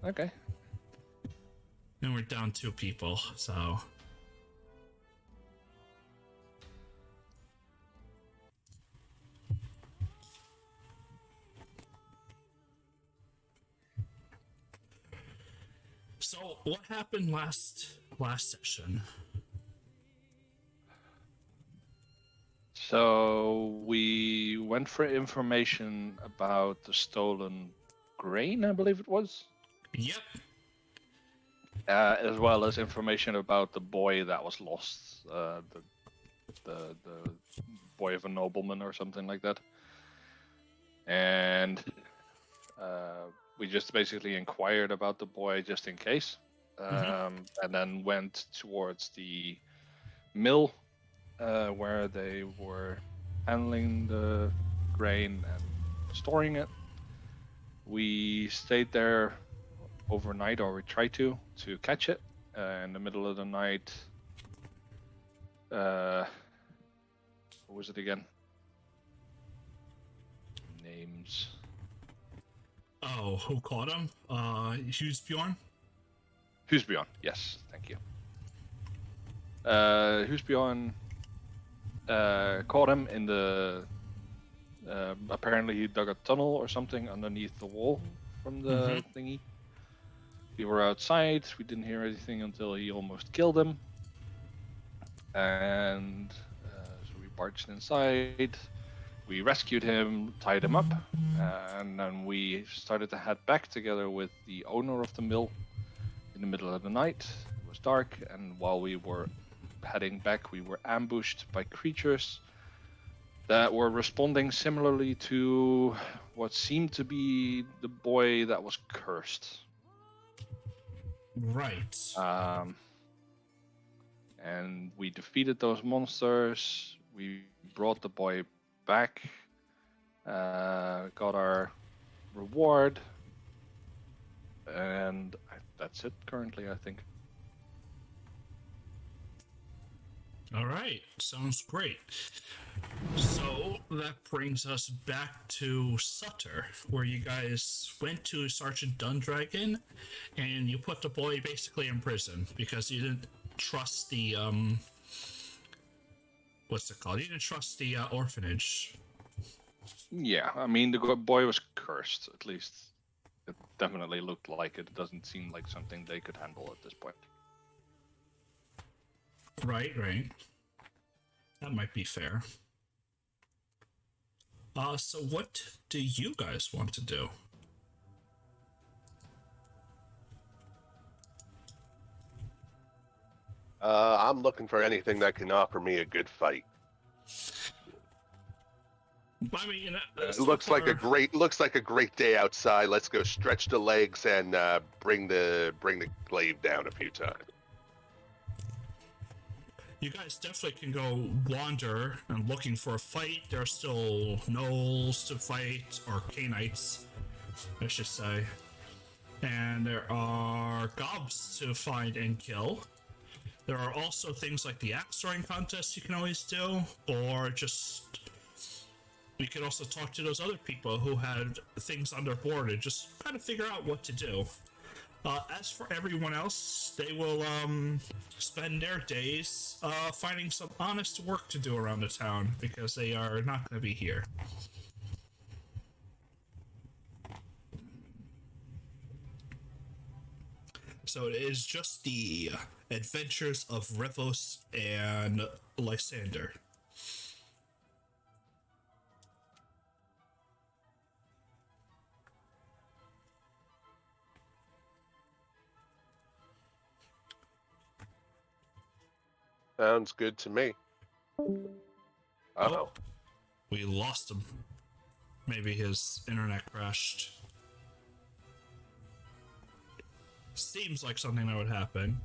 Okay. And we're down 2 people, so. So, what happened last session? So we went for information about the stolen grain, I believe it was, Yep. as well as information about the boy that was lost, the boy of a nobleman or something like that. And we just basically inquired about the boy just in case, and then went towards the mill where they were handling the grain and storing it. We stayed there overnight, or we tried to catch it in the middle of the night. What was it again? Names. Oh, who caught him? Husbjorn? Husbjorn, yes, thank you. Husbjorn caught him in the. Apparently, he dug a tunnel or something underneath the wall from the thingy. We were outside. We didn't hear anything until he almost killed him. And so we barged inside. We rescued him, tied him up, and then we started to head back together with the owner of the mill in the middle of the night. It was dark, and while we were heading back, we were ambushed by creatures that were responding similarly to what seemed to be the boy that was cursed. Right. And we defeated those monsters. We brought the boy back, got our reward, and that's it currently, I think. All right. Sounds great. So that brings us back to Sutter, where you guys went to Sergeant Dundragon, and you put the boy basically in prison because you didn't trust the what's it called? You didn't trust the orphanage. Yeah, I mean, the boy was cursed, at least. It definitely looked like it. It doesn't seem like something they could handle at this point. Right. That might be fair. So what do you guys want to do? I'm looking for anything that can offer me a good fight. I mean, It looks like a great day outside. Let's go stretch the legs and bring the glaive down a few times. You guys definitely can go wander and looking for a fight. There are still gnolls to fight, or Canites, I should say. And there are gobs to find and kill. There are also things like the axe throwing contest you can always do, or just we could also talk to those other people who had things on their board and just kind of figure out what to do. As for everyone else, they will spend their days finding some honest work to do around the town because they are not going to be here. So it is just the adventures of Revos and Lysander. Sounds good to me. Uh-oh. We lost him. Maybe his internet crashed. Seems like something that would happen.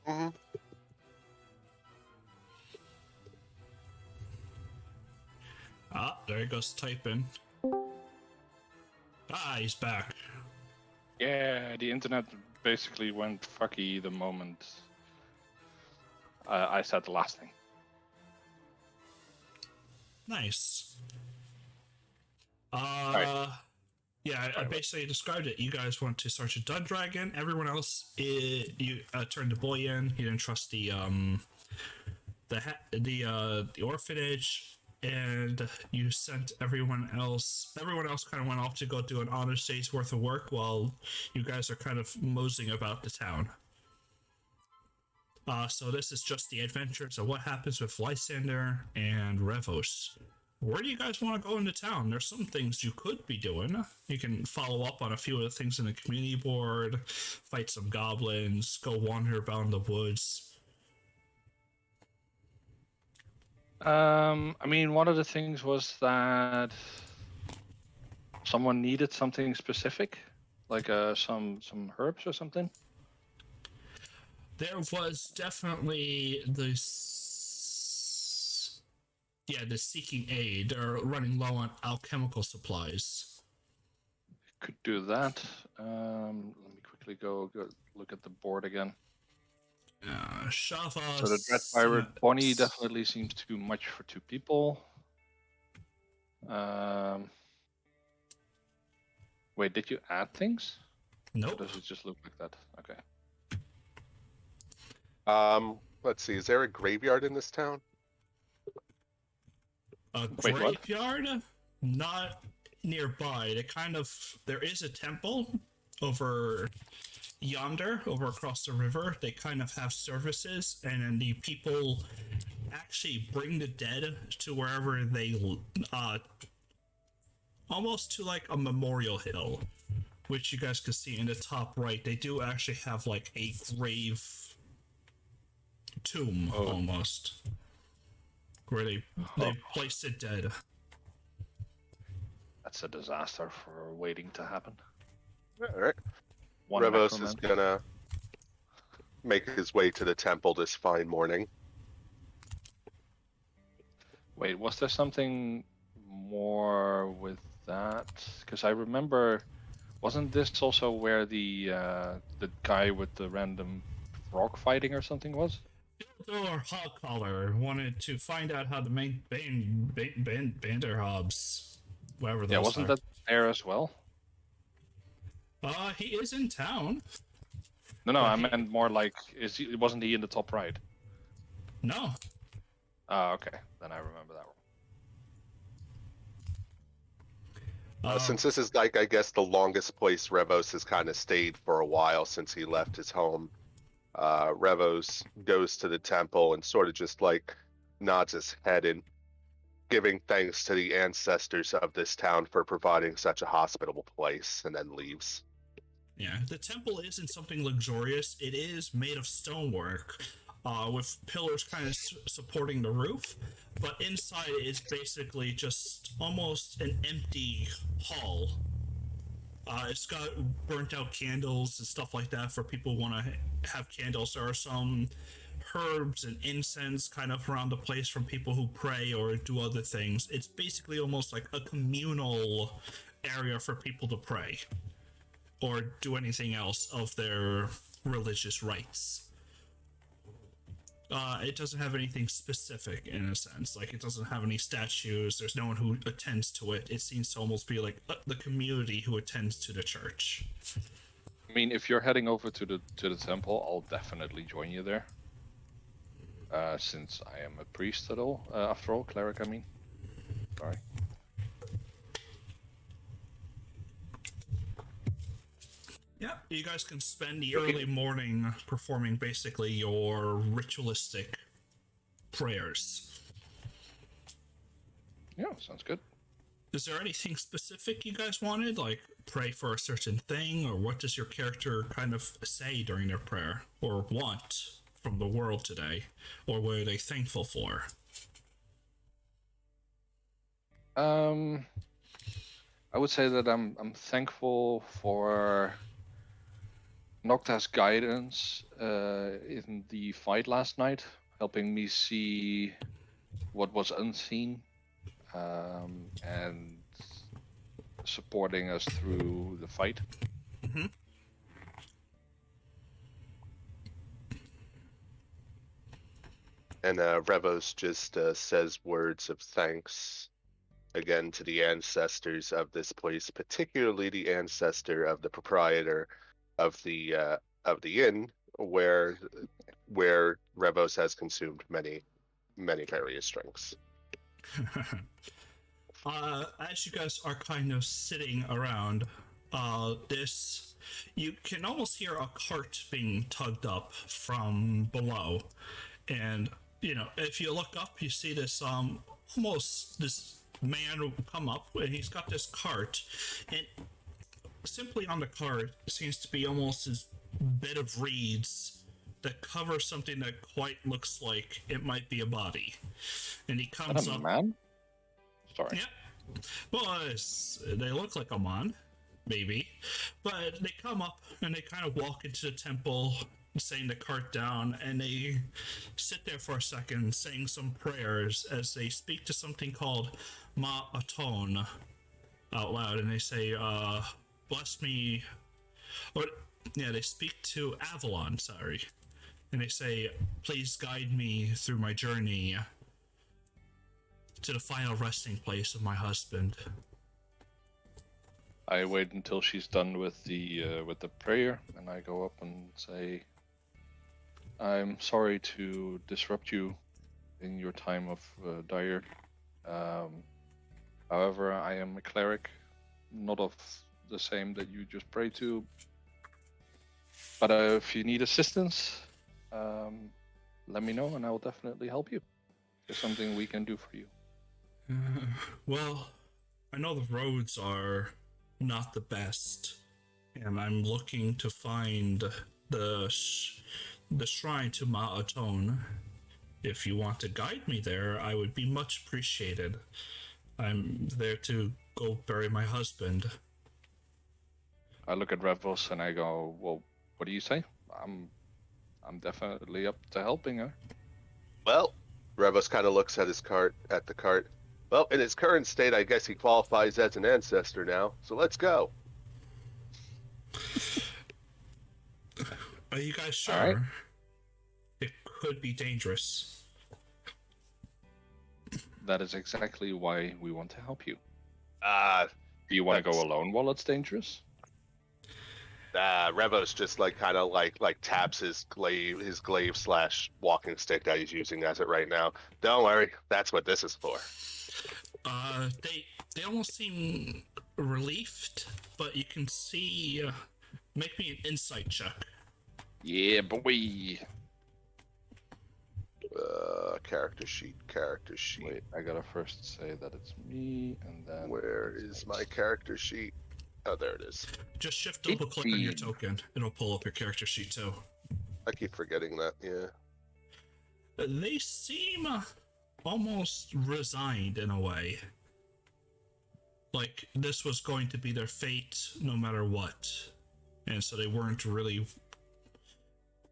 Mm-hmm. There he goes typing. He's back. Yeah, the internet basically went fucky the moment I said the last thing. Nice. Right. Yeah, I basically described it. You guys went to search a Dun Dragon. Everyone else, you turned the boy in. You didn't trust the orphanage, and you sent everyone else. Everyone else kind of went off to go do an honest day's worth of work, while you guys are kind of moseying about the town. So this is just the adventures of what happens with Lysander and Revos. Where do you guys want to go into town? There's some things you could be doing. You can follow up on a few of the things in the community board, fight some goblins, go wander about in the woods. I mean, one of the things was that someone needed something specific, like some herbs or something. There was definitely the seeking aid or running low on alchemical supplies. Could do that. Let me quickly go look at the board again. Shava. So the Dread Pirate Bonnie definitely seems too much for 2 people. Wait, did you add things? Nope. Or does it just look like that? Okay. Let's see. Is there a graveyard in this town? A Wait, what? graveyard? Not nearby. There is a temple over yonder, over across the river. They kind of have services, and then the people actually bring the dead to wherever they almost to like a memorial hill, which you guys can see in the top right. They do actually have like a grave tomb almost, where they place the dead. That's a disaster for waiting to happen. All right. One Revos is necromancer. gonna make his way to the temple this fine morning. Wait, was there something more with that? Because I remember, wasn't this also where the guy with the random frog fighting or something was? Or Hogcaller wanted to find out how the main Banderhobs, whatever those Wasn't are. that there as well? He is in town. No, I meant more like, wasn't he in the top right? No. Oh, okay. Then I remember that one. Since this is like, I guess, the longest place Revos has kind of stayed for a while since he left his home, Revos goes to the temple and sort of just like nods his head in giving thanks to the ancestors of this town for providing such a hospitable place, and then leaves. Yeah, the temple isn't something luxurious. It is made of stonework, with pillars kind of supporting the roof, but inside is basically just almost an empty hall. It's got burnt out candles and stuff like that for people who want to have candles. There are some herbs and incense kind of around the place from people who pray or do other things. It's basically almost like a communal area for people to pray or do anything else of their religious rites. It doesn't have anything specific in a sense. Like, it doesn't have any statues. There's no one who attends to it. It seems to almost be like the community who attends to the church. I mean, if you're heading over to the temple, I'll definitely join you there. Since I am a priest after all, cleric, I mean. Sorry. Yeah, you guys can spend the early morning performing basically your ritualistic prayers. Yeah, sounds good. Is there anything specific you guys wanted? Like, pray for a certain thing? Or what does your character kind of say during their prayer? Or want from the world today? Or what are they thankful for? I would say that I'm thankful for Nocta's guidance in the fight last night, helping me see what was unseen, and supporting us through the fight. Mm-hmm. And Revos just says words of thanks again to the ancestors of this place, particularly the ancestor of the proprietor of the inn where Revos has consumed many various drinks. As you guys are kind of sitting around, this you can almost hear a cart being tugged up from below, and if you look up, you see this almost this man come up, and he's got this cart, and simply on the cart seems to be almost this bed of reeds that covers something that quite looks like it might be a body, and he comes Not a up. man? Sorry. Yeah. Well, they look like a mon, maybe. But they come up and they kind of walk into the temple, setting the cart down, and they sit there for a second, saying some prayers as they speak to something called Ma Aton out loud, and they say, bless me. Or, yeah, they speak to Avalon, sorry. And they say, please guide me through my journey to the final resting place of my husband. I wait until she's done with the prayer, and I go up and say, "I'm sorry to disrupt you in your time of dire. However, I am a cleric, not of the same that you just prayed to. But if you need assistance, let me know, and I will definitely help you. There's something we can do for you." Well, I know the roads are not the best, and I'm looking to find the shrine to Ma'aton. If you want to guide me there, I would be much appreciated. I'm there to go bury my husband. I look at Revos and I go, "Well, what do you say? I'm definitely up to helping her." Well, Revos kind of looks at the cart. Well, in his current state, I guess he qualifies as an ancestor now. So let's go. Are you guys sure? All right. It could be dangerous. That is exactly why we want to help you. Do you want to go alone while it's dangerous? Revos just kind of taps his glaive slash walking stick that he's using as it right now. Don't worry, that's what this is for. They almost seem relieved, but you can see. Make me an insight check. Yeah, boy. Character sheet. Wait, I gotta first say that it's me, and then... Where is my character sheet? Oh, there it is. Just shift double click on your token. It'll pull up your character sheet too. I keep forgetting that, yeah. They seem almost resigned in a way. Like this was going to be their fate no matter what. And so they weren't really...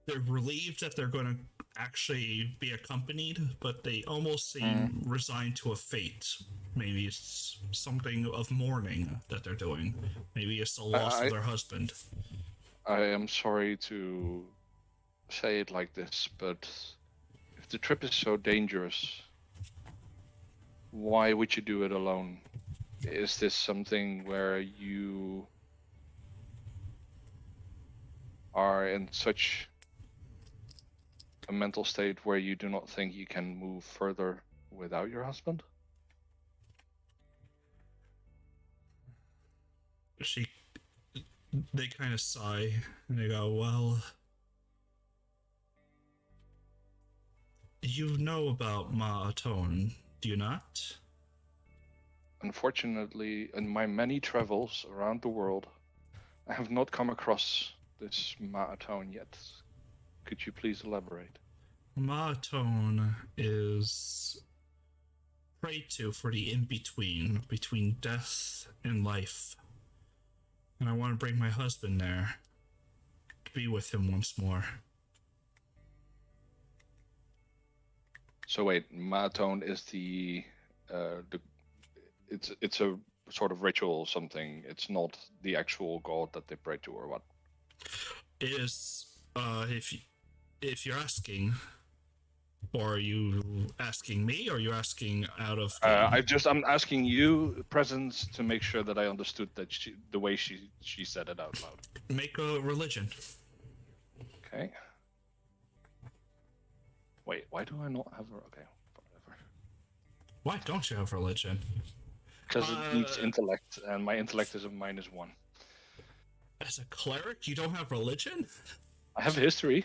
They're relieved that they're going to actually be accompanied, but they almost seem resigned to a fate. Maybe it's something of mourning that they're doing. Maybe it's the loss of their husband. I am sorry to say it like this, but if the trip is so dangerous, why would you do it alone? Is this something where you are in such a mental state where you do not think you can move further without your husband? They kind of sigh and they go, well, you know about Ma'aton, do you not? Unfortunately, in my many travels around the world, I have not come across this Ma'aton yet. Could you please elaborate? Ma'aton is prayed to for the in-between, between death and life. And I want to bring my husband there, to be with him once more. So wait, Ma'aton is it's a sort of ritual or something. It's not the actual god that they pray to, or what? It is, if you're asking, Or are you asking me, or are you asking out of I'm asking you, Presence, to make sure that I understood that the way she said it out loud. make a religion? Okay. Wait, why do I not have her? Okay, whatever. Why don't you have religion? Because it needs intellect, and my intellect is a -1. As a cleric, you don't have religion? I have history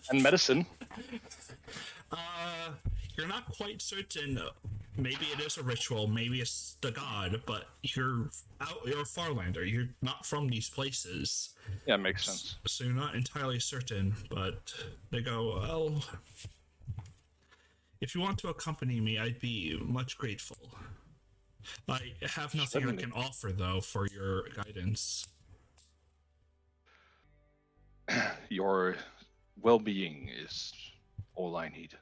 and medicine. You're not quite certain. Maybe it is a ritual, maybe it's the god, but you're a Farlander. You're not from these places, Yeah, makes sense. so you're not entirely certain. But they go, well, if you want to accompany me, I'd be much grateful. I have nothing I can offer, though, for your guidance. Your well-being is all I need.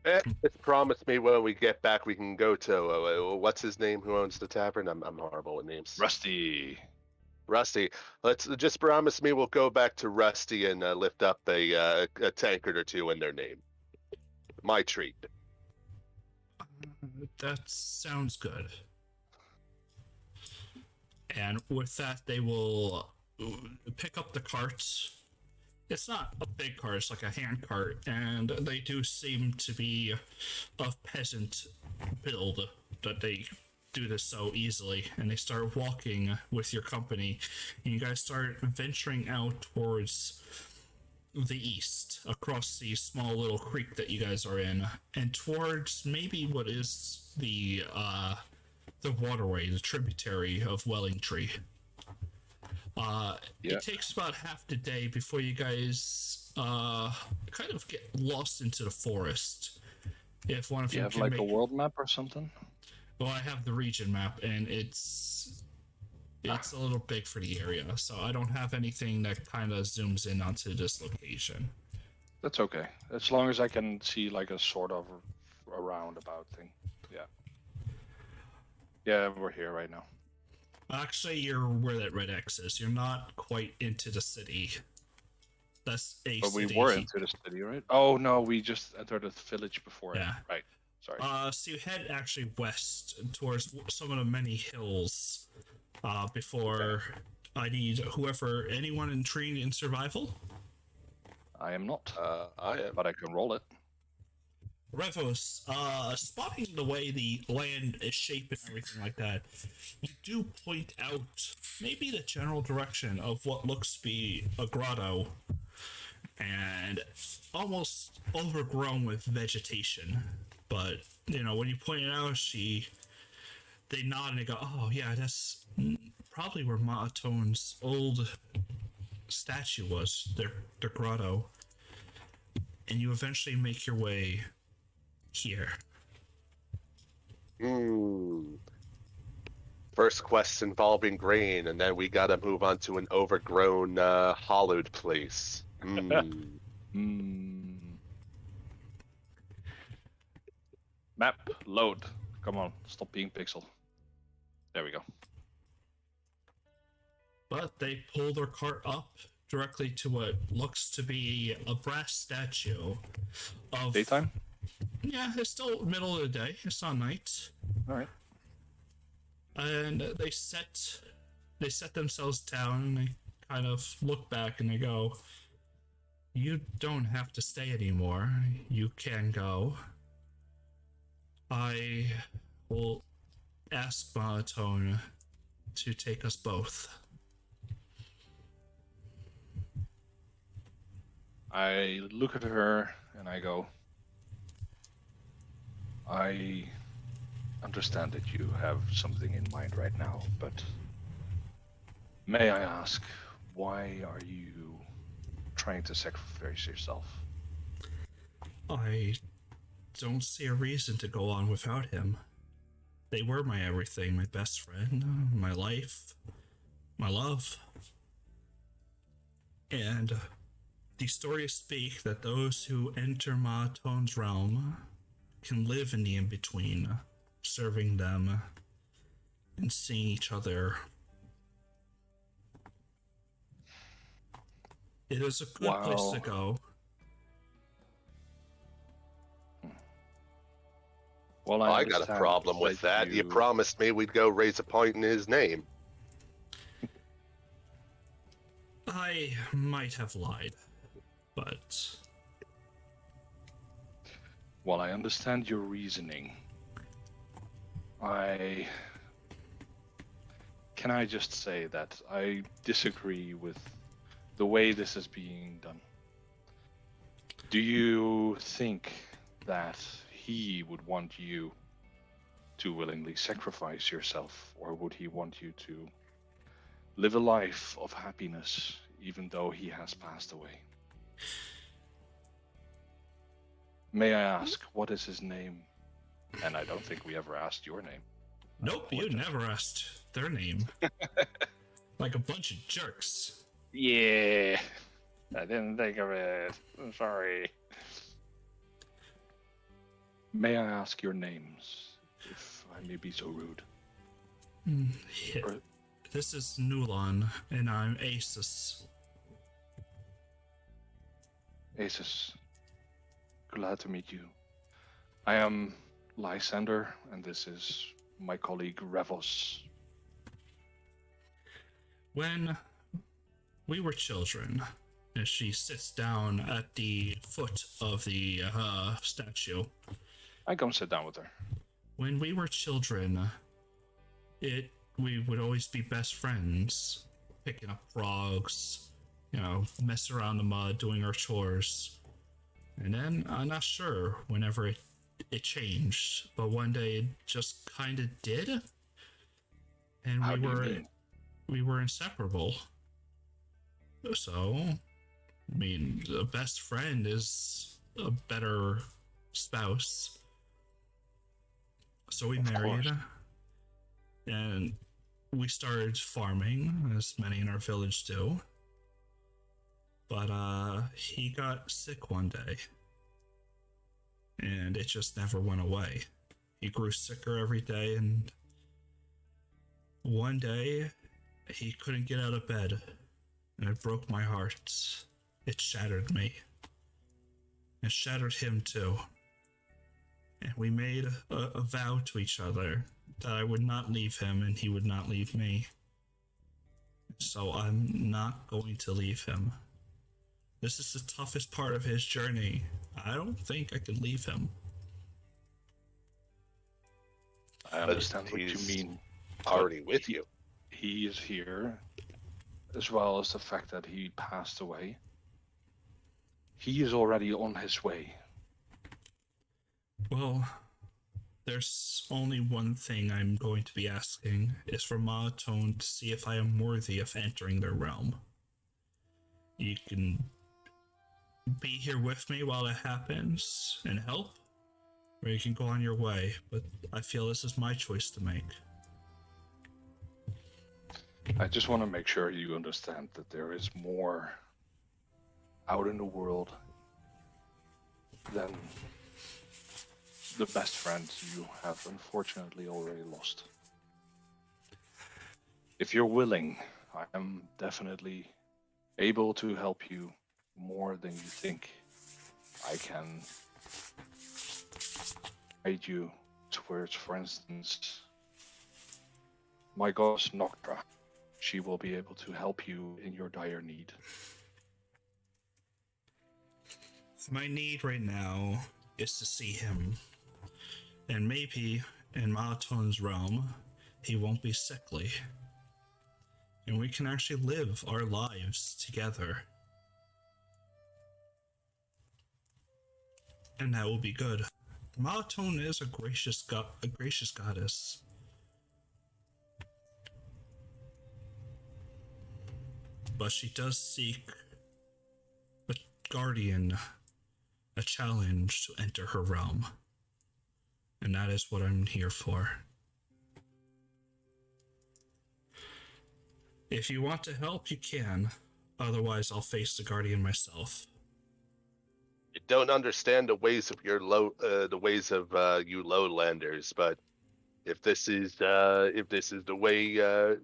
Just promise me when we get back we can go to what's his name? Who owns the tavern? I'm horrible with names. Rusty. Rusty. Let's just promise me we'll go back to Rusty and lift up a tankard or two in their name. My treat. That sounds good. And with that, they will pick up the carts. It's not a big cart, it's like a hand cart, and they do seem to be of peasant build that they do this so easily. And they start walking with your company, and you guys start venturing out towards the east, across the small little creek that you guys are in, and towards maybe what is the waterway, the tributary of Wellingtree. It takes about half the day before you guys kind of get lost into the forest. If one of Do you you have can like make... a world map or something? Well, I have the region map, and it's a little big for the area, so I don't have anything that kind of zooms in onto this location. That's okay. As long as I can see like a sort of a roundabout thing. Yeah. Yeah, we're here right now. Actually, you're where that red X is. You're not quite into the city. That's a But city. we were into the city, right? Oh no, we just entered the village before. Yeah. Right. Sorry. So you head actually west towards some of the many hills. Before I need anyone trained in survival? I am not. I am. But I can roll it. Revos, spotting the way the land is shaped and everything like that, you do point out maybe the general direction of what looks to be a grotto and almost overgrown with vegetation. But, when you point it out, they nod and they go, oh yeah, that's probably where Maatone's old statue was, their grotto. And you eventually make your way here. First quest involving grain, and then we gotta move on to an overgrown, hollowed place. Map, load. Come on, stop being pixel. There we go. But they pull their cart up directly to what looks to be a brass statue of... Daytime? Yeah, it's still middle of the day. It's not night. Alright. And they set themselves down and they kind of look back and they go, you don't have to stay anymore. You can go. I will ask Maatone to take us both. I look at her and I go, I understand that you have something in mind right now, but may I ask, why are you trying to sacrifice yourself? I don't see a reason to go on without him. They were my everything, my best friend, my life, my love. And the stories speak that those who enter Maatone's realm can live in the in-between, serving them and seeing each other. It is a good place to go. Well, I got a understand problem with that. You you- promised me we'd go raise a point in his name. I might have lied, but Well, I understand your reasoning. Can I just say that I disagree with the way this is being done? Do you think that he would want you to willingly sacrifice yourself, or would he want you to live a life of happiness even though he has passed away? May I ask, what is his name? And I don't think we ever asked your name. nope, you never asked their name. Like a bunch of jerks. Yeah, I didn't think of it. I'm sorry. May I ask your names, if I may be so rude? Yeah. Or- This is Nulon, and I'm Asus. Asus, glad to meet you. I am Lysander, and this is my colleague Revos. When we were children, and she sits down at the foot of the statue. I come sit down with her. When we were children, we would always be best friends, picking up frogs, mess around in the mud, doing our chores. And then I'm not sure whenever it changed, but one day it just kind of did, and How do you mean? we were inseparable. So, I mean, a best friend is a better spouse. So we Of married, course. and we started farming, as many in our village do. But he got sick one day, and it just never went away. He grew sicker every day, and one day he couldn't get out of bed, and it broke my heart. It shattered me. It shattered him too. And we made a vow to each other that I would not leave him and he would not leave me. So I'm not going to leave him. This is the toughest part of his journey. I don't think I could leave him. I understand what you he's mean. Already with you. He is here, as well as the fact that he passed away. He is already on his way. Well, there's only one thing I'm going to be asking, is for Monotone to see if I am worthy of entering their realm. You can be here with me while it happens and help, or you can go on your way, but I feel this is my choice to make. I just want to make sure you understand that there is more out in the world than the best friends you have unfortunately already lost. If you're willing, I am definitely able to help you more than you think. I can guide you towards, for instance, my goddess Noctra. She will be able to help you in your dire need. My need right now is to see him. And maybe in Monotone's realm, he won't be sickly. And we can actually live our lives together. And that will be good. Monotone is a gracious goddess. But she does seek a guardian, a challenge to enter her realm. And that is what I'm here for. If you want to help, you can. Otherwise, I'll face the guardian myself. You don't understand the ways of you lowlanders, but if this is the way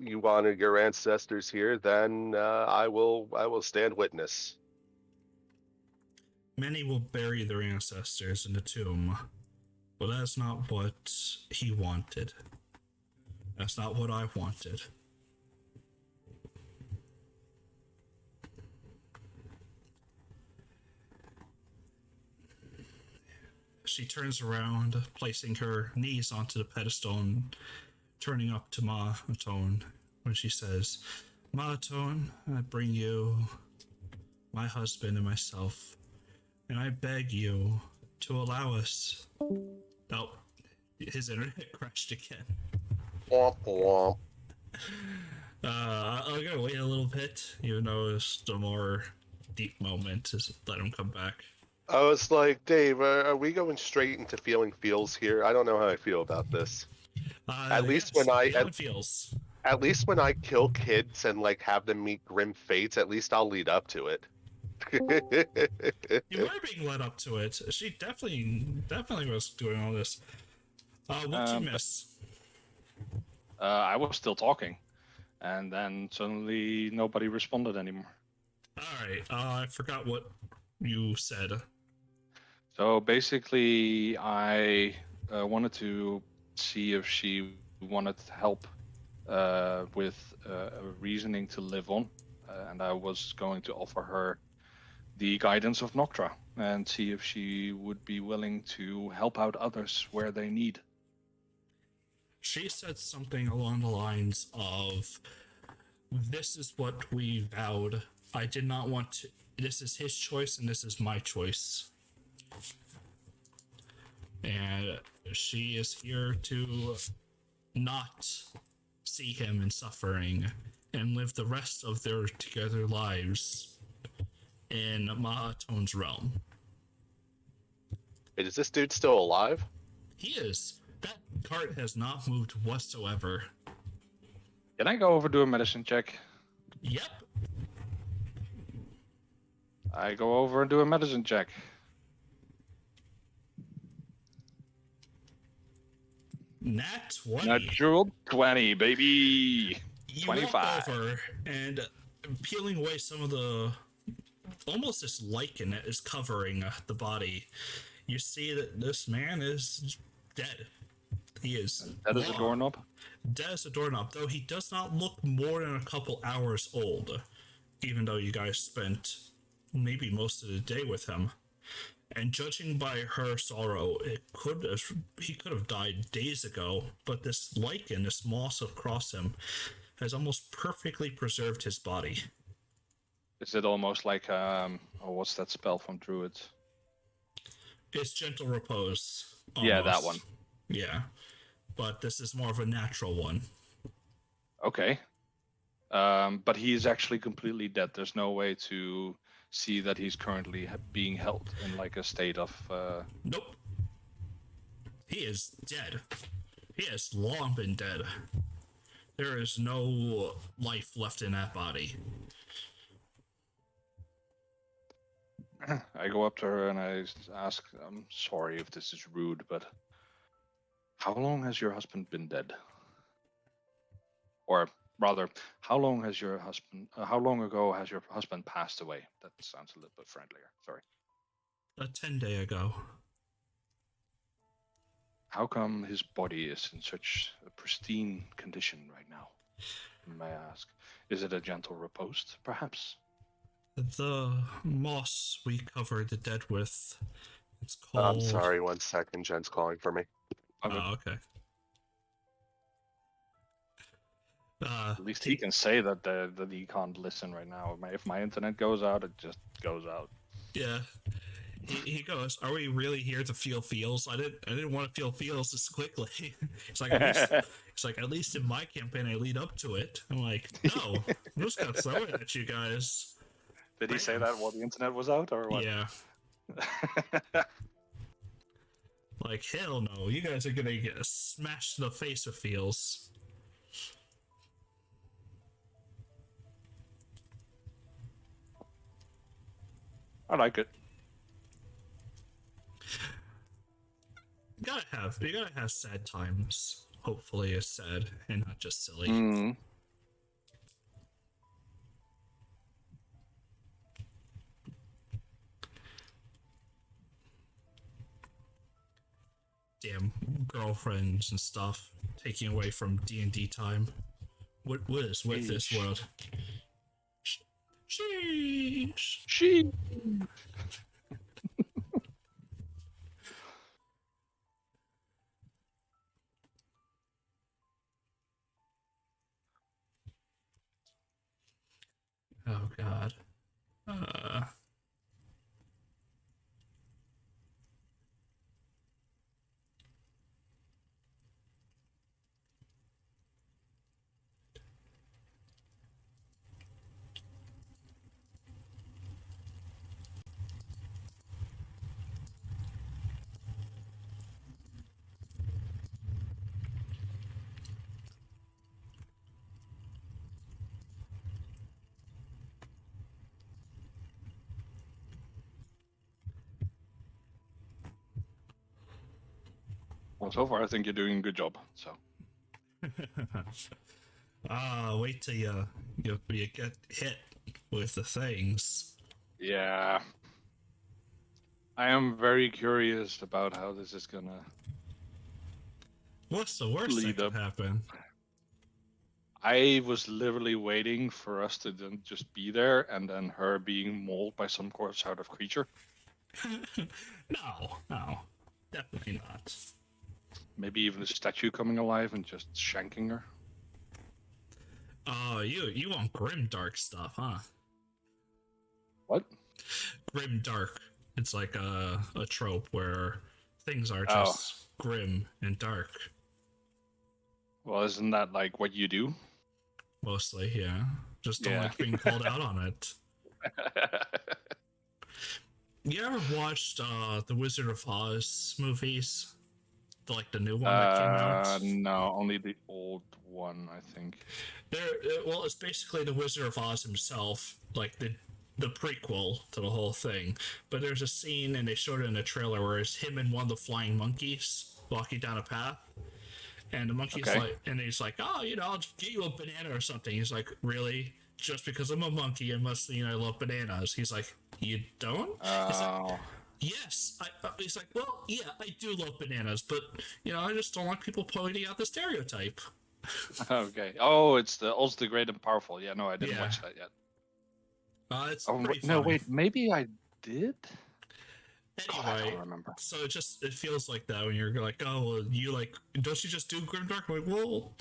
you honor your ancestors here, then I will stand witness. Many will bury their ancestors in the tomb, But that's not what he wanted. That's not what I wanted. She turns around, placing her knees onto the pedestal and turning up to Maatone when she says, Maatone, I bring you my husband and myself, and I beg you to allow us. Oh, his internet crashed again. Womp womp. I'm gonna wait a little bit, even though it's a more deep moment to let him come back. I was like, Dave, are we going straight into feeling feels here? I don't know how I feel about this. At least Yes, when I feeling feels. at least when I kill kids and like have them meet grim fates, at least I'll lead up to it. You were being led up to it. She definitely was doing all this. What'd you miss? I was still talking, and then suddenly nobody responded anymore. Alright, I forgot what you said. So basically, I wanted to see if she wanted help with reasoning to live on, and I was going to offer her the guidance of Noctra and see if she would be willing to help out others where they need. She said something along the lines of, this is what we vowed. I did not want to. This is his choice and this is my choice. And she is here to not see him in suffering and live the rest of their together lives in Mahatone's realm. Wait, is this dude still alive? He is. That cart has not moved whatsoever. Can I go over do a medicine check? Yep. I go over and do a medicine check. Nat 20. Natural 20, baby. You 25. walk over and peeling away some of the almost this lichen that is covering the body. You see that this man is dead. He is That is a long. doorknob. Dead as a doorknob, though he does not look more than a couple hours old, even though you guys spent maybe most of the day with him. And judging by her sorrow, he could have died days ago, but this lichen, this moss across him, has almost perfectly preserved his body. Is it almost like what's that spell from Druids? It's gentle repose. Yeah, that almost. one. Yeah, but this is more of a natural one. Okay. But he is actually completely dead. There's no way to see that he's currently being held in like a state of. Nope. He is dead. He has long been dead. There is no life left in that body. I go up to her and I ask, I'm sorry if this is rude, but how long has your husband been dead? Or rather, how long ago has your husband passed away? That sounds a little bit friendlier. Sorry. 10 days ago. How come his body is in such a pristine condition right now? May I ask? Is it a gentle repose, perhaps? The moss we covered the dead with. It's called. I'm sorry, 1 second. Jen's calling for me. Oh, okay. At least he can say that he can't listen right now. If my internet goes out, it just goes out. Yeah. He goes, "Are we really here to feel feels? I didn't want to feel feels this quickly." It's like at least in my campaign I lead up to it. I'm like, no, I'm just gonna throw it at you guys. Did he say that while the internet was out, or what? Yeah. Like, hell no, you guys are gonna get smashed in the face with feels. I like it. You gotta have sad times. Hopefully it's sad and not just silly. Mm. Damn girlfriends and stuff taking away from D&D time. What is with this Sheesh. world? Sheesh. She. Oh god. Uh, Well, so far I think you're doing a good job. So. wait till you get hit with the things. Yeah. I am very curious about how this is gonna What's the worst that lead could up. happen? I was literally waiting for us to then just be there and then her being mauled by some sort of creature. No, definitely not. Maybe even a statue coming alive and just shanking her. You want grim dark stuff, huh? What? Grim dark. It's like a trope where things are Oh. just grim and dark. Well, isn't that like what you do? Mostly, yeah. Just don't Yeah. like being called out on it. You ever watched the Wizard of Oz movies? The new one that came out? No, only the old one, I think. Well, it's basically the Wizard of Oz himself, like the prequel to the whole thing. But there's a scene, and they showed it in a trailer, where it's him and one of the flying monkeys walking down a path. And the monkey's Okay. like, and he's like, oh, I'll just get you a banana or something. He's like, really? Just because I'm a monkey, I must, I love bananas. He's like, you don't? He's like, Oh. yes. He's like, well, yeah, I do love bananas, but, I just don't want people pointing out the stereotype. Okay. Oh, it's also the Great and Powerful. Yeah, no, I didn't Yeah. watch that yet. It's Oh, pretty no, funny. wait, maybe I did? God, I Anyway, don't remember. so it feels like that when you're like, oh, well, don't you just do Grimdark? I'm like, well,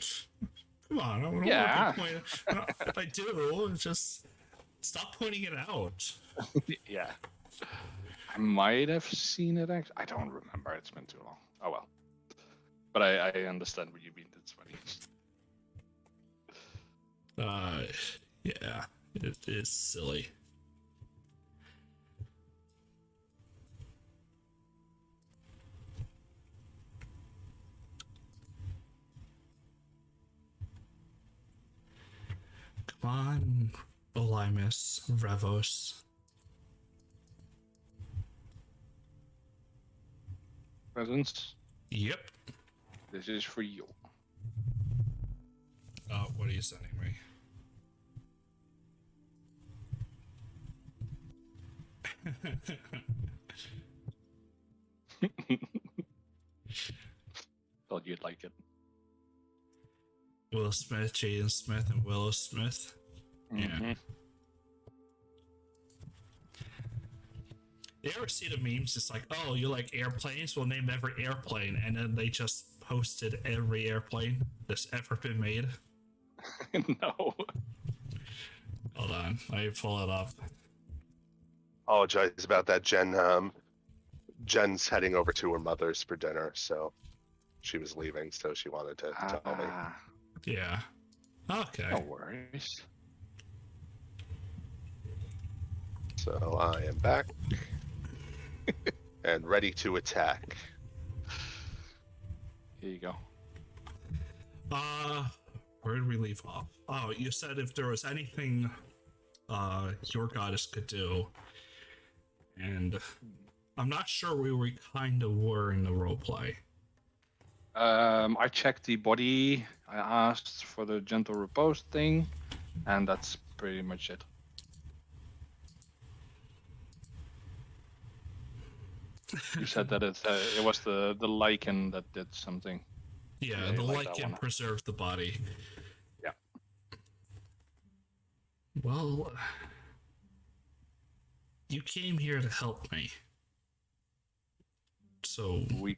come on, I don't Yeah. want to be pointing. I do, just stop pointing it out. Yeah. I might have seen it actually. I don't remember. It's been too long. Oh well. But I understand what you mean. It's funny. Yeah, it is silly. Come on, Olimus, Revos. Presents. Yep. This is for you. What are you sending me? Thought you'd like it. Will Smith, Jaden Smith, and Willow Smith. Yeah. Mhm. You ever see the memes? It's like, oh, you like airplanes? We'll name every airplane, and then they just posted every airplane that's ever been made. No. Hold on, let me pull it up. Apologize about that, Jen. Jen's heading over to her mother's for dinner, so she was leaving, so she wanted to tell me. Yeah. Okay. No worries. So I am back and ready to attack. Here you go. Where did we leave off? Oh, you said if there was anything your goddess could do. And I'm not sure where we kind of were in the roleplay. I checked the body. I asked for the gentle repose thing, and that's pretty much it. You said that it was the lichen that did something. Yeah, Yeah, the you like that lichen one. preserved the body. Yeah. Well, you came here to help me. So We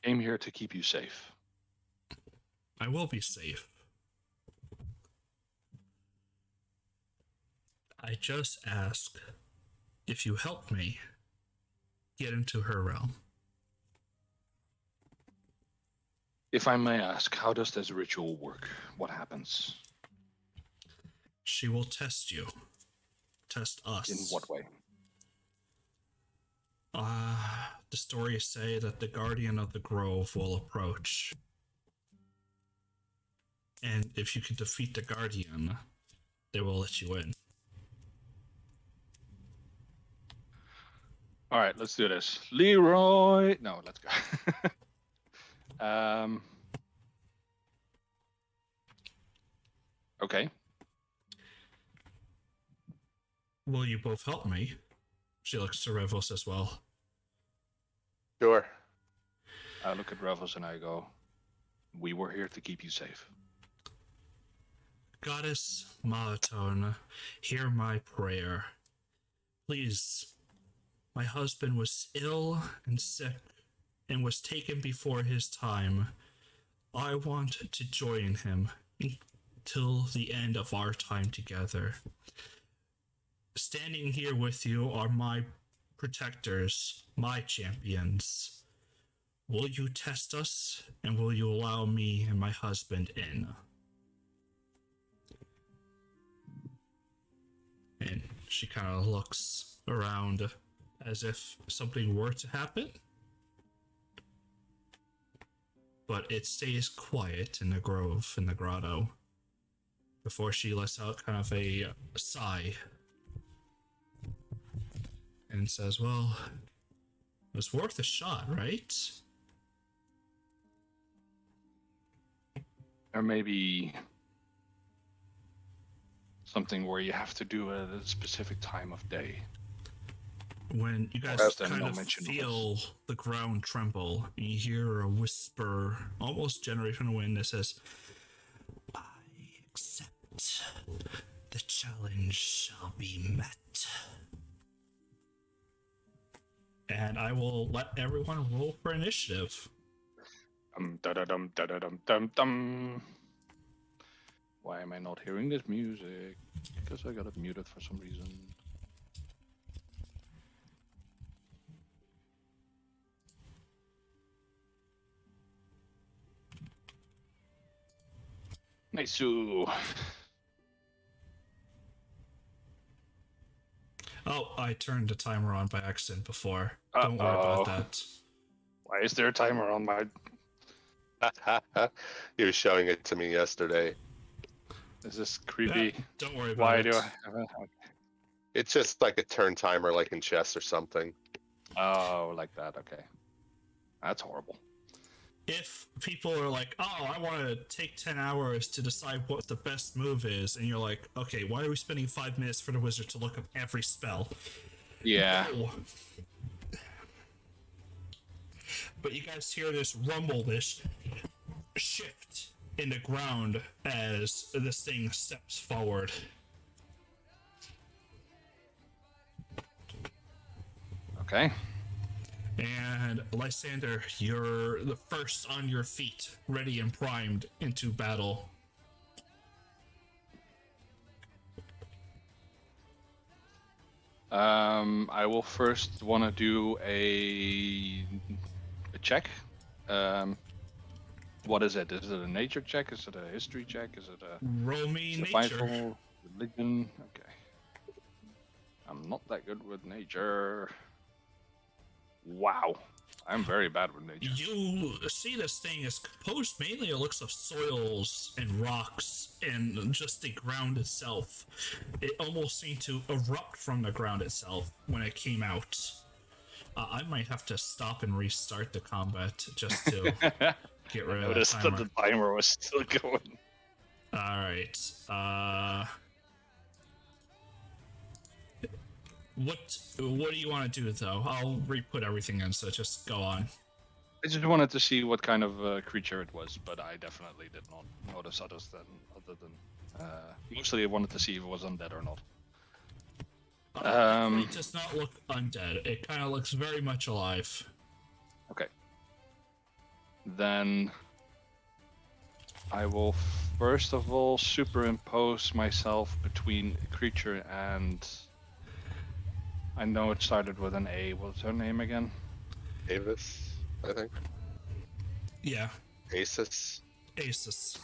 came here to keep you safe. I will be safe. I just ask if you help me get into her realm. If I may ask, how does this ritual work? What happens? She will test you. Test us. In what way? The stories say that the guardian of the grove will approach. And if you can defeat the guardian, they will let you in. All right, let's do this. Leroy. No, let's go. Okay. Will you both help me? She looks to Revos as well. Sure. I look at Revos and I go, we were here to keep you safe. Goddess Malatone, hear my prayer. Please, my husband was ill and sick and was taken before his time. I want to join him till the end of our time together. Standing here with you are my protectors, my champions. Will you test us, and will you allow me and my husband in? And she kind of looks around as if something were to happen. But it stays quiet in the grove, in the grotto, before she lets out kind of a sigh and says, well, it was worth a shot, right? Or maybe something where you have to do it at a specific time of day. When you guys Yes, then kind no of mention of feel the ground tremble, you hear a whisper, almost generated from the wind, that says, I accept. The challenge shall be met. And I will let everyone roll for initiative. Dum. Why am I not hearing this music? Because I got it muted for some reason. Nice. Oh, I turned the timer on by accident before. Don't worry Uh-oh. about that. Why is there a timer on my... He was showing it to me yesterday. Is this creepy? Yeah, don't worry about Why it. do I have a... It's just like a turn timer, like in chess or something. Oh, like that. Okay. That's horrible. If people are like, oh, I want to take 10 hours to decide what the best move is, and you're like, okay, why are we spending 5 minutes for the wizard to look up every spell? Yeah. No. But you guys hear this rumble, this shift in the ground as this thing steps forward. Okay. And Lysander, you're the first on your feet, ready and primed into battle. I will first want to do a check. What is it? Is it a nature check? Is it a history check? Is it a Roll me nature. survival? Religion? Okay. I'm not that good with nature. Wow. I'm very bad with nature. You see this thing is composed mainly of looks of soils and rocks and just the ground itself. It almost seemed to erupt from the ground itself when it came out. I might have to stop and restart the combat just to get rid of that Noticed timer. that the timer was still going. Alright. What do you want to do though? I'll re-put everything in, so just go on. I just wanted to see what kind of creature it was, but I definitely did not notice other than mostly I wanted to see if it was undead or not. It does not look undead. It kind of looks very much alive. Okay. Then I will first of all superimpose myself between a creature and... I know it started with an A. What's her name again? Avis, I think. Yeah. Asus. Asus.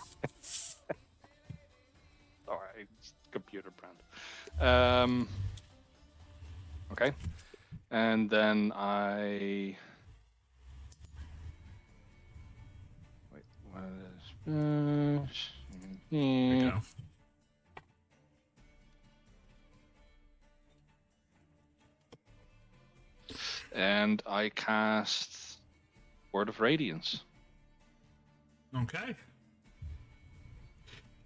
Alright, computer brand. Okay. And then I... Wait, what is... There you go. And I cast Word of Radiance. Okay.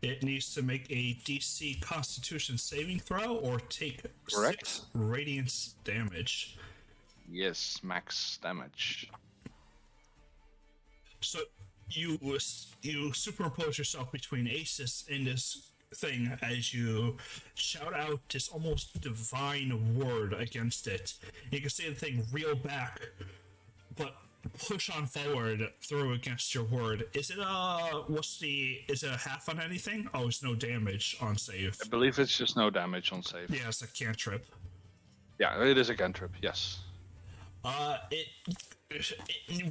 It needs to make a DC Constitution saving throw or take Correct. 6 radiance damage. Yes, max damage. So you superimpose yourself between Asus and this thing as you shout out this almost divine word against it. You can see the thing reel back, but push on forward through against your word. Is it is it a half on anything? Oh, it's no damage on save. I believe it's just no damage on save. Yeah, it's a cantrip. Yeah, it is a cantrip, yes. It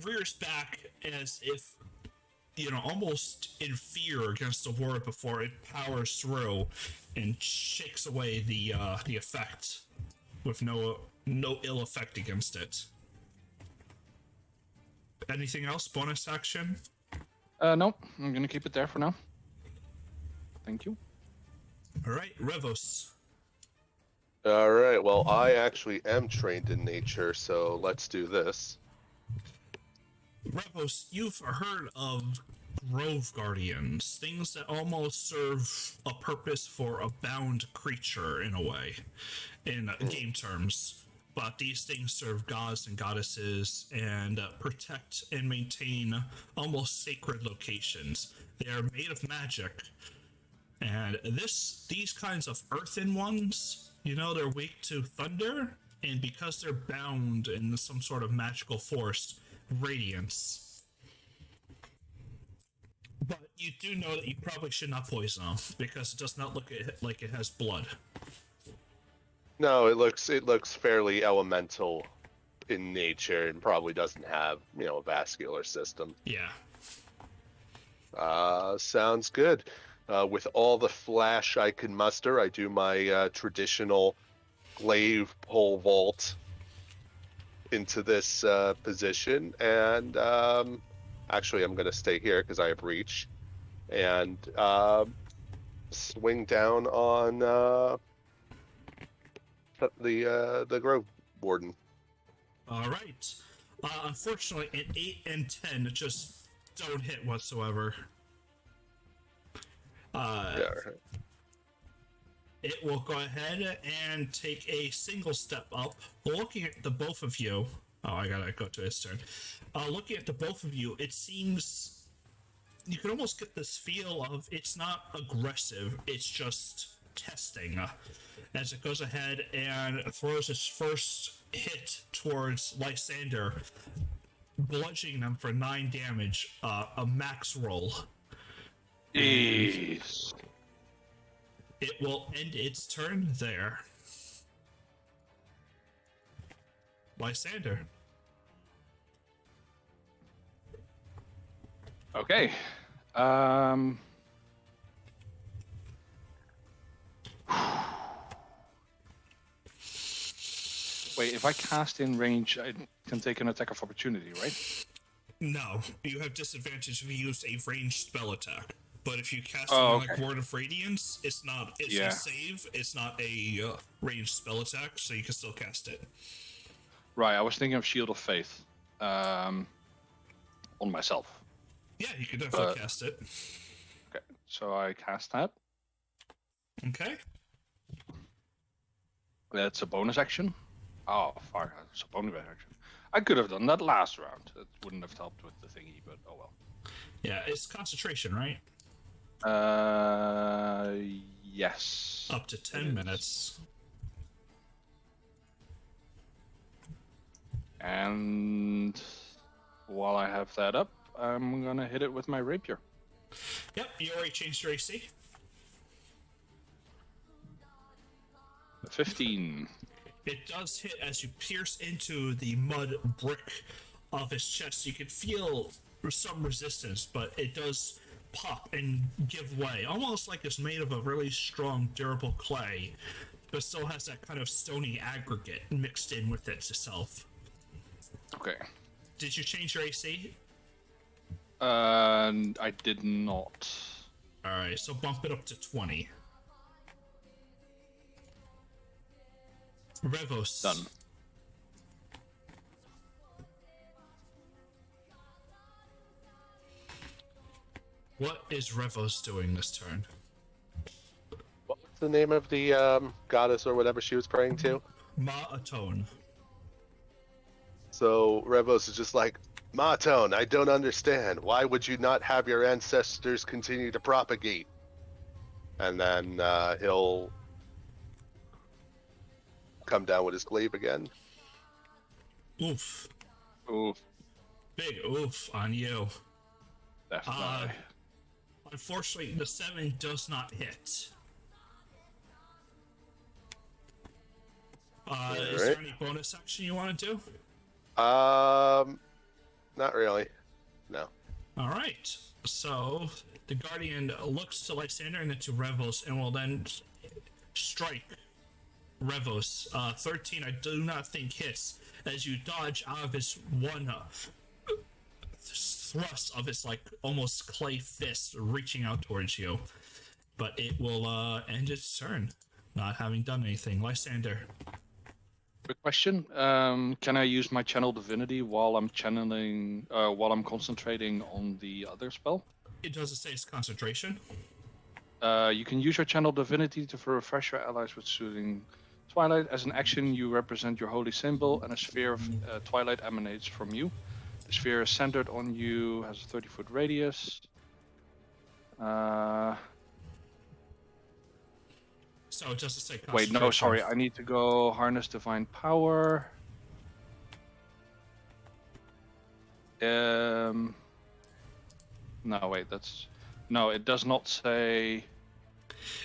rears back as if, almost in fear against the word before it powers through and shakes away the effect with no ill effect against it. Anything else? Bonus action? No, I'm gonna keep it there for now. Thank you. All right, Revos. All right. Well, I actually am trained in nature, so let's do this. Revos, you've heard of Grove Guardians, things that almost serve a purpose for a bound creature in a way, in game terms. But these things serve gods and goddesses and protect and maintain almost sacred locations. They are made of magic, and these kinds of earthen ones, they're weak to thunder, and because they're bound in some sort of magical force, radiance. But you do know that you probably should not poison them because it does not look like it has blood. No, it looks fairly elemental in nature and probably doesn't have, a vascular system. Yeah. Sounds good. With all the flash I can muster, I do my traditional glaive pole vault into this position, and actually I'm going to stay here because I have reach, and swing down on the Grove Warden. All right. Unfortunately, an 8 and 10 just don't hit whatsoever. Yeah. It will go ahead and take a single step up. Looking at the both of you... Oh, I gotta go to its turn. Looking at the both of you, it seems... You can almost get this feel of it's not aggressive, it's just testing. As it goes ahead and throws its first hit towards Lysander, bludgeoning them for 9 damage, a max roll. Jeez. It will end its turn there. Lysander. Okay. Wait, if I cast in range, I can take an attack of opportunity, right? No, you have disadvantage if you use a ranged spell attack. But if you cast okay. like Word of Radiance, it's a save, it's not a ranged spell attack, so you can still cast it. Right, I was thinking of Shield of Faith on myself. Yeah, you can definitely cast it. Okay, so I cast that. Okay. That's a bonus action. Oh, fuck. It's a bonus action. I could have done that last round. It wouldn't have helped with the thingy, but oh well. Yeah, it's concentration, right? Yes. Up to it 10 is. minutes. And while I have that up, I'm gonna hit it with my rapier. Yep, you already changed your AC. 15. It does hit as you pierce into the mud brick of his chest. You can feel some resistance, but it does pop and give way, almost like it's made of a really strong, durable clay, but still has that kind of stony aggregate mixed in with it itself. Okay. Did you change your AC? I did not. Alright, so bump it up to 20. Revos. Done. What is Revos doing this turn? What's the name of the goddess or whatever she was praying to? Ma'atone. So Revos is just like, Matone, I don't understand. Why would you not have your ancestors continue to propagate? And then he'll come down with his glaive again. Oof. Ooh, Big oof on you. definitely. Unfortunately, the 7 does not hit. Is there any bonus action you want to do? Not really. No. All right. So the Guardian looks to Lysander and then to Revos and will then strike Revos. 13, I do not think hits as you dodge out of his one thrust of his like almost clay fist reaching out towards you. But it will end its turn, not having done anything. Lysander. Quick question. Can I use my channel divinity while I'm channeling, while I'm concentrating on the other spell? It doesn't say it's concentration. You can use your channel divinity to refresh your allies with soothing twilight. As an action, you represent your holy symbol, and a sphere of twilight emanates from you. The sphere is centered on you, has a 30-foot radius. So it doesn't say concentration. Wait, no, sorry. I need to go harness divine power. No, wait, that's... No, it does not say...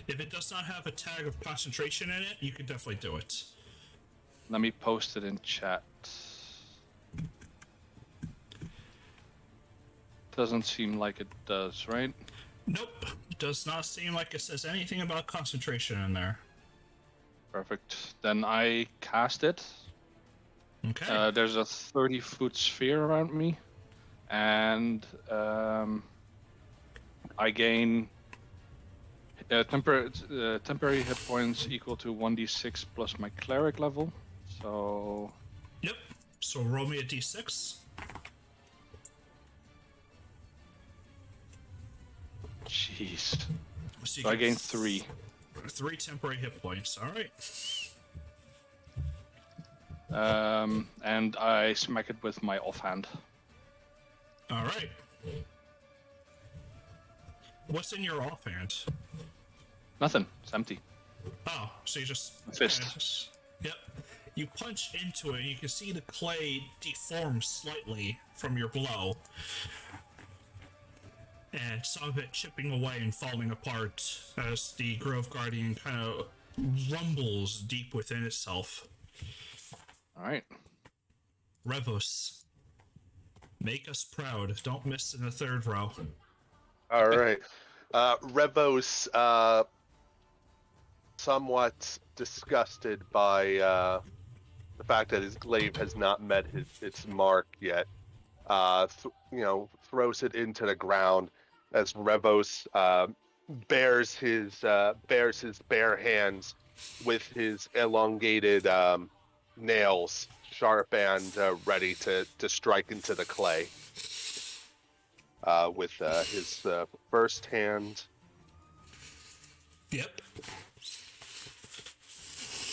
If it does not have a tag of concentration in it, you can definitely do it. Let me post it in chat. Doesn't seem like it does, right? Nope. Does not seem like it says anything about concentration in there. Perfect. Then I cast it. Okay. There's a 30-foot sphere around me, and I gain temporary hit points equal to 1d6 plus my cleric level. So Yep. So roll me a d6. jeez. So So I gain 3. 3 temporary hit points. All right. And I smack it with my offhand. All right. What's in your offhand? Nothing. It's empty. Oh, so you just Fist. Yep. You punch into it, and you can see the clay deform slightly from your blow, and some of it chipping away and falling apart as the Grove Guardian kind of rumbles deep within itself. All right. Revos, make us proud. Don't miss in the third row. All right. Revos, somewhat disgusted by the fact that his glaive has not met its mark yet, throws it into the ground as Revos bares his bare hands with his elongated nails, sharp and ready to strike into the clay. With his first hand. Yep.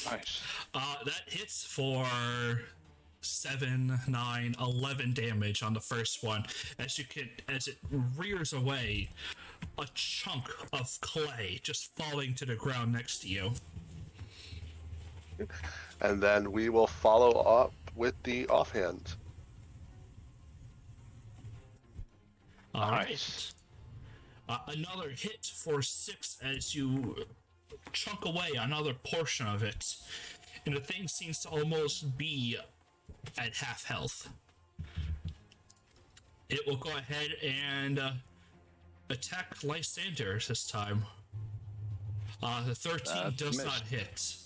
Nice. That hits for 7, 9, 11 damage on the first one. As it rears away, a chunk of clay just falling to the ground next to you. And then we will follow up with the offhand. All Nice. right. Another hit for 6 as you chunk away another portion of it. And the thing seems to almost be at half health. It will go ahead and attack Lysander this time. The 13 That's does missed. not hit.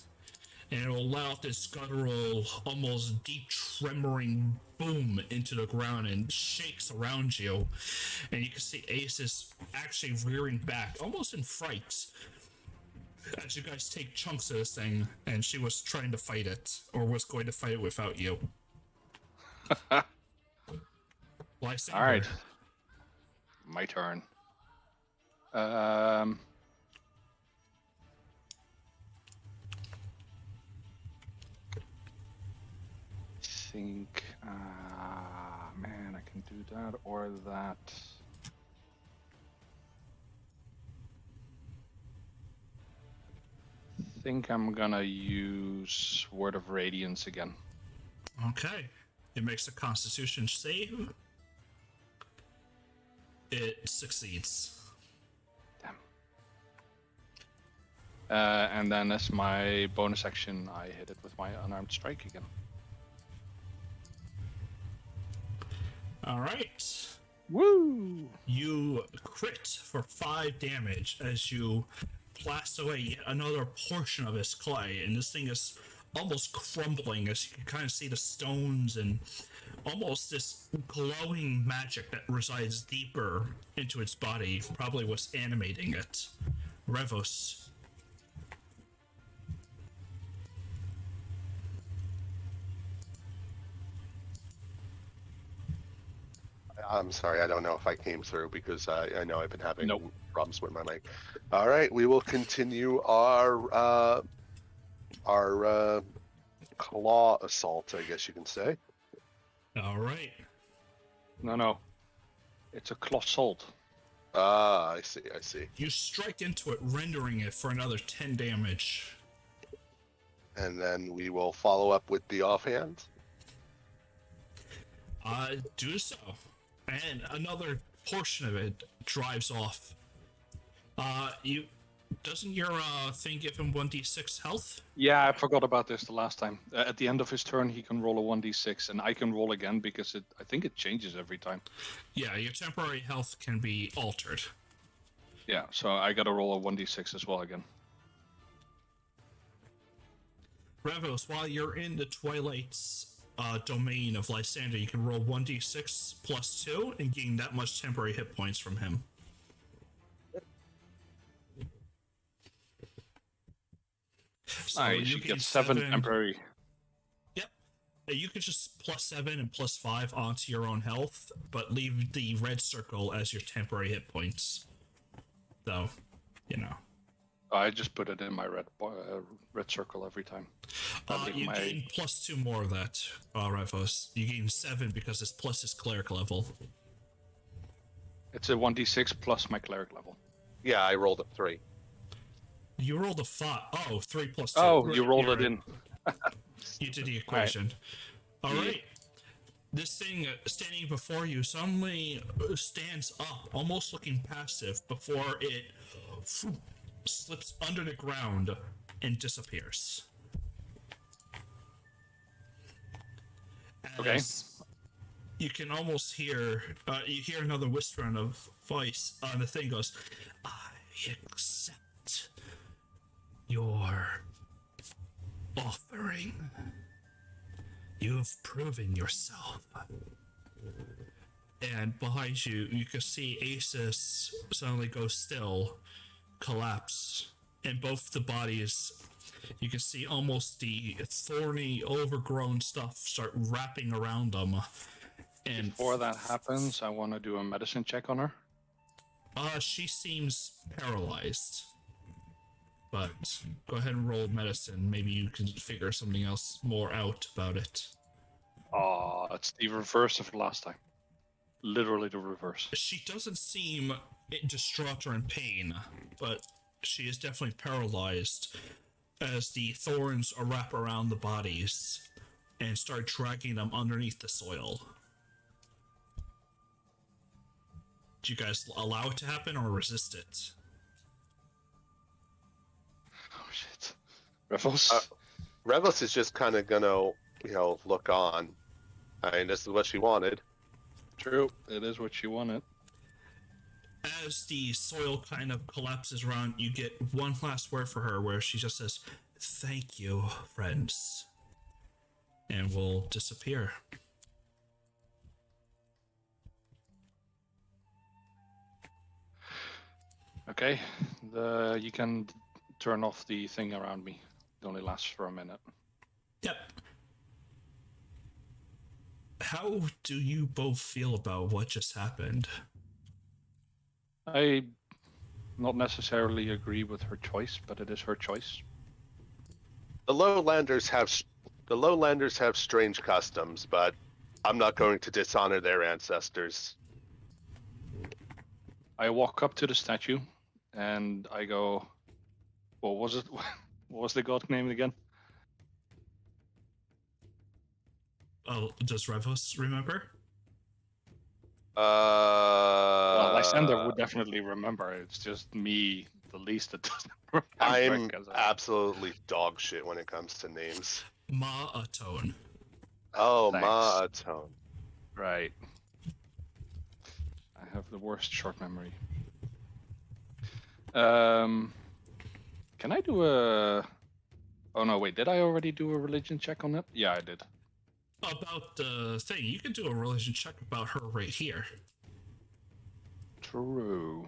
And it will let out this guttural, almost deep tremoring boom into the ground and shakes around you. And you can see Ace is actually rearing back, almost in fright, as you guys take chunks of this thing, and she was trying to fight it, or was going to fight it without you. Lysander. All right. My turn. Think, man, I can do that or that. Think I'm gonna use Word of Radiance again. Okay. It makes a Constitution save. It succeeds. Damn. And then as my bonus action, I hit it with my unarmed strike again. All right. Woo! You crit for 5 damage as you blast away yet another portion of this clay, and this thing is almost crumbling as you can kind of see the stones and almost this glowing magic that resides deeper into its body, probably what's animating it. Revos. I'm sorry, I don't know if I came through because I know I've been having Nope. problems with my mic. All right, we will continue our claw assault, I guess you can say. All right. No. It's a Colossalt. Ah, I see. You strike into it, rendering it for another 10 damage. And then we will follow up with the offhand. Do so. And another portion of it drives off. Doesn't your thing give him 1d6 health? Yeah, I forgot about this the last time. At the end of his turn, he can roll a 1d6, and I can roll again because I think it changes every time. Yeah, your temporary health can be altered. Yeah, so I gotta roll a 1d6 as well again. Revos, while you're in the Twilight's domain of Lysander, you can roll 1d6 plus 2 and gain that much temporary hit points from him. So Nice, you gain get 7 temporary. Yep. You could just plus 7 and plus 5 onto your own health, but leave the red circle as your temporary hit points. So, you know. I just put it in my red circle every time. You gain plus 2 more of that, Revos. You gain 7 because it's plus his cleric level. It's a 1d6 plus my cleric level. Yeah, I rolled a 3. You rolled a 5. Oh, 3 plus 2. Oh, Right, you rolled you're it in. You did the equation. All right. This thing standing before you suddenly stands up, almost looking passive, before it slips under the ground and disappears. Okay. You can almost hear, you hear another whispering of voice, and the thing goes, I accept your offering. You've proven yourself. And behind you, you can see Asus suddenly go still, collapse, and both the bodies, you can see almost the thorny, overgrown stuff start wrapping around them. And Before that happens, I want to do a medicine check on her. she seems paralyzed. but go ahead and roll medicine. Maybe you can figure something else more out about it. Oh, it's the reverse of last time. Literally the reverse. She doesn't seem distraught or in pain, but she is definitely paralyzed as the thorns wrap around the bodies and start dragging them underneath the soil. Do you guys allow it to happen or resist it? Oh shit. Revels? Revos is just kind of gonna, look on. I mean, this is what she wanted. True, it is what she wanted. As the soil kind of collapses around, you get one last word for her where she just says, "Thank you, friends," and will disappear. Okay, you can turn off the thing around me. It only lasts for a minute. Yep. How do you both feel about what just happened? I not necessarily agree with her choice, but it is her choice. The lowlanders have strange customs, but I'm not going to dishonor their ancestors. I walk up to the statue and I go, what was it? What was the god name again? Oh, does Revos remember? Well, Lysander would definitely remember. It's just me, the least that doesn't remember. I'm absolutely dog shit when it comes to names. Ma'atone. Oh, Thanks. Ma'atone. Right. I have the worst short memory. Can I do a... Oh no, wait, did I already do a religion check on that? Yeah, I did. About the thing, you can do a religion check about her right here. True.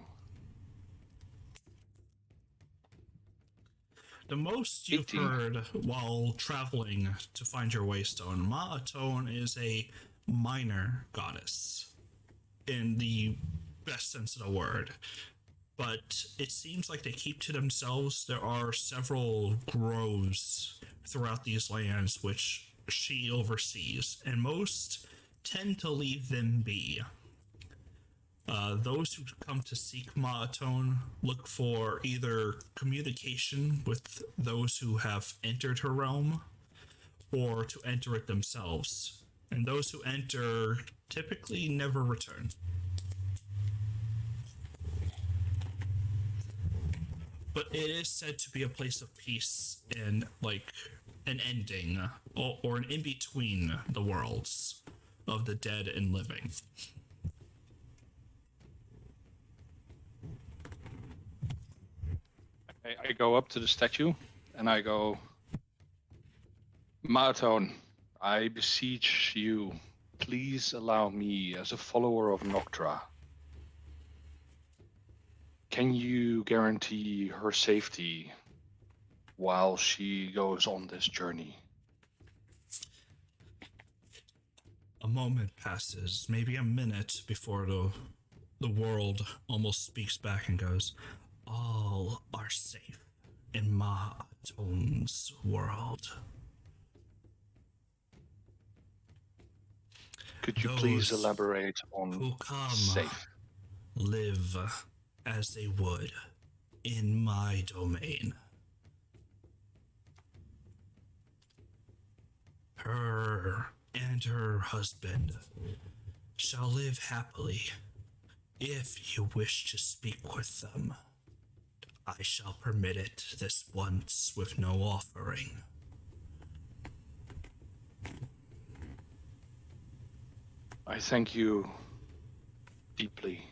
The most you've 18. heard while traveling to find your waystone, Ma'atone is a minor goddess in the best sense of the word. But it seems like they keep to themselves. There are several groves throughout these lands which she oversees, and most tend to leave them be. Those who come to seek Ma'atone look for either communication with those who have entered her realm, or to enter it themselves. And those who enter typically never return. But it is said to be a place of peace and, like, an ending, or an in-between the worlds of the dead and living. I go up to the statue and I go, Ma'atone, I beseech you, please allow me as a follower of Noctra. Can you guarantee her safety while she goes on this journey? A moment passes, maybe a minute, before the world almost speaks back and goes, all are safe in Ma'atone's world. Could you please Those elaborate on who come safe? live as they would in my domain. Her and her husband shall live happily. If you wish to speak with them, I shall permit it this once with no offering. I thank you deeply.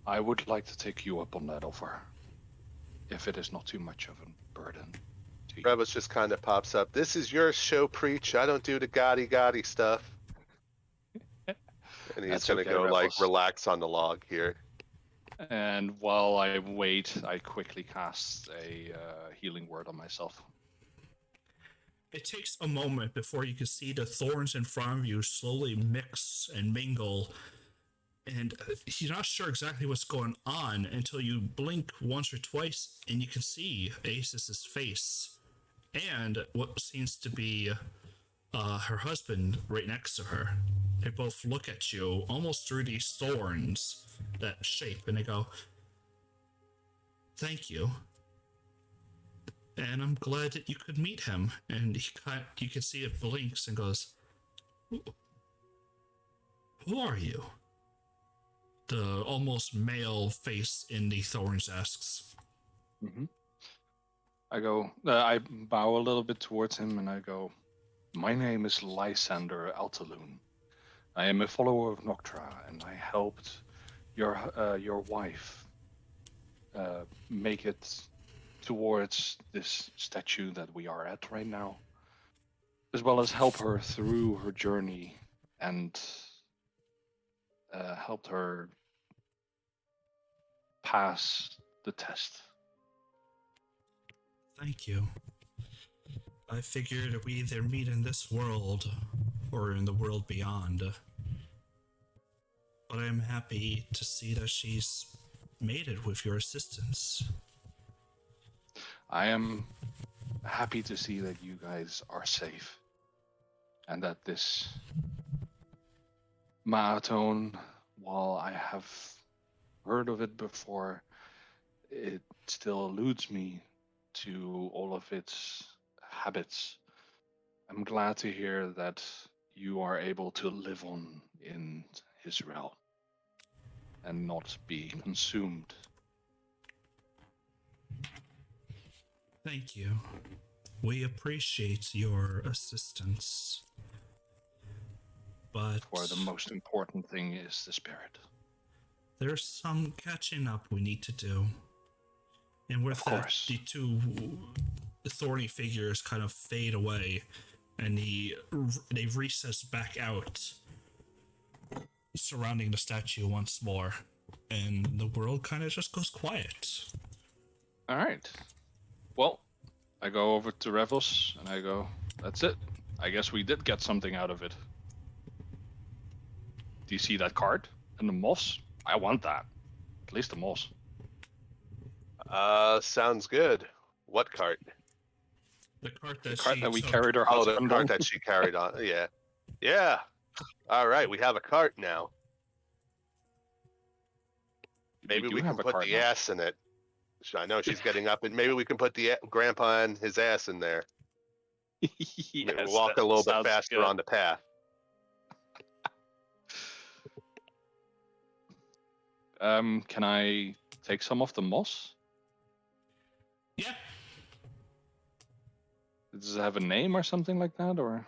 I would like to take you up on that offer, if it is not too much of a burden to you. Revos just kind of pops up. This is your show, preach. I don't do the gaudy stuff. And he's That's gonna okay, go Rebels. relax on the log here. And while I wait, I quickly cast a healing word on myself. It takes a moment before you can see the thorns in front of you slowly mix and mingle, and you're not sure exactly what's going on until you blink once or twice and you can see Acis's face and what seems to be her husband right next to her. They both look at you almost through these thorns that shape, and they go, "Thank you." And I'm glad that you could meet him. And you can see it blinks and goes, "Who are you?" The almost male face in the thorns asks. Mm-hmm. I bow a little bit towards him and I go, "My name is Lysander Altaloon. I am a follower of Noctra, and I helped your wife make it towards this statue that we are at right now, as well as help her through her journey and helped her pass the test." Thank you. I figured we either meet in this world or in the world beyond. But I'm happy to see that she's made it with your assistance. I am happy to see that you guys are safe and that this Maatone, while I have heard of it before, it still eludes me to all of its habits. I'm glad to hear that you are able to live on in his realm and not be consumed. Thank you. We appreciate your assistance. But For the most important thing is the spirit. there's some catching up we need to do. And with that, the two thorny figures kind of fade away, and they recess back out, surrounding the statue once more, and the world kind of just goes quiet. All right. Well, I go over to Revels and I go, "That's it. I guess we did get something out of it. Do you see that card and the moss? I want that. At least the moss." Sounds good. What cart? The cart The cart that we took. carried her Oh, the husband cart on. that she carried on. Yeah. Yeah. All right, we have a cart now. Maybe we can have a put cart the now. ass in it. I know she's getting up, and maybe we can put the grandpa and his ass in there. Yes, Walk that a little bit sounds faster good. on the path. Can I take some of the moss? Yeah. Does it have a name or something like that, or?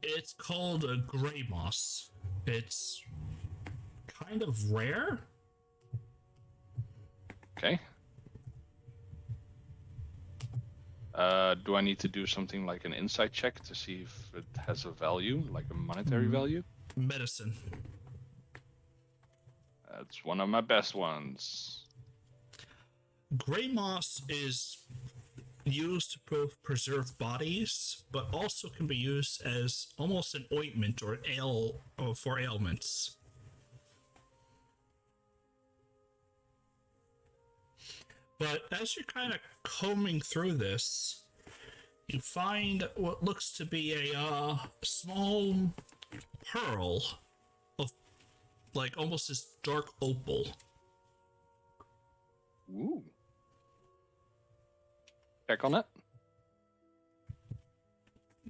It's called a gray moss. It's kind of rare. Okay. Do I need to do something like an insight check to see if it has a value, like a monetary value? Medicine. That's one of my best ones. Gray moss is used to both preserve bodies, but also can be used as almost an ointment or for ailments. But as you're kind of combing through this, you find what looks to be a small pearl of like almost this dark opal. Ooh. Check on it.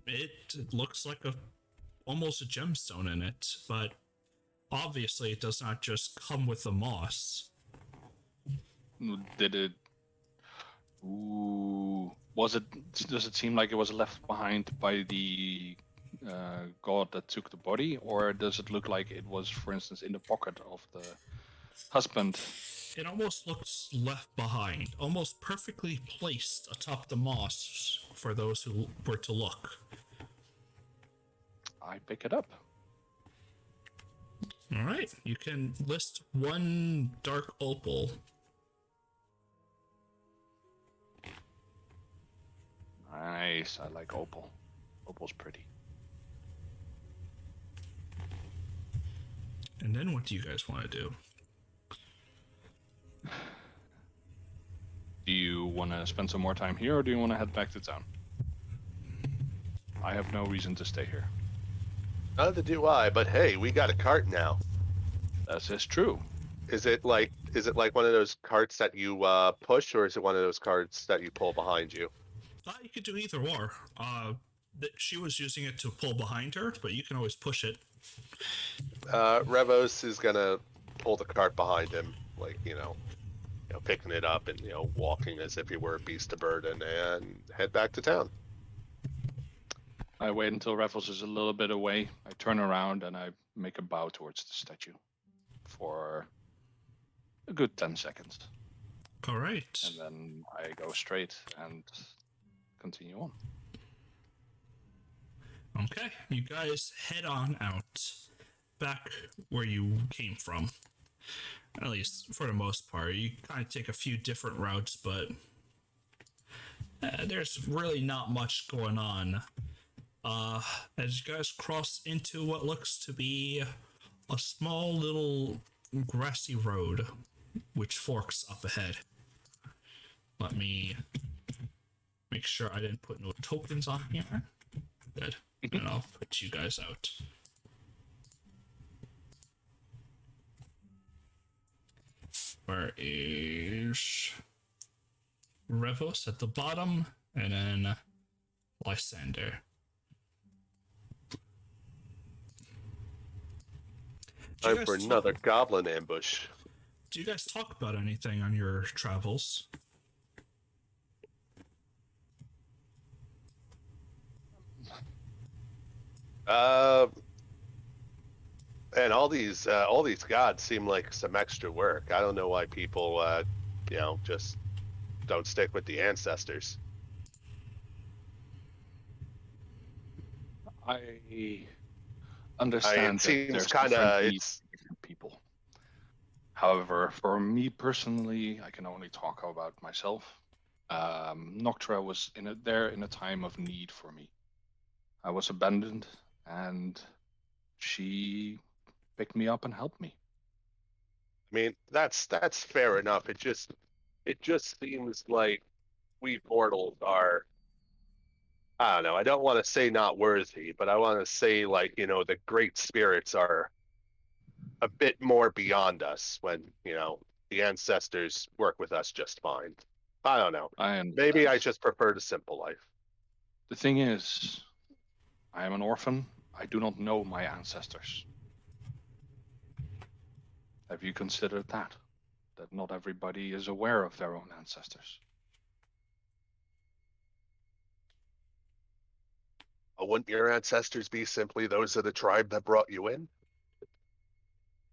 It looks like almost a gemstone in it, but obviously it does not just come with the moss. Did it? Ooh. Was it? Does it seem like it was left behind by the god that took the body, or does it look like it was, for instance, in the pocket of the husband? It almost looks left behind, almost perfectly placed atop the moss for those who were to look. I pick it up. All right, you can list one dark opal. Nice. I like opal. Opal's pretty. And then what do you guys want to do? Do you want to spend some more time here, or do you want to head back to town? I have no reason to stay here. Neither do I, but hey, we got a cart now. That is true. Is it like one of those carts that you push, or is it one of those carts that you pull behind you? You could do either or. She was using it to pull behind her, but you can always push it. Revos is gonna pull the cart behind him, like picking it up and walking as if he were a beast of burden, and head back to town. I wait until Raffles is a little bit away. I turn around and I make a bow towards the statue for a good 10 seconds. All right. And then I go straight and continue on. Okay, you guys head on out back where you came from. At least for the most part. You kind of take a few different routes, but there's really not much going on. As you guys cross into what looks to be a small little grassy road which forks up ahead. Let me make sure I didn't put no tokens on here. Good. And I'll put you guys out. Where is Revos at the bottom, and then Lysander. Time for another goblin ambush. Do you guys talk about anything on your travels? And all these gods seem like some extra work. I don't know why people, just don't stick with the ancestors. I understand It seems there's kind of different needs for different people. However, for me personally, I can only talk about myself. Noctra was in a time of need for me. I was abandoned, and she picked me up and helped me. I mean, that's fair enough. It just seems like we mortals are, I don't know, I don't want to say not worthy, but I want to say the great spirits are a bit more beyond us when, the ancestors work with us just fine. I don't know. Maybe I just prefer the simple life. The thing is, I am an orphan. I do not know my ancestors. Have you considered that? That not everybody is aware of their own ancestors. Wouldn't your ancestors be simply those of the tribe that brought you in?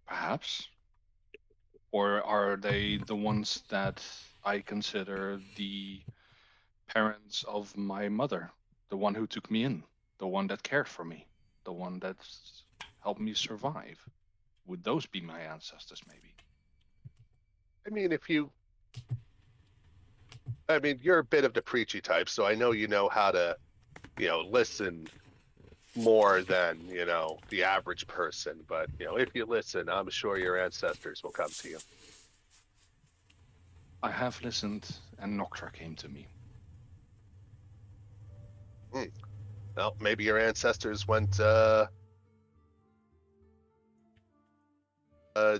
Perhaps. Or are they the ones that I consider the parents of my mother? The one who took me in? The one that cared for me? The one that helped me survive? Would those be my ancestors, maybe? I mean, you're a bit of the preachy type, so I know you know how to, listen more than, the average person. But, if you listen, I'm sure your ancestors will come to you. I have listened, and Noctra came to me. Well, maybe your ancestors went,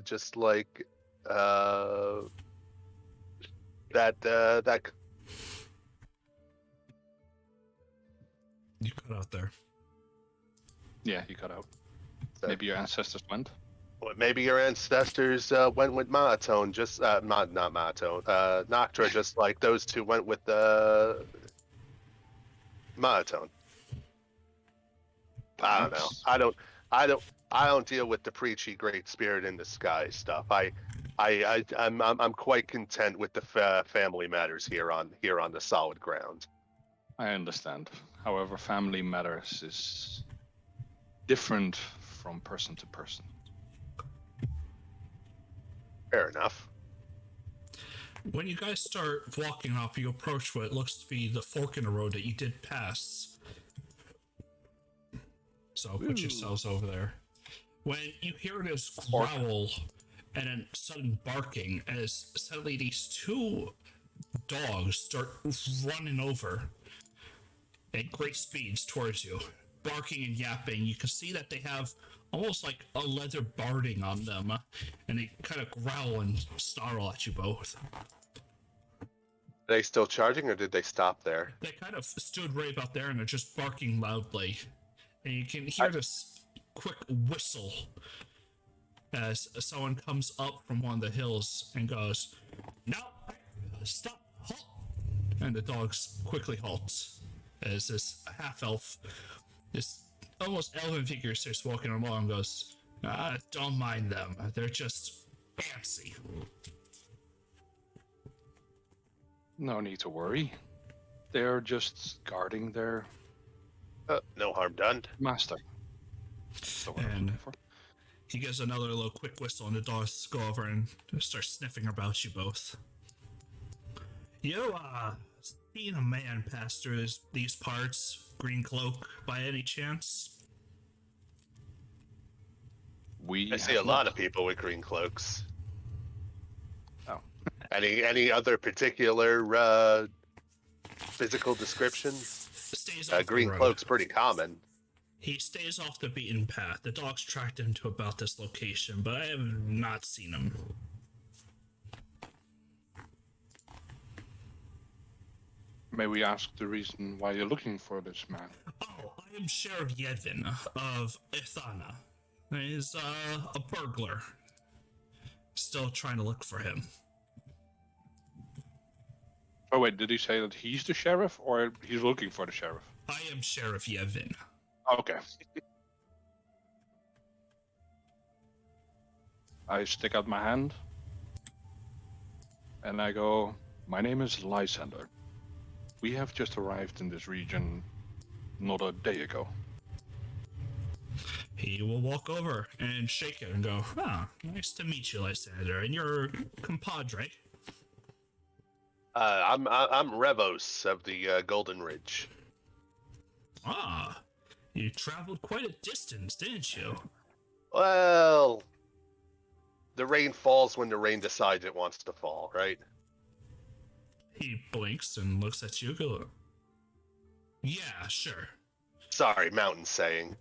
just like, that. You cut out there. Yeah, you cut out. Maybe your ancestors went. Maybe your ancestors went with Monotone, just not Monotone, Noctra, just like those two went with Monotone. I don't know. I don't deal with the preachy great spirit in the sky stuff. I'm quite content with the family matters here on the solid ground. I understand. However, family matters is different from person to person. Fair enough. When you guys start walking up, you approach what looks to be the fork in the road that you did pass. So put yourselves over there. when you hear this growl and then sudden barking as suddenly these two dogs start running over at great speeds towards you, barking and yapping. You can see that they have almost like a leather barding on them, and they kind of growl and snarl at you both. Are they still charging, or did they stop there? They kind of stood right about there and are just barking loudly. And you can hear this quick whistle as someone comes up from one of the hills and goes, "No, stop, halt!" And the dogs quickly halt as this half-elf, this almost elven figure starts walking along and goes, "Don't mind them. They're just fancy." No need to worry. They're just guarding their No harm done. master. That's what I'm And looking for. he gives another little quick whistle, and the dogs go over and start sniffing about you both. You, seen a man pass through these parts, green cloak, by any chance? I see a lot of people with green cloaks. Oh. Any other particular physical descriptions? Stays off Green the road. cloak's pretty common. He stays off the beaten path. The dogs tracked him to about this location, but I have not seen him. May we ask the reason why you're looking for this man? Oh, I am Sheriff Yedvin of Ithana. He's a burglar. Still trying to look for him. Oh wait, did he say that he's the sheriff or he's looking for the sheriff? I am Sheriff Yedvin. Okay. I stick out my hand and I go, "My name is Lysander. We have just arrived in this region not a day ago." He will walk over and shake it and go, nice to meet you, Lysander, and your compadre." I'm Revos of the Golden Ridge. Ah, you traveled quite a distance, didn't you? Well, the rain falls when the rain decides it wants to fall, right? He blinks and looks at you, go, "Yeah, sure. Sorry, mountain saying.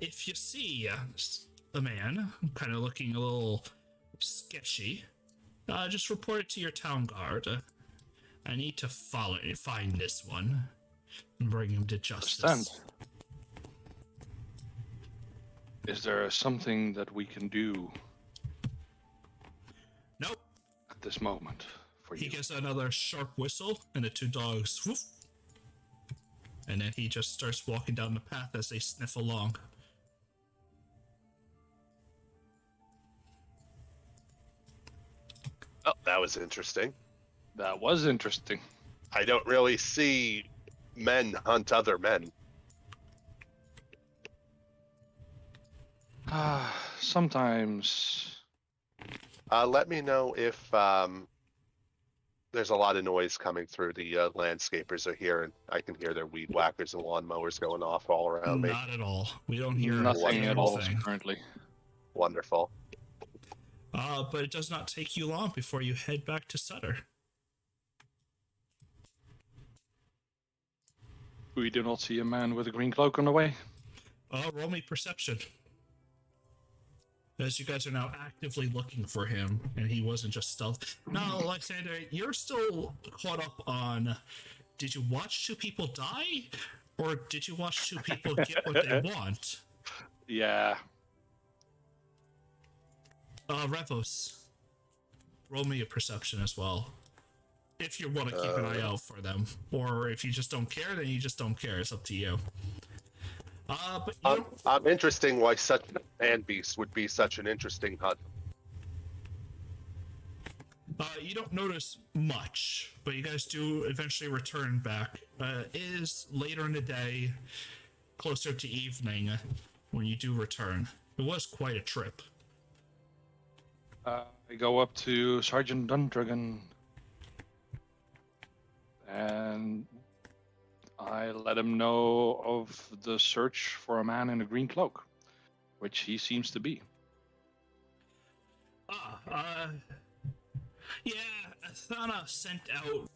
If you see a man kind of looking a little sketchy, just report it to your town guard. I need to find this one and bring him to justice." Understand. Is there something that we can do Nope. at this moment for He you? gives another sharp whistle, and the two dogs woof. And then he just starts walking down the path as they sniff along. Oh, that was interesting. That was interesting. I don't really see men hunt other men. Sometimes. Let me know if there's a lot of noise coming through. The landscapers are here, and I can hear their weed whackers and lawnmowers going off all around me. Not at all. We don't hear Nothing at all anything. currently. Wonderful. But it does not take you long before you head back to Sutter. We do not see a man with a green cloak on the way. Roll me perception. As you guys are now actively looking for him, and he wasn't just stealth. Now, Lysander, you're still caught up on, did you watch two people die? Or did you watch two people get what they want? Yeah. Revos, roll me a perception as well. If you want to keep an eye out for them. Or if you just don't care, then you just don't care. It's up to you. But you don't... I'm interesting why such a man beast would be such an interesting hunt. You don't notice much, but you guys do eventually return back. It is later in the day, closer to evening, when you do return. It was quite a trip. I go up to Sergeant Dundragon and I let him know of the search for a man in a green cloak. which he seems to be. Yeah, Athana sent out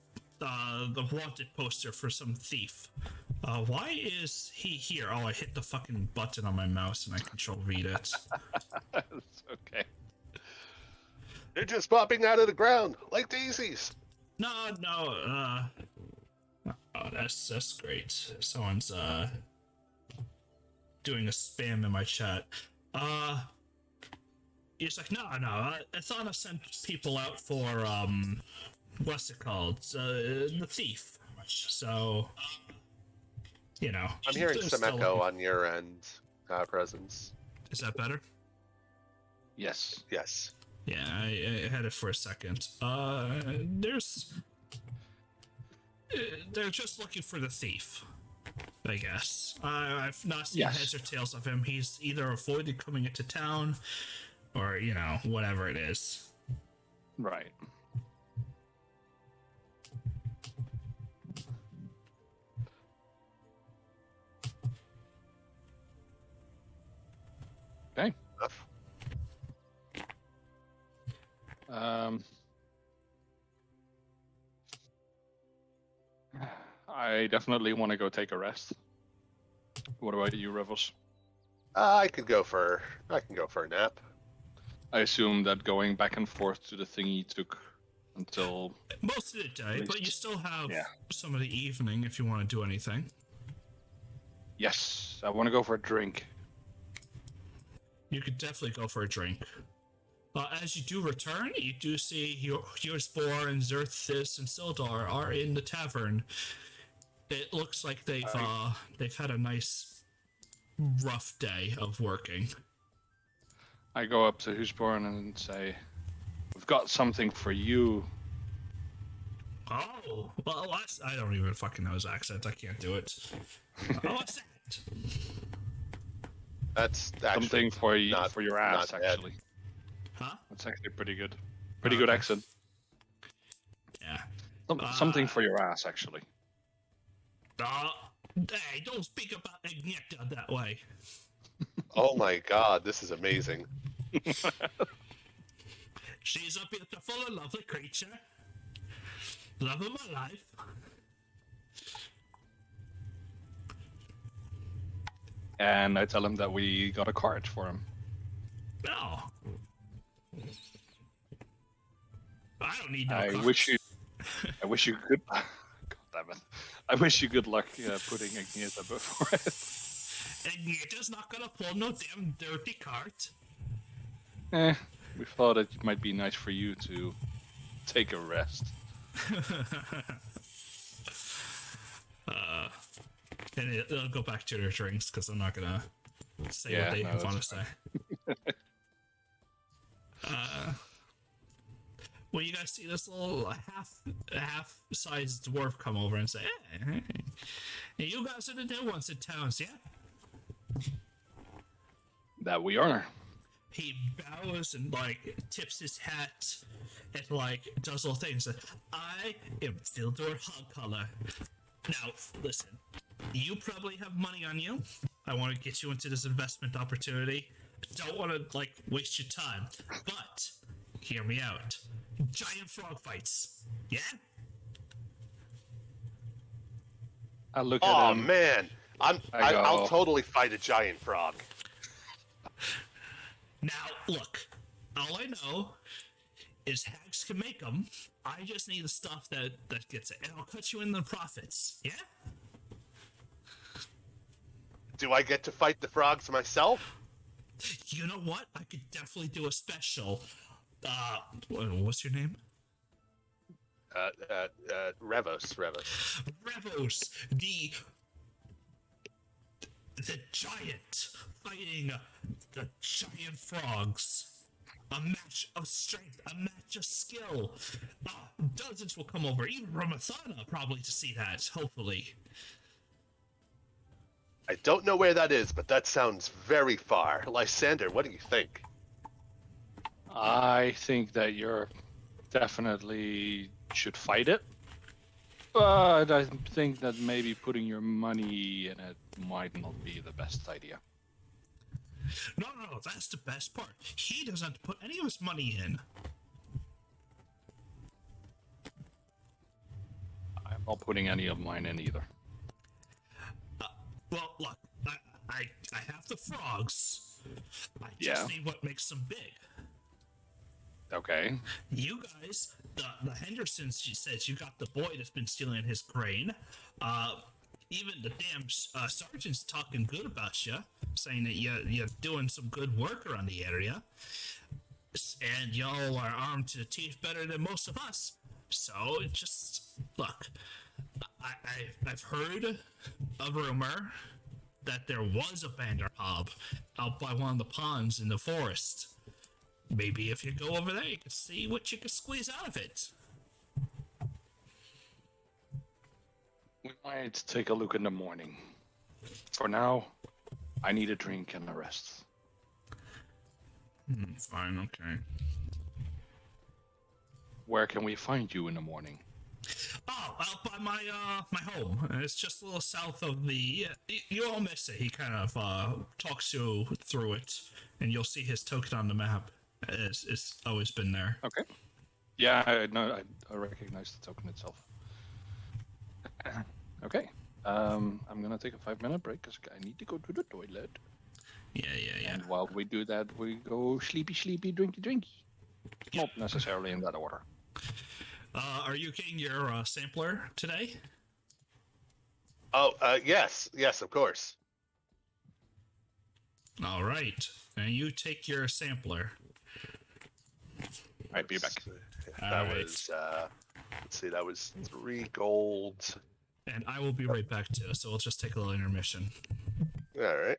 the wanted poster for some thief. Why is he here? Oh, I hit the fucking button on my mouse and I control read it. It's okay. They're just popping out of the ground like daisies. No, oh, that's great. Someone's doing a spam in my chat. He's like, no. Athana sent people out for what's it called? The thief. So, you know. I'm hearing they're some still echo looking- on your end, Presence. Is that better? Yes. Yes. Yeah, I had it for a second. They're just looking for the thief, I guess. I've not seen Yes. heads or tails of him. He's either avoided coming into town, or you know, whatever it is. Right. Okay. Enough. I definitely want to go take a rest. What about you, Revels? I can go for a nap. I assume that going back and forth to the thingy took until... Most of the day, but you still have Yeah. some of the evening if you want to do anything. Yes, I want to go for a drink. You could definitely go for a drink. As you do return, you do see Yorspor and Zerthis and Sildar are in the tavern. It looks like they've had a nice rough day of working. I go up to Husborn and say, "We've got something for you." Oh, well, I don't even fucking know his accent. I can't do it. What's that? That's actually Something for you, not- for your ass, not bad. actually. Huh? That's actually pretty good. Pretty good Okay. accent. Yeah. Something for your ass, actually. Hey, don't speak about Agneta that way. Oh my god, this is amazing. She's a beautiful and lovely creature. Love of my life. And I tell him that we got a card for him. No. I don't need no I cards. wish you good. God damn it! I wish you good luck putting Agneta before it. Agneta's not gonna pull no damn dirty card. We thought it might be nice for you to take a rest. And it'll go back to their drinks because I'm not gonna say Yeah, what they no, want to that's say. When you guys see this little half-sized dwarf come over and say, "Hey, you guys are the new ones in towns, yeah?" That we are. He bows and like tips his hat and like does little things. I am Fildor Hogcollar. Now, listen, you probably have money on you. I want to get you into this investment opportunity. Don't want to like waste your time, but hear me out. Giant frog fights, yeah? I look Oh at him. man, I'll go- totally fight a giant frog. Now, look, all I know is hags can make them. I just need the stuff that gets it, and I'll cut you in the profits, yeah? Do I get to fight the frogs myself? You know what? I could definitely do a special. What's your name? Revos. Revos, the giant fighting the giant frogs. A match of strength, a match of skill. Dozens will come over, even from Athana, probably to see that. Hopefully. I don't know where that is, but that sounds very far. Lysander, what do you think? I think that you're definitely should fight it, but I think that maybe putting your money in it might not be the best idea. No, that's the best part. He doesn't have to put any of his money in. I'm not putting any of mine in either. Well, look, I have the frogs. I Yeah. just need what makes them big. Okay. You guys, the Hendersons, she says you got the boy that's been stealing his grain. Even the damn sergeant's talking good about you, saying that you're doing some good work around the area. And y'all are armed to the teeth better than most of us. So, just, look, I've heard a rumor that there was a Vanderpub out by one of the ponds in the forest. Maybe if you go over there, you can see what you can squeeze out of it. We might take a look in the morning. For now, I need a drink and a rest. Fine, okay. Where can we find you in the morning? Oh, out by my home. It's just a little south of the. You all miss it. He kind of talks you through it, and you'll see his token on the map. It's always been there. Okay. Yeah, I know. I recognize the token itself. Okay. I'm gonna take a 5-minute break because I need to go to the toilet. Yeah. And while we do that, we go sleepy, drinky. Not necessarily in that order. Are you getting your sampler today? Oh, yes, of course. All right. And you take your sampler. I'll be back. That All right. was, let's see, that was 3 gold. And I will be right back too. So we'll just take a little intermission. All right.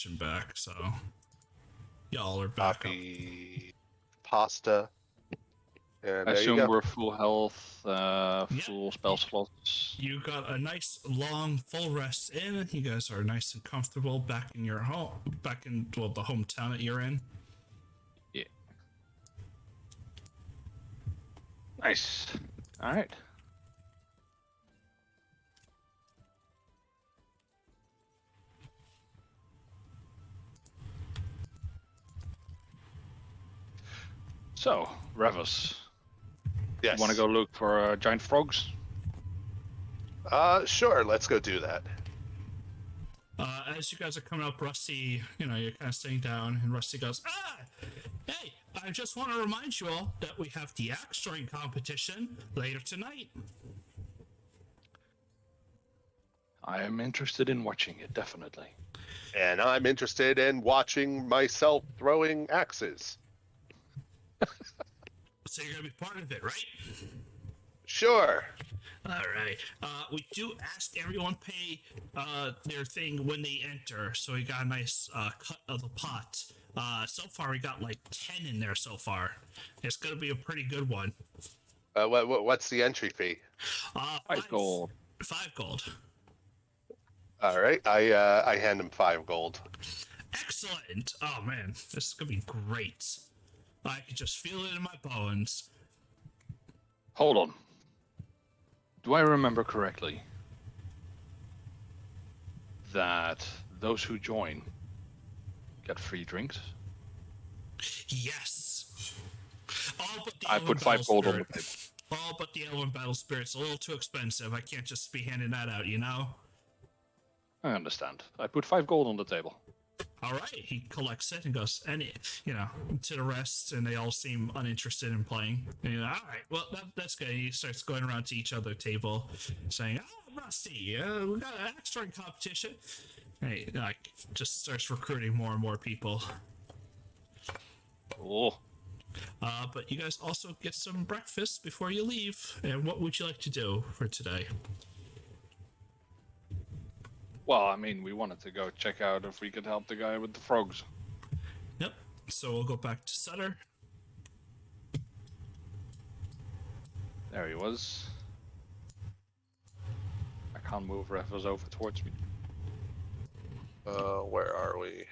back, so y'all are back up. Copy pasta. And I there you assume go. we're full health, full spell slots. You got a nice long full rest in. You guys are nice and comfortable back in your home, back in the hometown that you're in. Yeah. Nice. All right. So, Revus, Yes. you want to go look for giant frogs? Sure. Let's go do that. As you guys are coming up, Rusty, you're kind of sitting down, and Rusty goes, hey, I just want to remind you all that we have the axe throwing competition later tonight. I am interested in watching it, definitely. And I'm interested in watching myself throwing axes. So you're going to be part of it, right? Sure. All right. We do ask everyone pay their thing when they enter, so we got a nice cut of the pot. So far, we got like 10 in there so far. It's going to be a pretty good one. What's the entry fee? 5 gold. 5 gold. All right. I hand him 5 gold. Excellent. Oh man, this is gonna be great. I can just feel it in my bones. Hold on. Do I remember correctly that those who join get free drinks? Yes. All but the I Elven put 5 Battle gold on the Spirit. table. All but the Elven Battle Spirit's a little too expensive. I can't just be handing that out, you know? I understand. I put 5 gold on the table. All right. He collects it and goes, to the rest, and they all seem uninterested in playing. And you're like, all right, well, that's good. He starts going around to each other table, saying, Rusty, we got an axe throwing competition. And he, just starts recruiting more and more people. Oh. But you guys also get some breakfast before you leave. And what would you like to do for today? Well, I mean, we wanted to go check out if we could help the guy with the frogs. Yep. So we'll go back to Sutter. There he was. I can't move Revus over towards me. Where are we?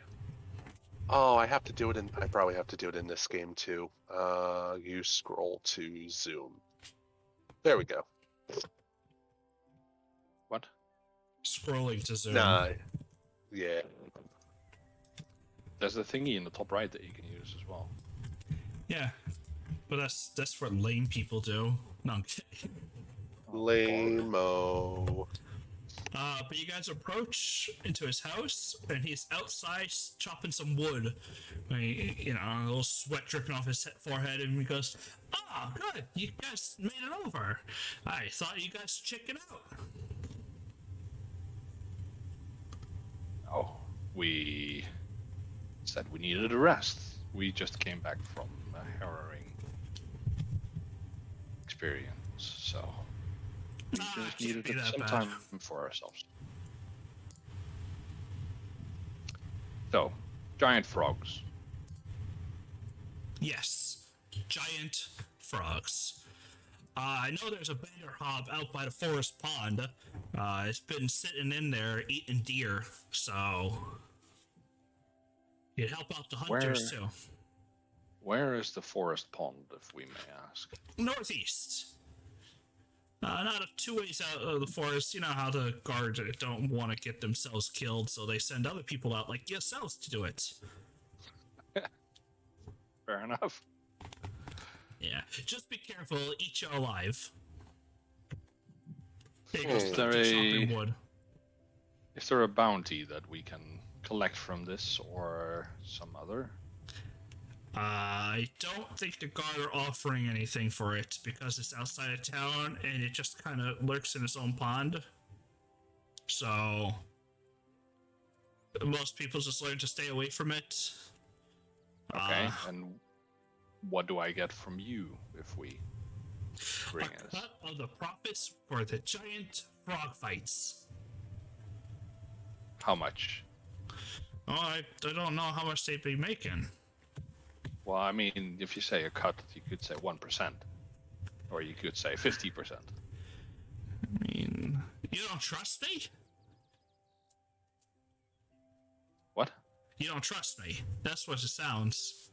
Oh, I probably have to do it in this game too. You scroll to Zoom. There we go. What? Scrolling to Zoom. Nah. Yeah. There's a thingy in the top right that you can use as well. Yeah. But that's what lame people do. No, I'm kidding. Lame-o. But you guys approach into his house, and he's outside chopping some wood. A little sweat dripping off his forehead, and he goes, "Oh, good, you guys made it over. I thought you guys should check it out." Oh, we said we needed a rest. We just came back from a harrowing experience, so we just can't needed be that some bad. time for ourselves. So, giant frogs. Yes, giant frogs. I know there's a beggar hob out by the forest pond. It's been sitting in there eating deer, so you'd help out the hunters too. Where is the forest pond, if we may ask? Northeast. Not two ways out of the forest. You know how the guards don't want to get themselves killed, so they send other people out like yourselves to do it. Fair enough. Yeah, just be careful, it'll eat you alive. There you go, Is there chopping wood. Is there a bounty that we can collect from this, or some other? I don't think the guard are offering anything for it because it's outside of town and it just kind of lurks in its own pond. So most people just learn to stay away from it. Okay, and what do I get from you if we bring A us? cut of the profits for the giant frog fights. How much? Oh, I don't know how much they'd be making. Well, I mean, if you say a cut, you could say 1%, or you could say 50%. I mean, you don't trust me? What? You don't trust me. That's what it sounds.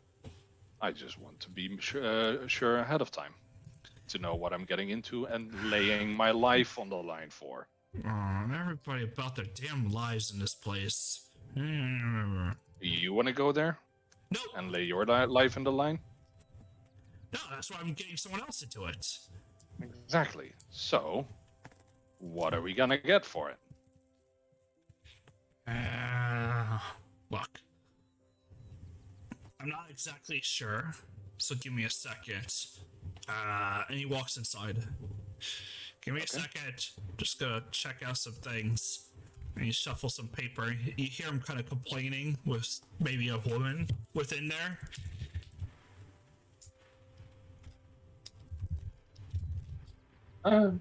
I just want to be sure ahead of time, to know what I'm getting into and laying my life on the line for. Everybody about their damn lives in this place. You want to go there No, and lay your life in the line? no, that's why I'm getting someone else into it. Exactly. So, what are we gonna get for it? Look. I'm not exactly sure, so give me a second. And he walks inside. Give me a second. Just gonna check out some things. And he shuffles some paper. You hear him kind of complaining with maybe a woman within there.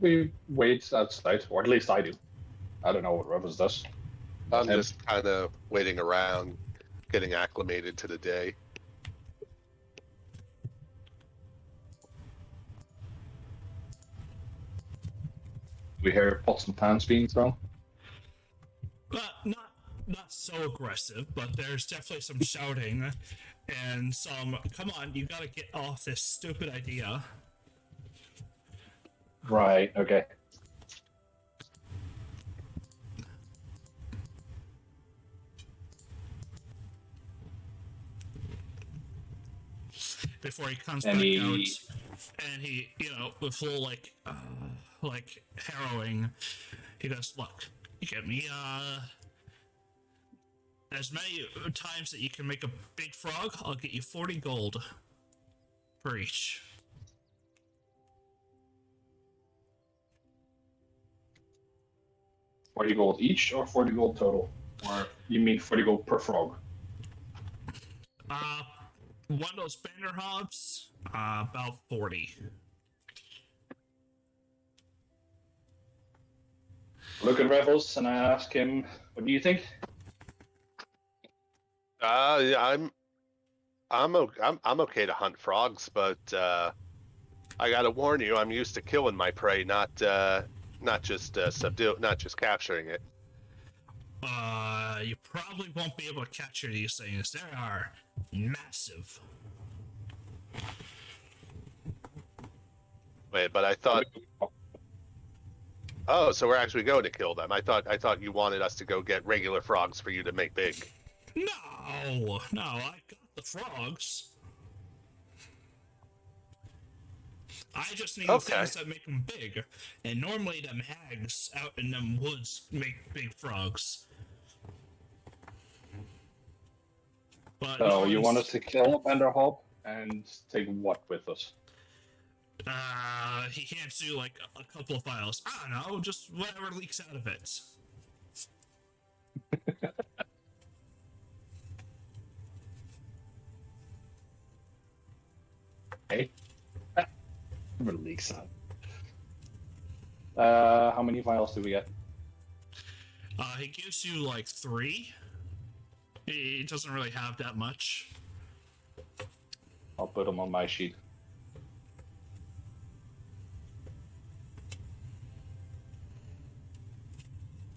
We wait outside, or at least I do. I don't know what Revels does. I'm just kind of waiting around, getting acclimated to the day. We hear pots and pans being thrown. Not so aggressive, but there's definitely some shouting and some. Come on, you gotta get off this stupid idea. Right. Okay. Before he comes back out, and he, with a little like harrowing, he goes, "Look, you get me as many times that you can make a big frog, I'll get you 40 gold per each." 40 gold each, or 40 gold total? Or you mean 40 gold per frog? One of those banner hobs, about 40. Look at Revels and I ask him, "What do you think?" Yeah, I'm okay to hunt frogs, but I gotta warn you, I'm used to killing my prey, not just capturing it. You probably won't be able to capture these things. They are massive. Wait, but I thought. Oh, so we're actually going to kill them. I thought you wanted us to go get regular frogs for you to make big. No, I got the frogs. I just need things that make them big. And normally them hags out in them woods make big frogs. But so you want us to kill Vanderhoop and take what with us? He hands you like a couple of files. I don't know, just whatever leaks out of it. Okay. Whatever leaks out. How many files do we get? He gives you like 3. He doesn't really have that much. I'll put them on my sheet.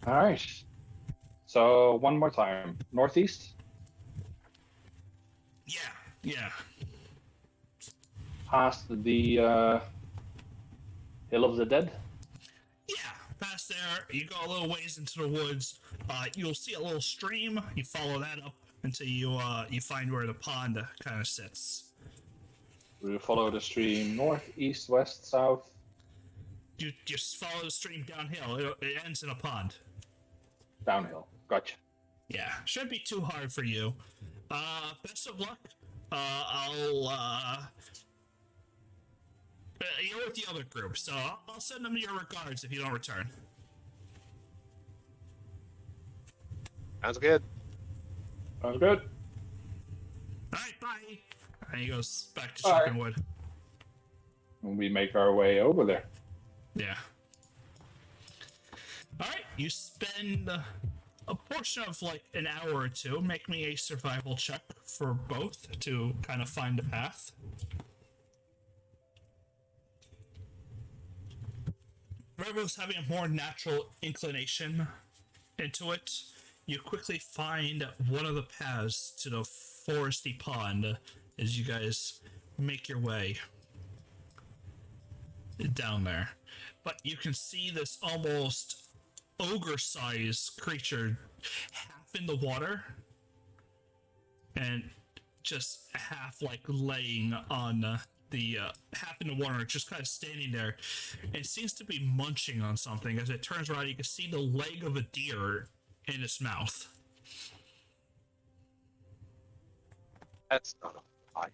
All right. So one more time. Northeast? Yeah. Past the Hill of the Dead? Yeah, past there, you go a little ways into the woods. You'll see a little stream. You follow that up until you find where the pond kind of sits. We follow the stream north, east, west, south. You just follow the stream downhill. It ends in a pond. Downhill. Gotcha. Yeah, shouldn't be too hard for you. Best of luck. You're with the other group, so I'll send them your regards if you don't return. Sounds good. Sounds good. Alright, bye. And he goes back to chopping wood. We make our way over there. Yeah. Alright, you spend a portion of like an hour or two. Make me a survival check for both to kind of find a path. Revo's having a more natural inclination into it. You quickly find one of the paths to the foresty pond as you guys make your way down there. But you can see this almost ogre-sized creature half in the water and just half like laying on the half in the water, just kind of standing there. It seems to be munching on something. As it turns around, you can see the leg of a deer in its mouth. That's not a fly.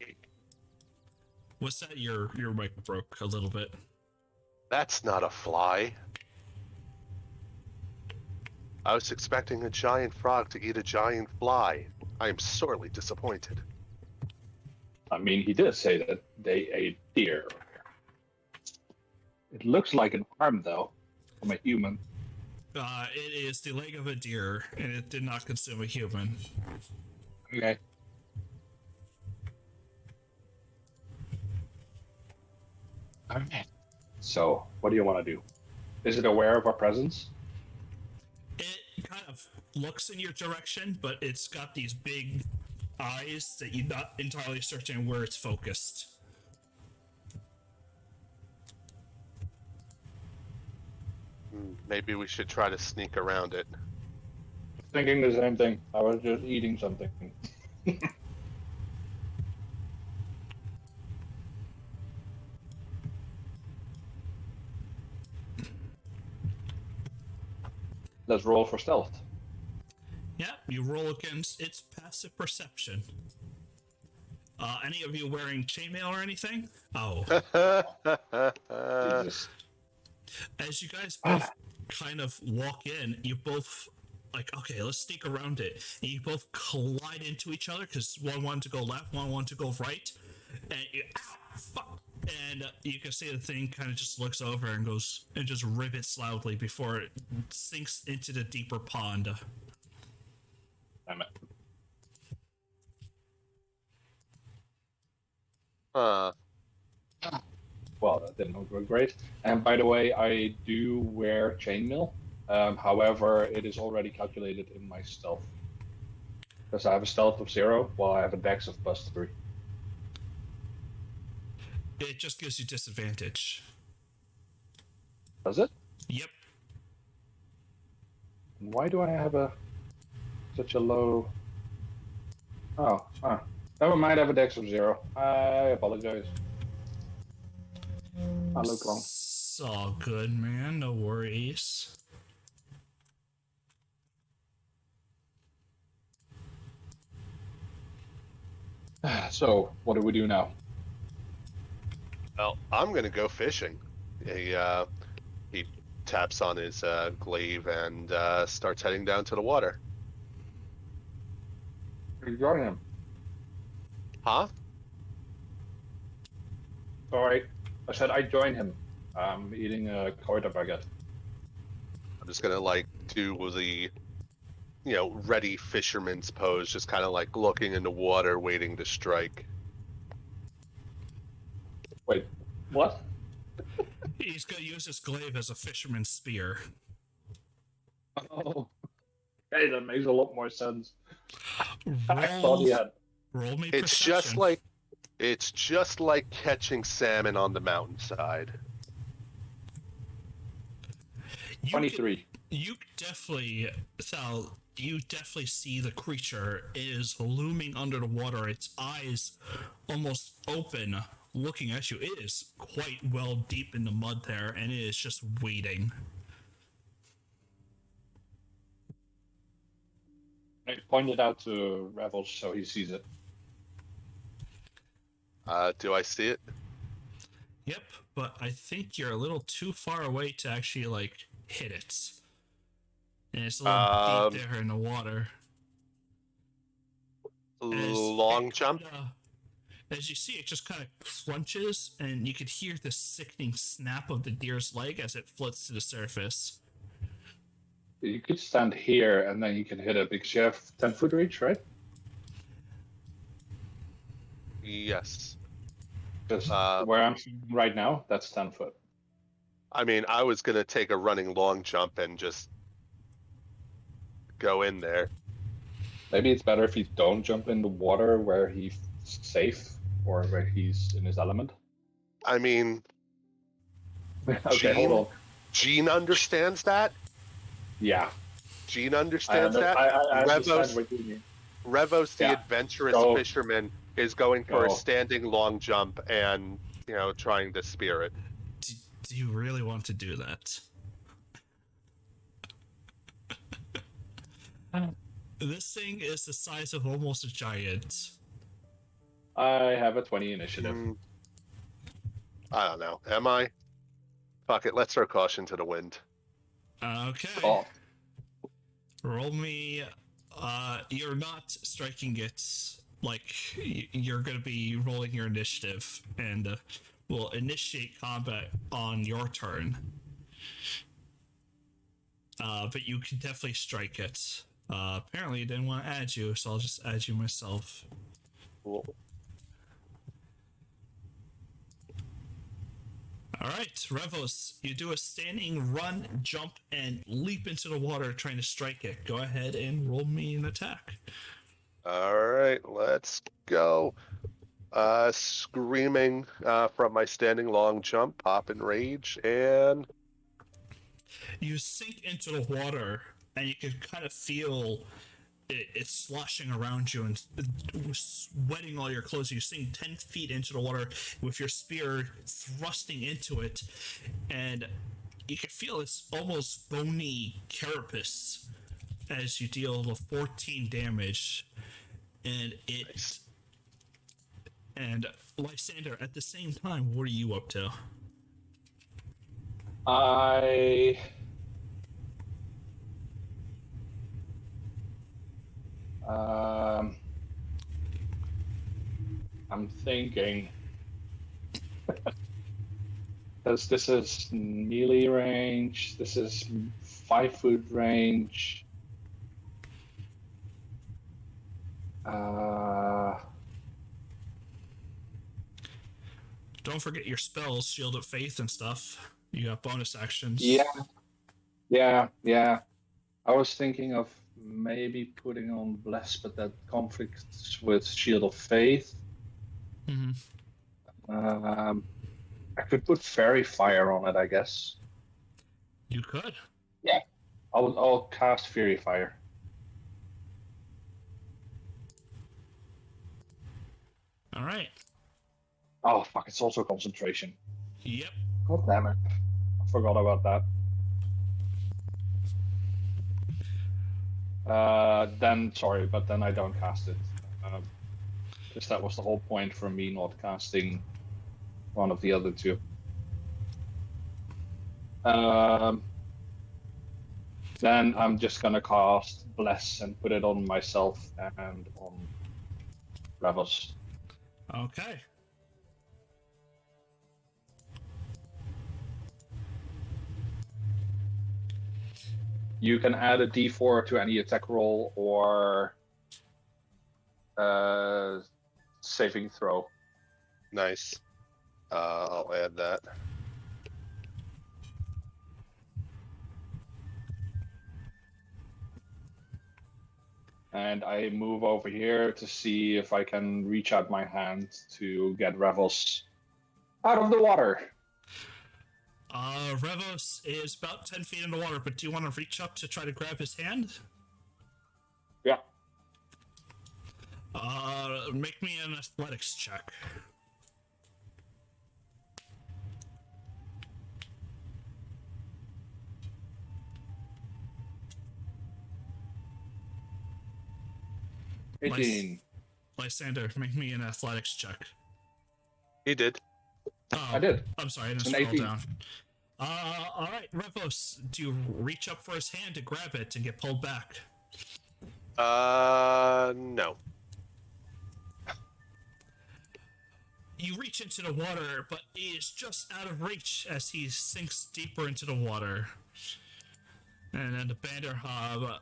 What's that? Your mic broke a little bit. That's not a fly. I was expecting a giant frog to eat a giant fly. I am sorely disappointed. I mean, he did say that they ate deer. It looks like an arm, though, from a human. It is the leg of a deer, and it did not consume a human. Okay. Okay. So, what do you want to do? Is it aware of our presence? It kind of looks in your direction, but it's got these big eyes that you're not entirely certain where it's focused. Maybe we should try to sneak around it. Thinking the same thing. I was just eating something. Let's roll for stealth. Yeah, you roll against its passive perception. Any of you wearing chainmail or anything? Oh. Jesus. As you guys both kind of walk in, you both like, okay, let's sneak around it. And you both collide into each other because one wanted to go left, one wanted to go right. And you, ow, fuck. And you can see the thing kind of just looks over and goes and just rivets loudly before it sinks into the deeper pond. Damn it. Well, that didn't go great. And by the way, I do wear chainmail. However, it is already calculated in my stealth. Because I have a stealth of 0, while I have a dex of +3. It just gives you disadvantage. Does it? Yep. Why do I have such a low... Oh, never mind, I have a dex of 0. I apologize. I look wrong. It's all good, man. No worries. So, what do we do now? Well, I'm gonna go fishing. He taps on his glaive and starts heading down to the water. You join him. Huh? Sorry, I said I join him. I'm eating a quarter baguette. I'm just gonna like do the, ready fisherman's pose, just kind of like looking in the water, waiting to strike. Wait, what? He's gonna use his glaive as a fisherman's spear. Oh, hey, that makes a lot more sense. I thought Roll, he had. roll me It's perception. just like catching salmon on the mountainside. You 23. You definitely, Sal, you definitely see the creature is looming under the water. Its eyes almost open, looking at you. It is quite well deep in the mud there, and it is just waiting. I pointed out to Revels so he sees it. Do I see it? Yep, but I think you're a little too far away to actually, like, hit it. And it's a little deep there in the water. Long jump? As you see, it just kind of crunches, and you could hear the sickening snap of the deer's leg as it floats to the surface. You could stand here and then you can hit it because you have 10-foot reach, right? Yes. Because Uh, where I'm sitting right now, that's 10 foot. I mean, I was gonna take a running long jump and just go in there. Maybe it's better if you don't jump in the water where he's safe or where he's in his element. I mean, Okay, hold on. Gene understands that. Yeah, Gene understands that. I understand Revos, what you mean. Revos, the Yeah. adventurous Go. fisherman, is going for a Go. standing long jump and trying to spear it. Do you really want to do that? This thing is the size of almost a giant. I have a 20 initiative. I don't know. Am I? Fuck it. Let's throw caution to the wind. Okay. Oh, Roll me. You're not striking it. Like, you're gonna be rolling your initiative, and we'll initiate combat on your turn. But you can definitely strike it. Apparently, I didn't want to add you, so I'll just add you myself. Cool. Alright, Revos, you do a standing run, jump, and leap into the water trying to strike it. Go ahead and roll me an attack. All right, let's go. Screaming from my standing long jump, pop and rage, and You sink into the water, and you can kind of feel it's sloshing around you and wetting all your clothes. You sink 10 feet into the water with your spear thrusting into it, and you can feel its almost bony carapace as you deal the 14 damage. And it. Nice. And Lysander, at the same time, what are you up to? I'm thinking. Because this is melee range, this is 5-foot range. Don't forget your spells, Shield of Faith and stuff. You got bonus actions. Yeah. I was thinking of maybe putting on Bless, but that conflicts with Shield of Faith. Mm-hmm. I could put Fairy Fire on it, I guess. You could. I'll cast Fairy Fire. All right. Oh fuck! It's also concentration. Yep. God damn it! I forgot about that. Then I don't cast it. Because that was the whole point for me not casting one of the other two. Then I'm just gonna cast Bless and put it on myself and on Revos. Okay. You can add a D4 to any attack roll or saving throw. nice. I'll add that. And I move over here to see if I can reach out my hand to get Revos out of the water. Revos is about 10 feet in the water, but do you want to reach up to try to grab his hand? Yeah. Make me an athletics check. Nice. 18. Lysander, make me an athletics check. He did. Oh, I did. I'm sorry, I didn't An scroll 18. down. Alright, Revos, do you reach up for his hand to grab it and get pulled back? No. You reach into the water, but he is just out of reach as he sinks deeper into the water. And then the Banderhob,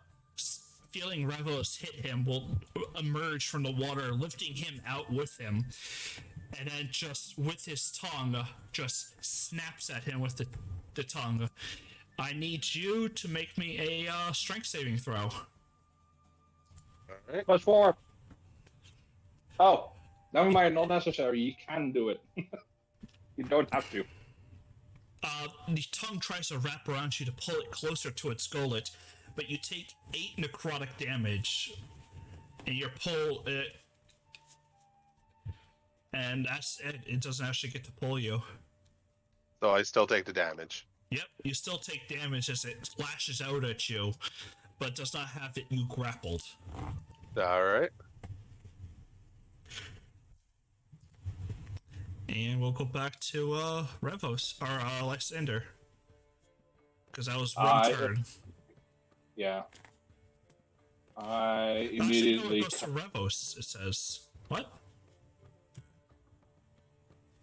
feeling Revos hit him, will emerge from the water, lifting him out with him. And then just with his tongue, just snaps at him with the tongue. I need you to make me a strength saving throw. Alright. +4. Oh, never mind. Not necessary. You can do it. You don't have to. The tongue tries to wrap around you to pull it closer to its gullet, but you take 8 necrotic damage, and your pull it, and that's it. It doesn't actually get to pull you. So I still take the damage. Yep, you still take damage as it lashes out at you, but does not have it you grappled. Alright. And we'll go back to Revos, or Lysander. Because that was one turn. Yeah. I Actually, no, immediately. it goes to Revos, it says. What?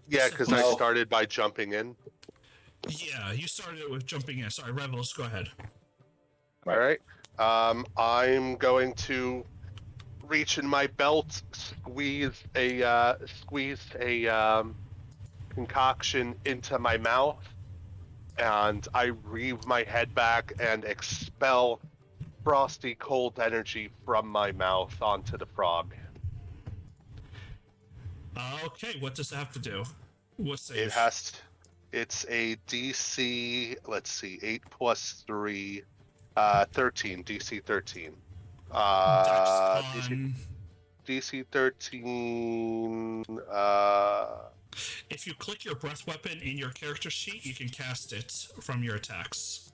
Yeah, because I No. started by jumping in. Yeah, you started it with jumping in. Sorry, Revos, go ahead. Alright. I'm going to reach in my belt, squeeze a concoction into my mouth, and I reave my head back and expel frosty cold energy from my mouth onto the frog. Okay, what does it have to do? What save? It has to, it's a DC, let's see, 8 plus 3, 13, DC 13. Dex con. DC 13, If you click your breath weapon in your character sheet, you can cast it from your attacks.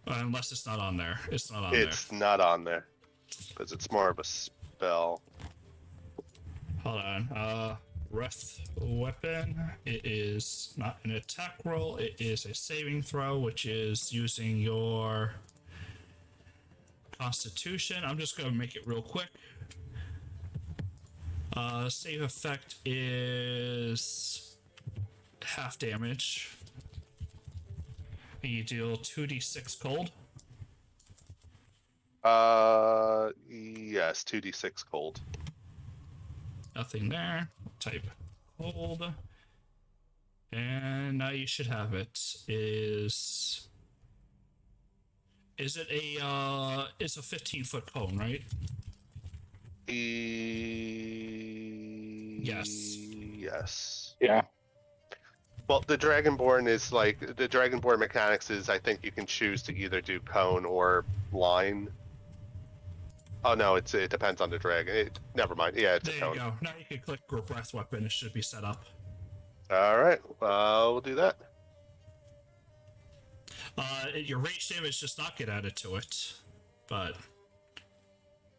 Unless it's not on there. It's not on it's not on there, because it's more of a spell. there. Hold on. Breath weapon. It is not an attack roll. It is a saving throw, which is using your Constitution. I'm just going to make it real quick. Save effect is half damage. And you deal 2d6 cold. Yes, 2d6 cold. Nothing there. Type cold. And now you should have it. Is it a it's a 15-foot cone, right? Yes. Yes. Yeah. Well, the Dragonborn is like the Dragonborn mechanics is I think you can choose to either do cone or line. Oh no, it depends on the dragon. Never mind. Yeah, it's There a you cone. go. Now you can click your breath weapon. It should be set up. All right, we'll do that. Your rage damage does not get added to it, but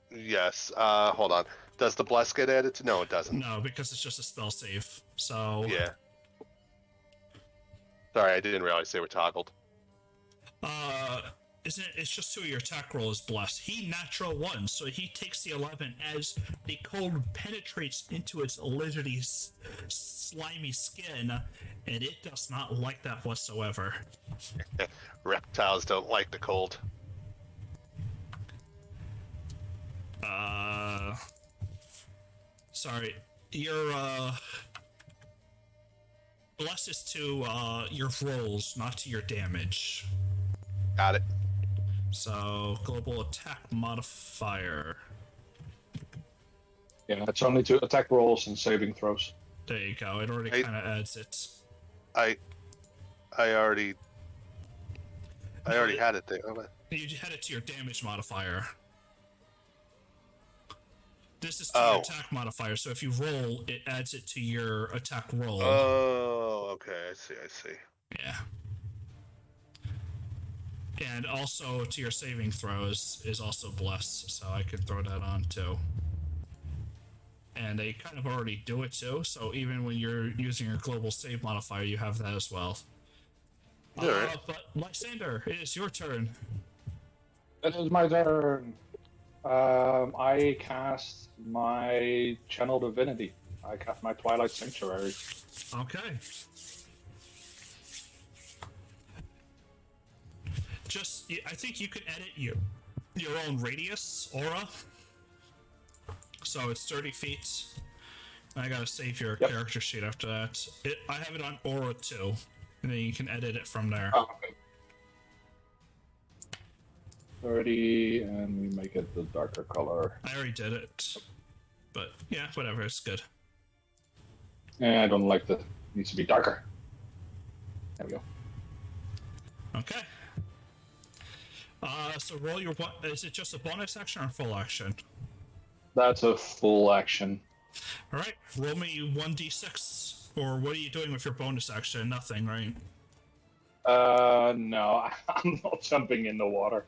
Yes. Hold on. Does the bless get added to? No, it doesn't. no, because it's just a spell save. So Yeah. Sorry, I didn't realize they were toggled. isn't it? It's just 2 of your attack roll is blessed. He natural 1, so he takes the 11 as the cold penetrates into its lizardy, slimy skin, and it does not like that whatsoever. Reptiles don't like the cold. Sorry, your bless is to your rolls, not to your damage. Got it. So global attack modifier. Yeah, it's only to attack rolls and saving throws. There you go. It already Hey. kind of adds it. I already had it there. Oh, You had it to your damage modifier. This is to your attack modifier, so if you roll, it adds it to your attack roll. Oh, okay. I see. Yeah. And also to your saving throws is also blessed, so I could throw that on too. And they kind of already do it too, so even when you're using your global save modifier, you have that as well. Alright. But Lysander, it is your turn. It is my turn. I cast my Channel Divinity. I cast my Twilight Sanctuary. Okay. I think you can edit your own radius aura. So it's 30 feet. I gotta save your character sheet after that. I have it on aura 2, and then you can edit it from there. Oh, okay. 30, and we make it the darker color. I already did it, but yeah, whatever. It's good. Yeah, I don't like the. Needs to be darker. There we go. Okay. So roll your one. Is it just a bonus action or full action? That's a full action. All right. Roll me 1d6. Or what are you doing with your bonus action? Nothing, right? No, I'm not jumping in the water.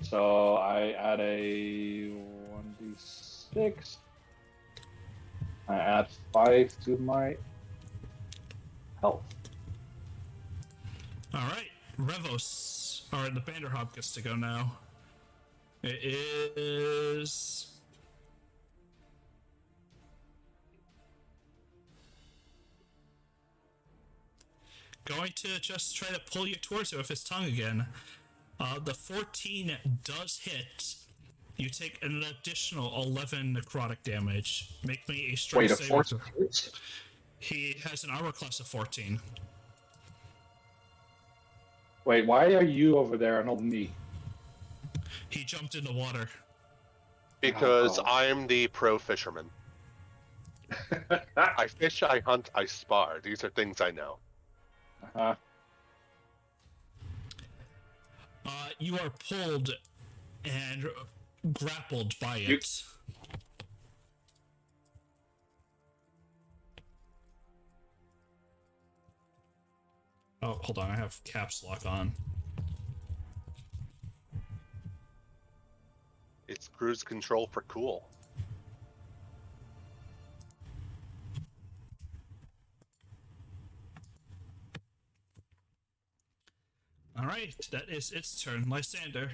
So I add a 1d6. I add 5 to my health. All right. Revos. All right. The Vanderhop gets to go now. It is. Going to just try to pull you towards it with his tongue again. The 14 does hit. You take an additional 11 necrotic damage. Make me a strength Wait, a saving 14? throw. He has an armor class of 14. Wait, why are you over there and not me? He jumped in the water. Because Oh. I'm the pro fisherman. I fish, I hunt, I spar. These are things I know. You are pulled and grappled by it. Oh, hold on. I have caps lock on. It's cruise control for cool. All right, that is its turn. Lysander.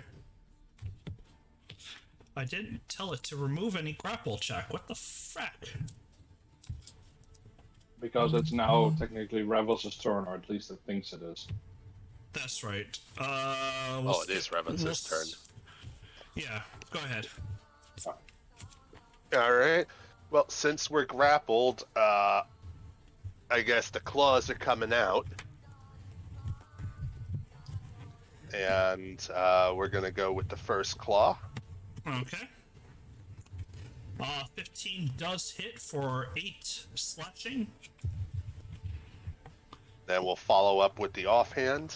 I didn't tell it to remove any grapple check. What the frack? Because it's now technically Revels' turn, or at least it thinks it is. That's right. Oh, it is Revens' turn. Yeah, go ahead. All right. Well, since we're grappled, I guess the claws are coming out. And we're going to go with the first claw. Okay. 15 does hit for 8 slashing. Then we'll follow up with the offhand.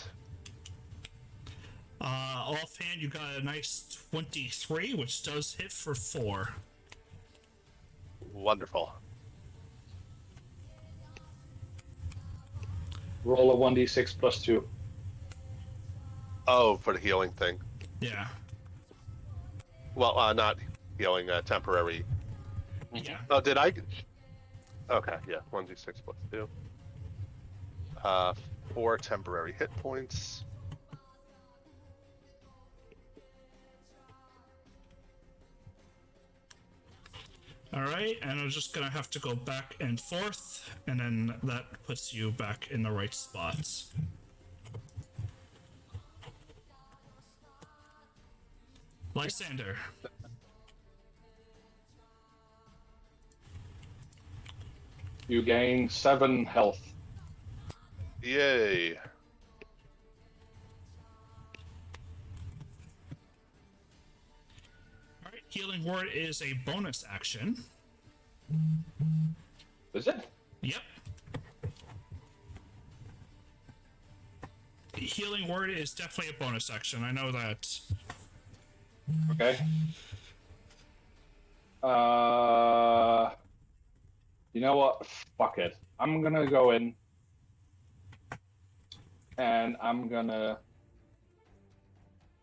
Offhand, you got a nice 23, which does hit for 4. Wonderful. Roll a 1d6 plus 2. Oh, for the healing thing. Yeah. Well, not healing, temporary. Yeah. Oh, did I? Okay, yeah. 1d6 plus 2. 4 temporary hit points. Alright, and I'm just gonna have to go back and forth, and then that puts you back in the right spots. Lysander. You gain 7 health. Yay. Alright, Healing Word is a bonus action. Is it? Yep. Healing Word is definitely a bonus action, I know that. Okay. You know what? Fuck it. I'm gonna go in. And I'm gonna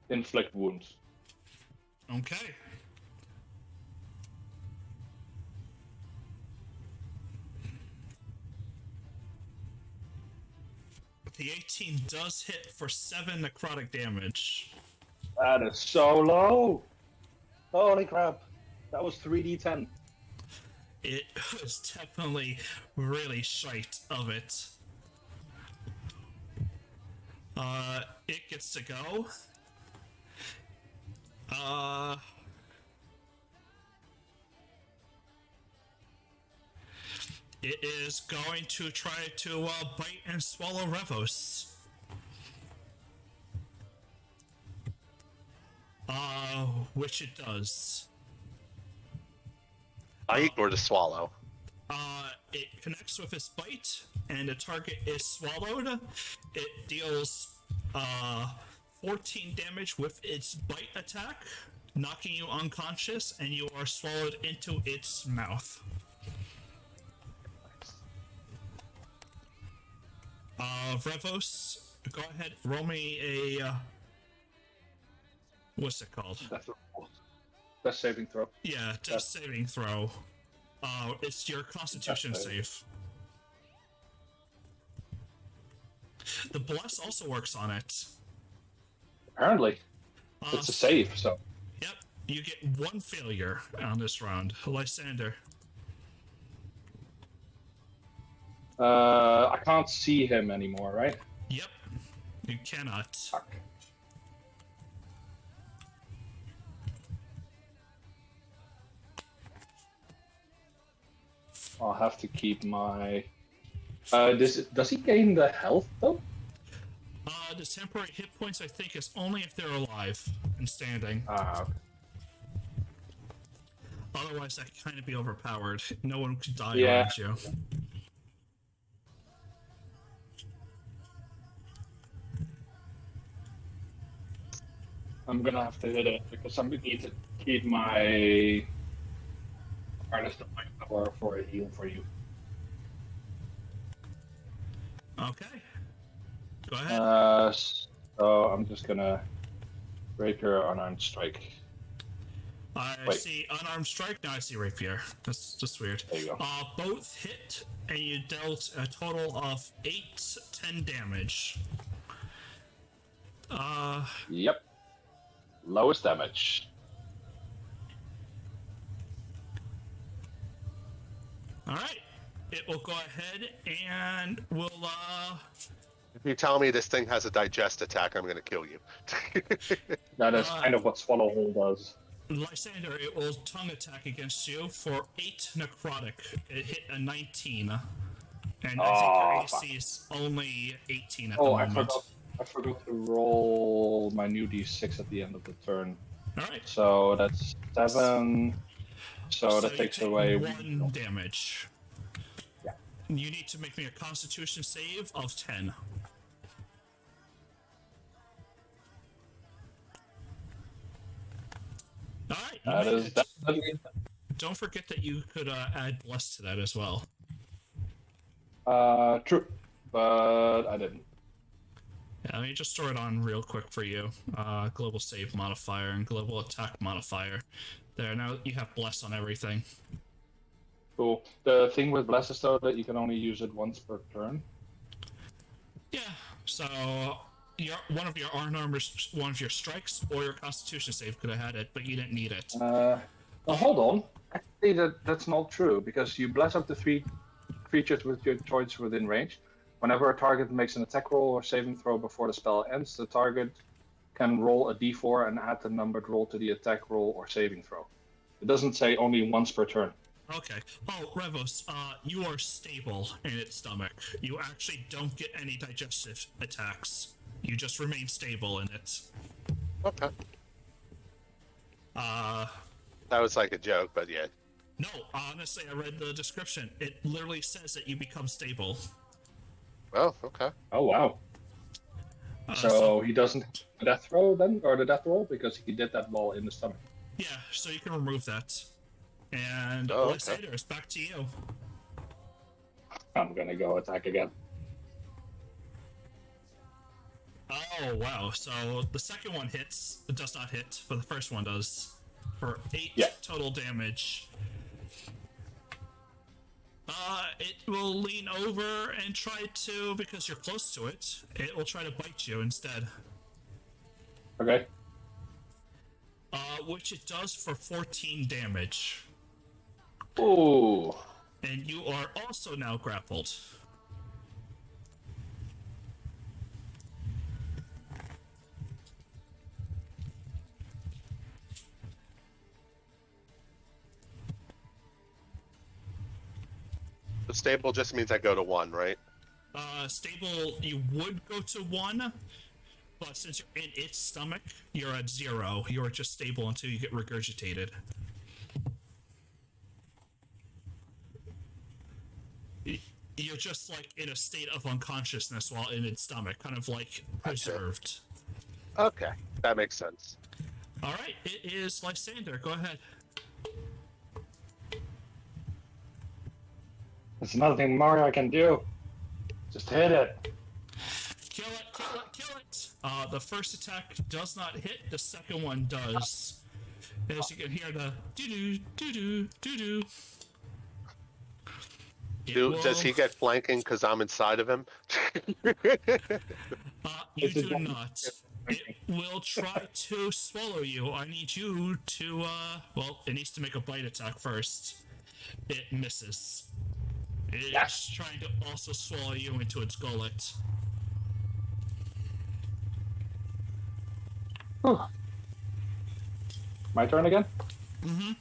inflict wounds. Okay. The 18 does hit for 7 necrotic damage. That is so low. Holy crap. That was 3d10. It was definitely really shite of it. It gets to go. It is going to try to bite and swallow Revos. Which it does. I ignore the swallow. It connects with its bite, and the target is swallowed. It deals 14 damage with its bite attack, knocking you unconscious, and you are swallowed into its mouth. Revos, go ahead, roll me a what's it called? Death saving throw. Yeah, death saving throw. It's your Constitution save. The bless also works on it. Apparently, it's a save. So. Yep, you get one failure on this round. Lysander. I can't see him anymore, right? Yep, you cannot. Fuck. I'll have to keep my. Does he gain the health though? The temporary hit points, I think, is only if they're alive and standing. Okay. Otherwise, that can kind of be overpowered. No one could die Yeah. around you. I'm gonna have to hit it because I'm gonna need to keep my harness of my power for a heal for you. Okay. Go ahead. So I'm just gonna rapier unarmed strike. I wait. see unarmed strike. Now I see rapier. That's just weird. There you go. Both hit, and you dealt a total of 10 damage. Yep. Lowest damage. All right. It will go ahead and will If you tell me this thing has a digest attack, I'm gonna kill you. That is kind of what Swallowhole does. Lysander, it will tongue attack against you for 8 necrotic. It hit a 19. And I think your AC is only 18 at the moment. I forgot to roll my new d6 at the end of the turn. Alright. So that's 7. So that you takes take away 1 damage. Yeah. You need to make me a Constitution save of 10. Alright. That is definitely. Don't forget that you could add Bless to that as well. True. But I didn't. Yeah, let me just throw it on real quick for you. Global save modifier and global attack modifier. There, now you have Bless on everything. Cool. The thing with Bless is though that you can only use it once per turn. Yeah, so one of your one of your strikes or your Constitution save could have had it, but you didn't need it. Well, hold on. Actually, that's not true because you bless up to 3 creatures with your choice within range. Whenever a target makes an attack roll or saving throw before the spell ends, the target can roll a d4 and add the numbered roll to the attack roll or saving throw. It doesn't say only once per turn. Okay. Oh, Revos, you are stable in its stomach. You actually don't get any digestive attacks. You just remain stable in it. Okay. That was like a joke, but yeah. No, honestly, I read the description. It literally says that you become stable. Oh, okay. Oh, wow. So he doesn't have the death roll then, or the death roll, because he did that while in the stomach. Yeah, so you can remove that. And okay. Lysander, it's back to you. I'm gonna go attack again. Oh, wow. So the second one does not hit, but the first one does. For 8 total damage. It will lean over and try to, because you're close to it, it will try to bite you instead. Okay. Which it does for 14 damage. Ooh. And you are also now grappled. Stable just means I go to 1, right? Stable, you would go to 1, but since you're in its stomach, you're at 0. You're just stable until you get regurgitated. You're just like in a state of unconsciousness while in its stomach, kind of like preserved. Okay, that makes sense. All right, it is Lysander. Go ahead. There's nothing more I can do. Just hit it. Kill it, kill it, kill it! The first attack does not hit, the second one does. As you can hear the doo-doo, doo-doo, doo-doo. Does he get flanking because I'm inside of him? You do not. It will try to swallow you. I need you to, well, it needs to make a bite attack first. It misses. It's trying to also swallow you into its gullet. My turn again? Mm-hmm.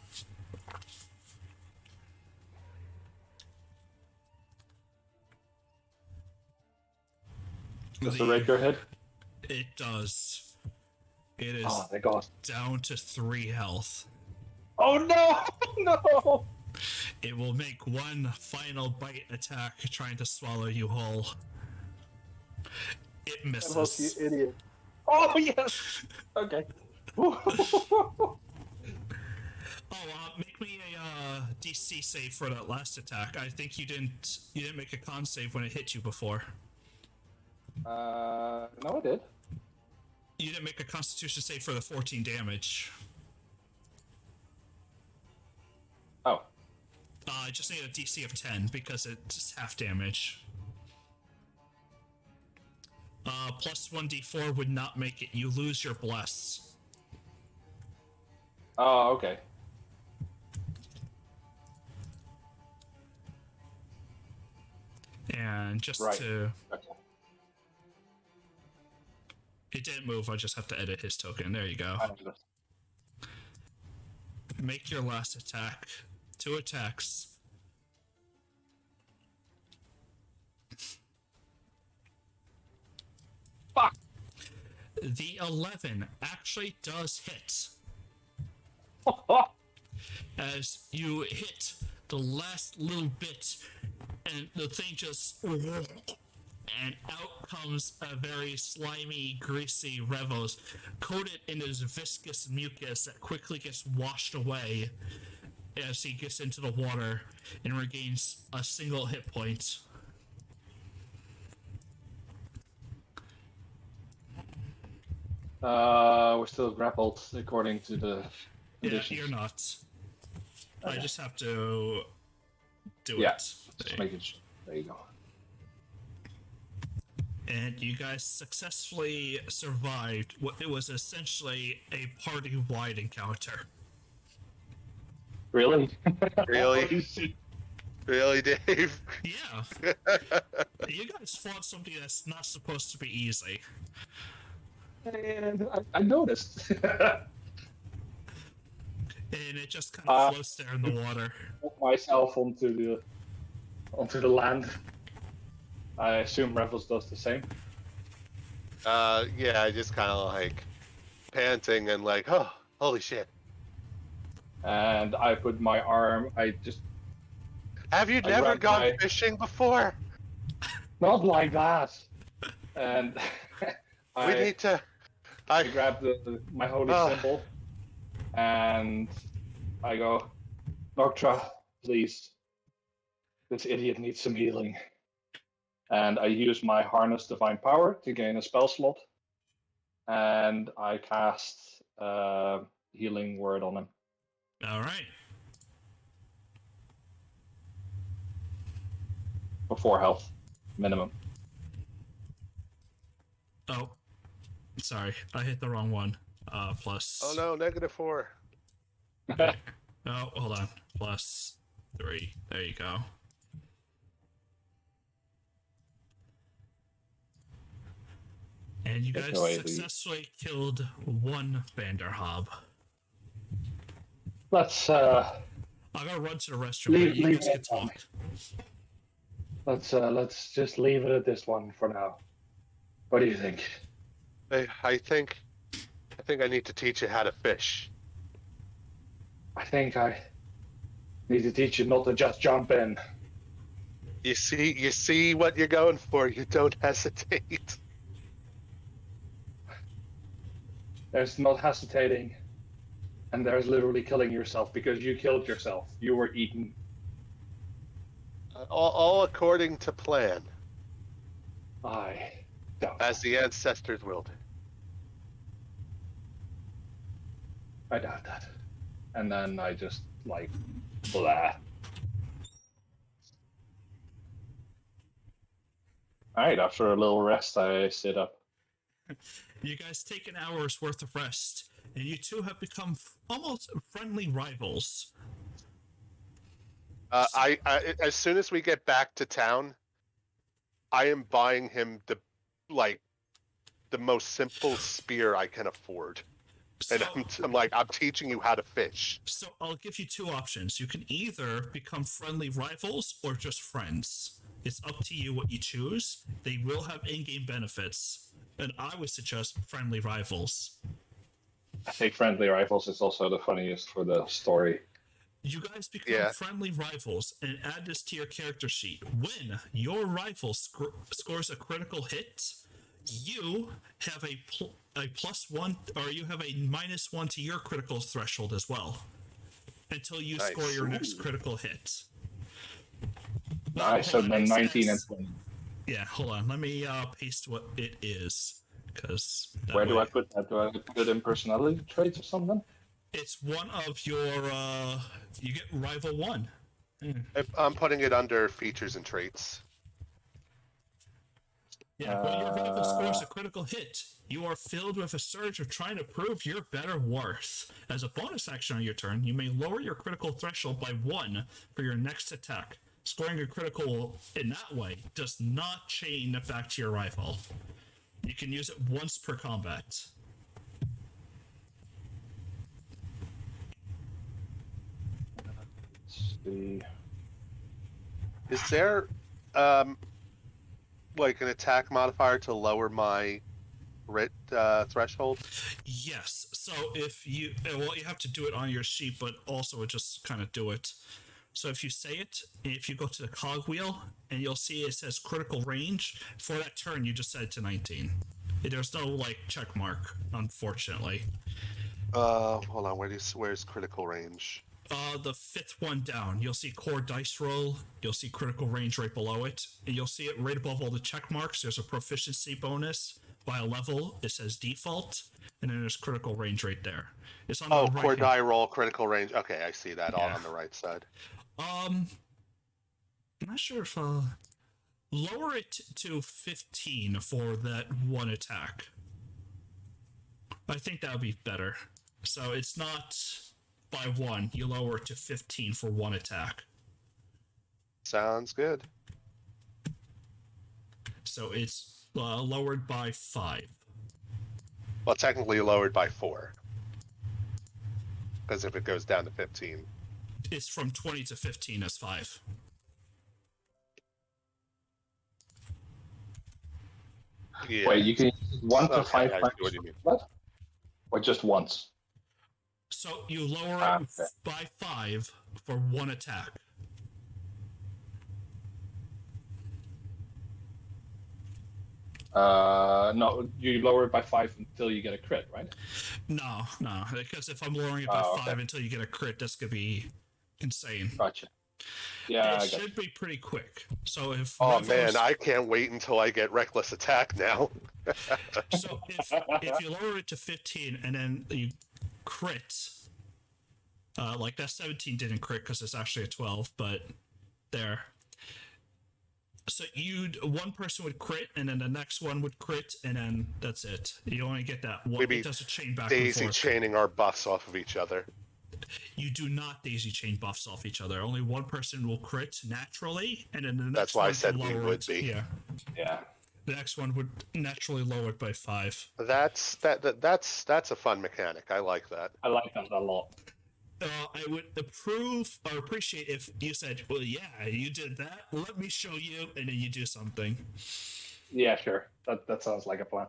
Does the rapier hit? It does. It is Oh, thank God. down to 3 health. Oh no! No! It will make one final bite attack trying to swallow you whole. It misses. You idiot. Oh yes! Okay. Make me a DC save for that last attack. I think you didn't make a con save when it hit you before. No, I did. You didn't make a Constitution save for the 14 damage. Oh. I just need a DC of 10 because it's half damage. Plus 1d4 would not make it. You lose your bless. Oh, okay. And just Right. to... Okay. It didn't move, I just have to edit his token. There you go. I know this. Make your last attack. 2 attacks. Fuck! The 11 actually does hit. As you hit the last little bit, and the thing just... And out comes a very slimy, greasy Revos, coated in his viscous mucus that quickly gets washed away as he gets into the water and regains a single hit point. We're still grappled according to the Yeah, conditions. you're not. I just have to do Yeah, it. just make it. There you go. And you guys successfully survived what it was essentially a party-wide encounter. Really? Really? Really, Dave? Yeah. You guys fought something that's not supposed to be easy. And I noticed. And it just kind of floats there in the water. Put myself onto the land. I assume Revels does the same. Yeah, I just kind of like panting and like, oh, holy shit. And I put my arm. Have you never grabbed gone my- fishing before? Not like that. And We I need to. I grab my holy Oh. symbol, and I go, Noctra, please. This idiot needs some healing. And I use my Harness Divine Power to gain a spell slot, and I cast Healing Word on him. All right. For 4 health, minimum. Oh. Sorry, I hit the wrong one. Plus... Oh no, -4. Oh, hold on. Plus 3. There you go. And you There's guys no way we- successfully killed one Vanderhob. Let's I'm gonna run to the restroom, but you Leave guys can that on talk. Let's just leave it at this one for now. What do you think? I think I need to teach you how to fish. I think I need to teach you not to just jump in. You see what you're going for. You don't hesitate. There's not hesitating, and there's literally killing yourself because you killed yourself. You were eaten. All according to plan, I doubt. as the ancestors willed. I doubt that. And then I just like blah. Alright, after a little rest I sit up. You guys take an hour's worth of rest, and you two have become almost friendly rivals. I as soon as we get back to town, I am buying him the most simple spear I can afford. So, And I'm teaching you how to fish. so I'll give you two options. You can either become friendly rivals or just friends. It's up to you what you choose. They will have in-game benefits, and I would suggest friendly rivals. I think friendly rifles is also the funniest for the story. You guys become Yeah. friendly rivals and add this to your character sheet. When your rival scores a critical hit, you have a +1, or you have a -1 to your critical threshold as well, until you Nice. score your next critical hit. Nice, so Hold on, then it 19 and says- 20. Yeah, hold on. Let me paste what it is, because Where do I put that? Do I put it in personality traits or something? It's one of your. You get rival 1. I'm putting it under features and traits. Yeah, when your rival scores a critical hit, you are filled with a surge of trying to prove your better worth. As a bonus action on your turn, you may lower your critical threshold by 1 for your next attack. Scoring a critical in that way does not chain back to your rival. You can use it once per combat. Let's see. Is there like an attack modifier to lower my writ threshold? Yes. So if you, well, you have to do it on your sheet, but also just kind of do it. So if you say it, if you go to the cogwheel, and you'll see it says critical range, for that turn you just set it to 19. There's no like check mark, unfortunately. Hold on. Where's critical range? The 5th one down, you'll see core dice roll. You'll see critical range right below it, and you'll see it right above all the check marks. There's a proficiency bonus by a level. It says default, and then there's critical range right there. It's on Oh, the right core hand. die roll, critical range. Okay, I see that all Yeah. on the right side. I'm not sure if lower it to 15 for that one attack. I think that would be better. So it's not by 1. You lower it to 15 for one attack. Sounds good. So it's lowered by 5. Well, technically lowered by 4. Because if it goes down to 15. It's from 20 to 15 as 5. Yeah. Wait, you can use 1 to Okay, 5 I see times what you mean. that? Or just once? So you lower it Okay. by 5 for one attack. No, you lower it by 5 until you get a crit, right? No, because if I'm lowering it by Oh, okay. 5 until you get a crit, that's gonna be insane. Gotcha. Yeah, I It got should be pretty quick. So if Oh rivals- man, I can't wait until I get reckless attack now. so if you lower it to 15 and then you crit, like that 17 didn't crit because it's actually a 12, but there. So one person would crit, and then the next one would crit, and then that's it. You only get that one. Maybe It doesn't chain back Daisy and forth. chaining our buffs off of each other. You do not daisy chain buffs off each other. Only one person will crit naturally, and then the next That's why I one said can we lower would it. be. Yeah, Yeah. the next one would naturally lower it by 5. That's a fun mechanic. I like that. I like that a lot. I would approve or appreciate if you said, "Well, yeah, you did that. Let me show you," and then you do something. Yeah, sure. That sounds like a plan.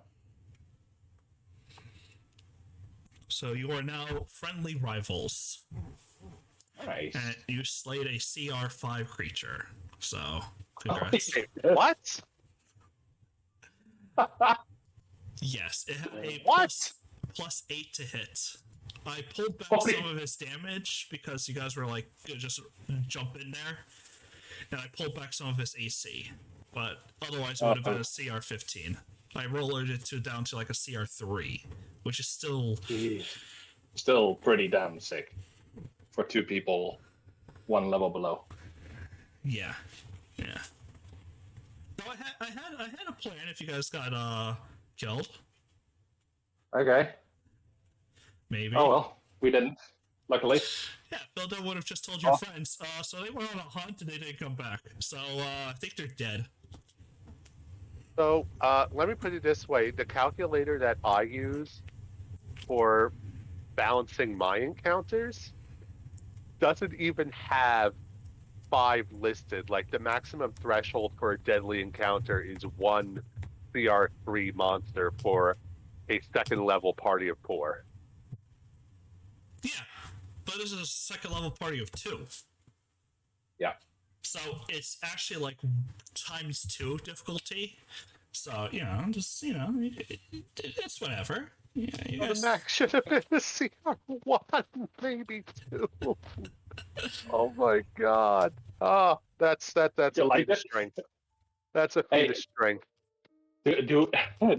So you are now friendly rivals, Nice. and you slayed a CR5 creature. So congrats. What? Yes, it had a What? +8 to hit. I pulled back Holy- some of his damage because you guys were like, just jump in there, and I pulled back some of his AC. But otherwise, it would have been a CR15. I rolled it down to like a CR3, which is still Jeez. Still pretty damn sick for two people, one level below. yeah. So I had a plan if you guys got killed, Okay. maybe. Oh well, we didn't. Luckily. Yeah, Bildo would have just told your Oh. friends. So they went on a hunt and they didn't come back. So I think they're dead. So, let me put it this way: the calculator that I use for balancing my encounters doesn't even have 5 listed. Like, the maximum threshold for a deadly encounter is 1 CR3 monster for a second level party of 4. Yeah, but this is a second level party of 2. Yeah. So it's actually like ×2 difficulty. So just it's whatever. Yeah, you Well, guys. the max should have been a CR1, maybe 2. Oh my god. Oh, that's You a like feat of it? strength. That's a feat Hey. of strength. Do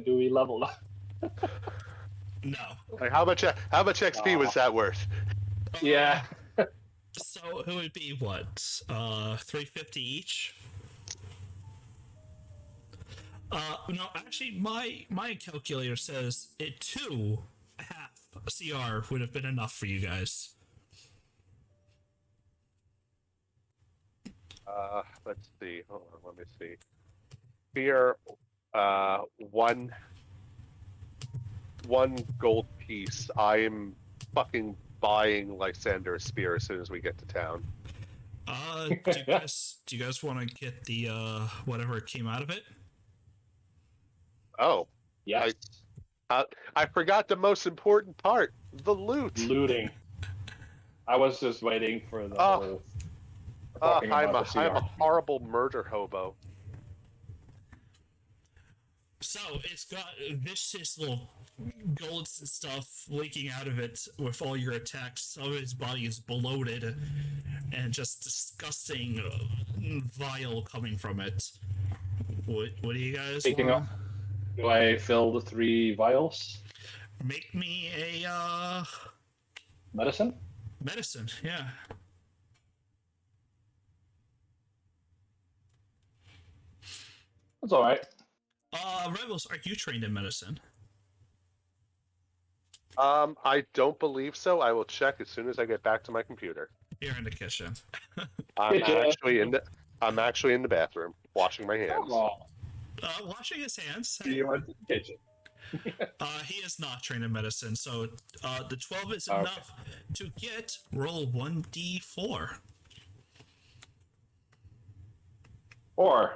we level up? No. Like, how much XP was that worth? Yeah. So it would be what? 350 each. No, actually, my calculator says it 2 half CR would have been enough for you guys. Let's see. Hold on, let me see. Fear, one gold piece. I'm fucking buying Lysander a spear as soon as we get to town. Do you guys want to get the whatever came out of it? Oh, Yes. I forgot the most important part: the loot. Looting. I was just waiting for the Oh. whole. I'm talking about the a CR. horrible murder hobo. So it's got vicious little golds and stuff leaking out of it with all your attacks. Some of his body is bloated and just disgusting, vile coming from it. What do you guys Speaking want? of, do I fill the 3 vials? Make me a Medicine? medicine, yeah. That's all right. Rebels, are you trained in medicine? I don't believe so. I will check as soon as I get back to my computer. You're in the kitchen. I'm actually in the bathroom washing my hands. Oh, Washing his hands. you went to the kitchen. He is not trained in medicine, so the 12 is Okay. enough to get roll 1d4. Or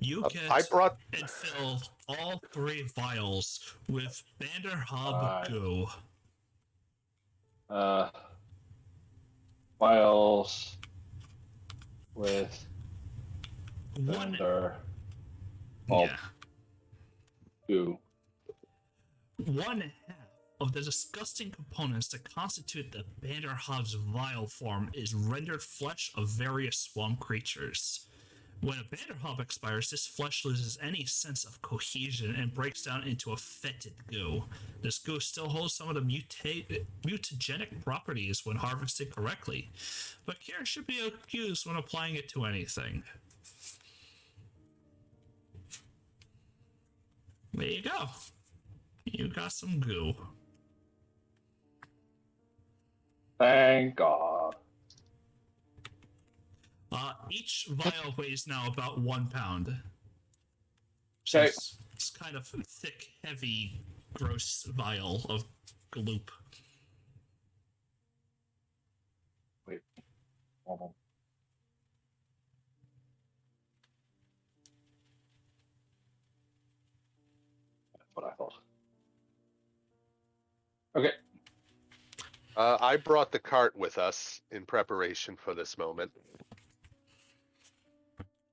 You get I brought. and fill all 3 vials with Vanderhub Alright. goo. vials with One, Thunder Oh. yeah, goo. 1/2 of the disgusting components that constitute the Vanderhub's vile form is rendered flesh of various swamp creatures. When a Vanderhub expires, this flesh loses any sense of cohesion and breaks down into a fetid goo. This goo still holds some of the mutagenic properties when harvested correctly, but care should be used when applying it to anything. There you go. You got some goo. Thank God. Each vial weighs now about 1 pound. So Okay. it's kind of thick, heavy, gross vial of gloop. Hold on. That's what I thought. Okay. I brought the cart with us in preparation for this moment.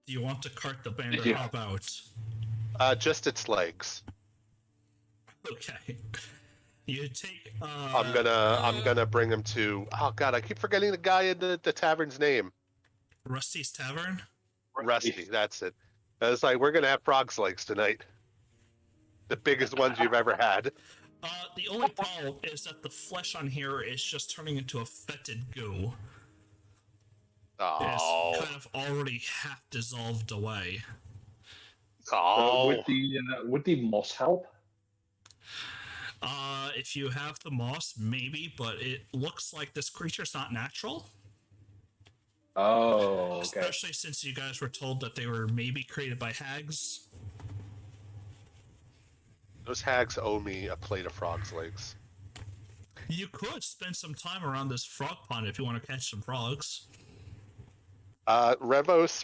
Do you want to cart the Bander Yeah. Hob out? Just its legs. Okay. You take. I'm gonna bring him to. Oh God, I keep forgetting the guy in the tavern's name. Rusty's Tavern. Rusty, that's it. It's like we're gonna have frog's legs tonight. The biggest ones you've ever had. The only problem is that the flesh on here is just turning into a fetid goo. Oh, It's kind of already half dissolved away. oh. Would the moss help? If you have the moss, maybe, but it looks like this creature's not natural. Oh, okay. Especially since you guys were told that they were maybe created by hags. Those hags owe me a plate of frog's legs. You could spend some time around this frog pond if you want to catch some frogs. Revos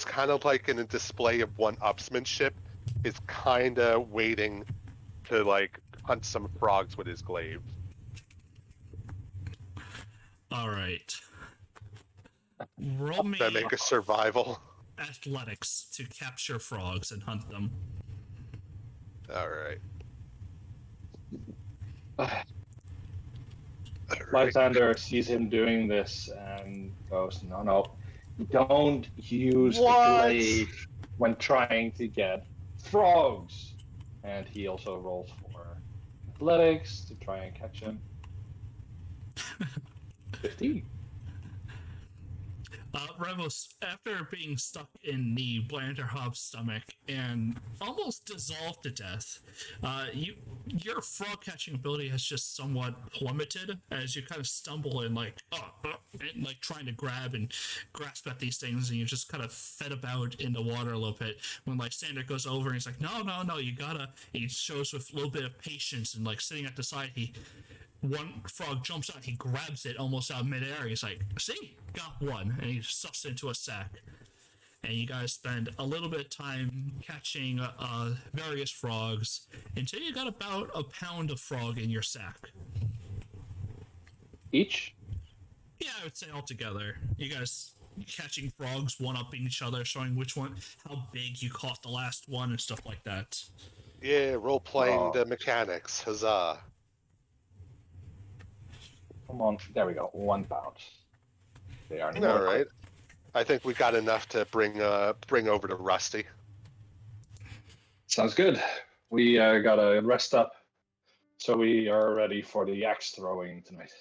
kind of like in a display of one-upsmanship, is kind of waiting to like hunt some frogs with his glaive. All right. Roll me That make a survival. athletics to capture frogs and hunt them. All right. Lysander sees him doing this and goes, no, don't use What? the glaive when trying to get frogs. And he also rolls for athletics to try and catch him. 15. Revos, after being stuck in the Blanderhob's stomach and almost dissolved to death, your frog catching ability has just somewhat plummeted as you kind of stumble and and trying to grab and grasp at these things, and you just kind of fed about in the water a little bit. When Lysander goes over and he's like, no, you gotta. He shows with a little bit of patience and sitting at the side, one frog jumps out, he grabs it almost out of midair. He's like, see, got one, and he stuffs it into a sack. And you guys spend a little bit of time catching various frogs until you got about a pound of frog in your sack. Each? Yeah, I would say altogether. You guys catching frogs, one-upping each other, showing how big you caught the last one and stuff like that. Yeah, role-playing Oh. the mechanics. Huzzah. Come on, there we go. 1 pound. They are All right. I think we got enough to bring over to Rusty. Sounds good. We gotta rest up, so we are ready for the axe throwing tonight.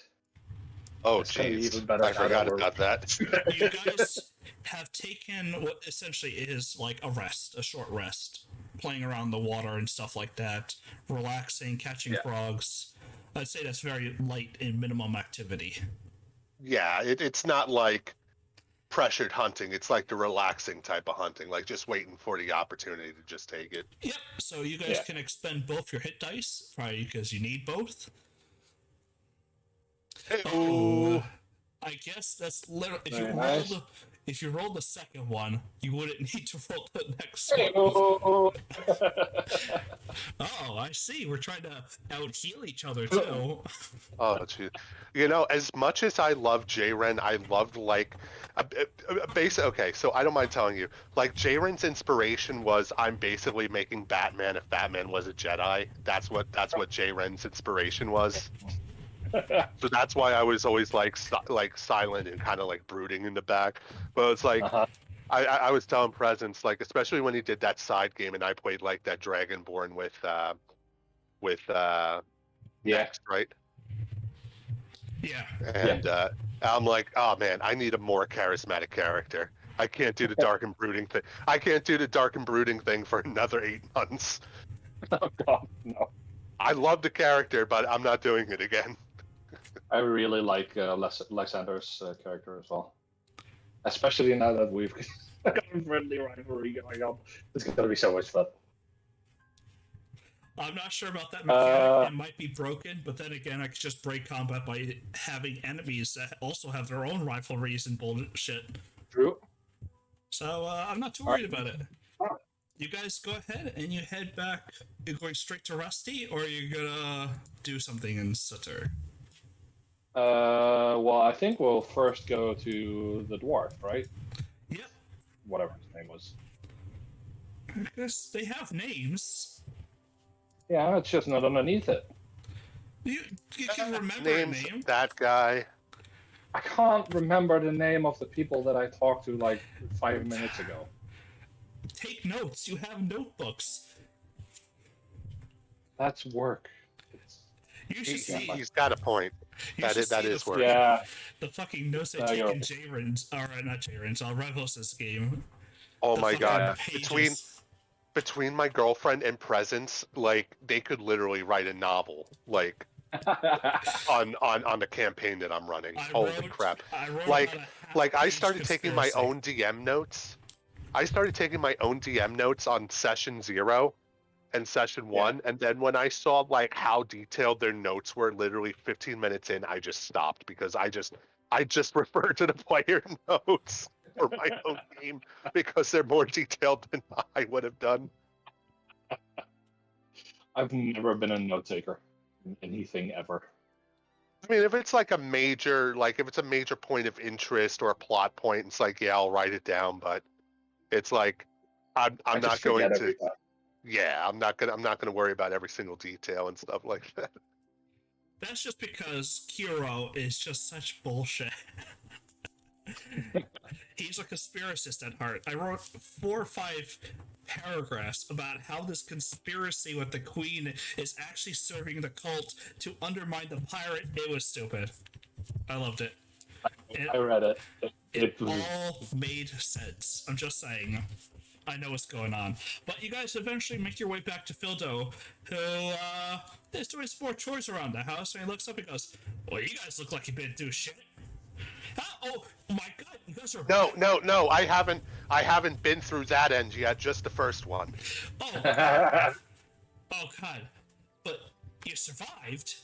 Oh, It's gonna be jeez. even better I now that forgot we're- about that. You guys have taken what essentially is like a short rest, playing around the water and stuff like that, relaxing, catching frogs. I'd say that's very light and minimum activity. Yeah, it's not like pressured hunting. It's like the relaxing type of hunting, like just waiting for the opportunity to just take it. Yep. So you guys can expend both your hit dice, right? Because you need both. Ooh. I guess that's literally Very nice. if you roll the second one, you wouldn't need to roll the next Hey, one. oh. Oh, I see. We're trying to out heal each other too. Oh, gee. As much as I love J-Ren, I loved okay, so I don't mind telling you, J-Ren's inspiration was I'm basically making Batman if Batman was a Jedi. That's what J-Ren's inspiration was. So that's why I was always silent and kind of brooding in the back. But it's I was telling Presence, especially when he did that side game and I played that Dragonborn with Next, right? Yeah. And I'm like, oh man, I need a more charismatic character. I can't do the dark and brooding thing. I can't do the dark and brooding thing for another 8 months. Oh god, no. I love the character, but I'm not doing it again. I really like Lysander's character as well. Especially now that we've got a friendly rivalry going on. It's gonna be so much fun. I'm not sure about that mechanic. It might be broken, but then again, I could just break combat by having enemies that also have their own rivalries and bullshit. True. So I'm not too worried about it. You guys go ahead and you head back. You're going straight to Rusty, or you're gonna do something in Sutter? Well, I think we'll first go to the dwarf, right? Yep. Whatever his name was. I guess they have names. Yeah, it's just not underneath it. You can remember Names a name. that guy. I can't remember the name of the people that I talked to like 5 minutes ago. Take notes. You have notebooks. That's work. You should see. He's got a point. That is work. Yeah. The fucking notes I No, take you're in J-Rins, or not J-Rins, Revos' game. Oh The my fucking god. pages. Between my girlfriend and Presence, like they could literally write a novel, like on the campaign that I'm running. Holy crap! I wrote Like- about a Like I half-page started taking my conspiracy. own DM notes. I started taking my own DM notes on session 0 and session 1, and then when I saw like how detailed their notes were, literally 15 minutes in, I just stopped because I just refer to the player notes for my own game because they're more detailed than I would have done. I've never been a note taker in anything ever. I mean, if it's like a major, like if it's a major point of interest or a plot point, it's like, yeah, I'll write it down. But it's like, I'm I not just going forget to, every time. yeah, I'm not gonna worry about every single detail and stuff like that. That's just because Kiro is just such bullshit. He's a conspiracist at heart. I wrote 4 or 5 paragraphs about how this conspiracy with the queen is actually serving the cult to undermine the pirate. It was stupid. I loved it. I read it. It all made sense. I'm just saying. I know what's going on. But you guys eventually make your way back to Fildo, who is doing some more chores around the house, and he looks up and goes, "Well, you guys look like you've been through shit." Oh my god, you guys are No, I haven't been through that end yet. Just the first one. Oh god. But you survived?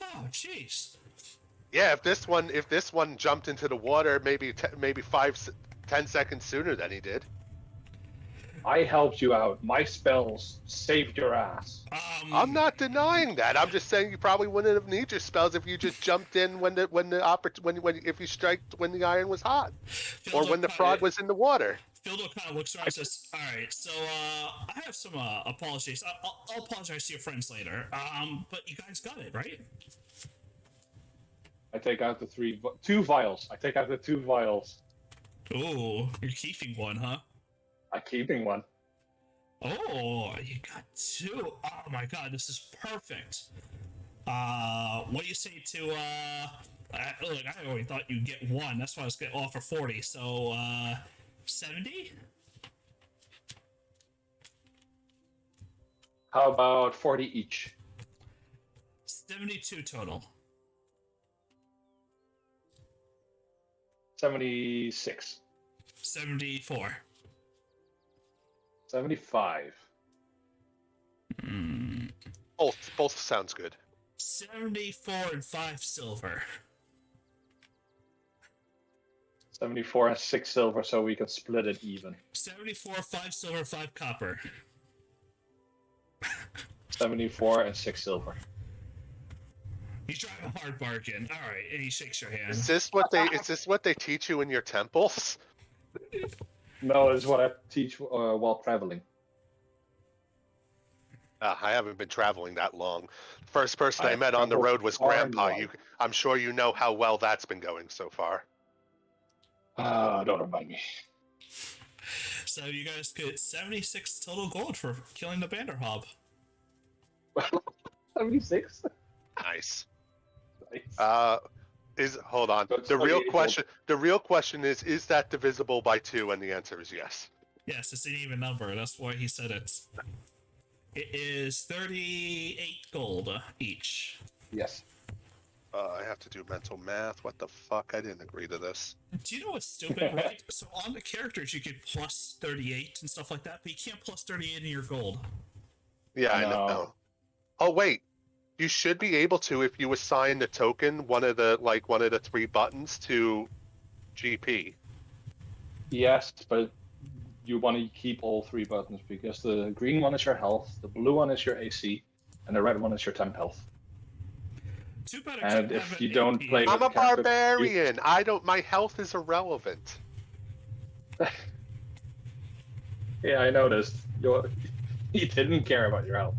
Oh jeez. Yeah, if this one jumped into the water, maybe 5-10 seconds sooner than he did. I helped you out. My spells saved your ass. I'm not denying that. I'm just saying you probably wouldn't have needed your spells if you just jumped in when if you striked when the iron was hot, or when the frog was in the water. Fildo kind of looks around and says, "Alright, so I have some apologies. I'll apologize to your friends later. But you guys got it, right?" I take out the 2 vials. I take out the 2 vials. Ooh, you're keeping one, huh? I'm keeping one. Oh, you got 2. Oh my god, this is perfect. What do you say to look, I only thought you'd get 1. That's why I was gonna offer 40. So 70? How about 40 each? 72 total. 76. 74. 75. Both sounds good. 74 and 5 silver. 74 and 6 silver, so we can split it even. 74, 5 silver, 5 copper. 74 and 6 silver. You drive a hard bargain. All right, and he shakes your hand. Is this what they teach you in your temples? No, it's what I teach while traveling. I haven't been traveling that long. First person I I've met on the traveled road was far and Grandpa. wide. I'm sure you know how well that's been going so far. Don't remind me. So you guys get 76 total gold for killing the Banderhob. 76? Nice. Nice. Hold on. That's The real 28 question is that divisible by 2? And the answer is yes. Yes, it's an even number. That's why he said it. It is 38 gold each. Yes. I have to do mental math. What the fuck? I didn't agree to this. Do you know what's stupid, right? So on the characters, you get plus 38 and stuff like that, but you can't plus 38 in your gold. Yeah, I No. know. Oh wait, you should be able to if you assign the token one of the 3 buttons to GP. Yes, but you want to keep all 3 buttons because the green one is your health, the blue one is your AC, and the red one is your temp health. Too bad I And can't if have you an don't AP. play I'm a with Captain, barbarian. I don't. My health is irrelevant. Yeah, I noticed. You didn't care about your health.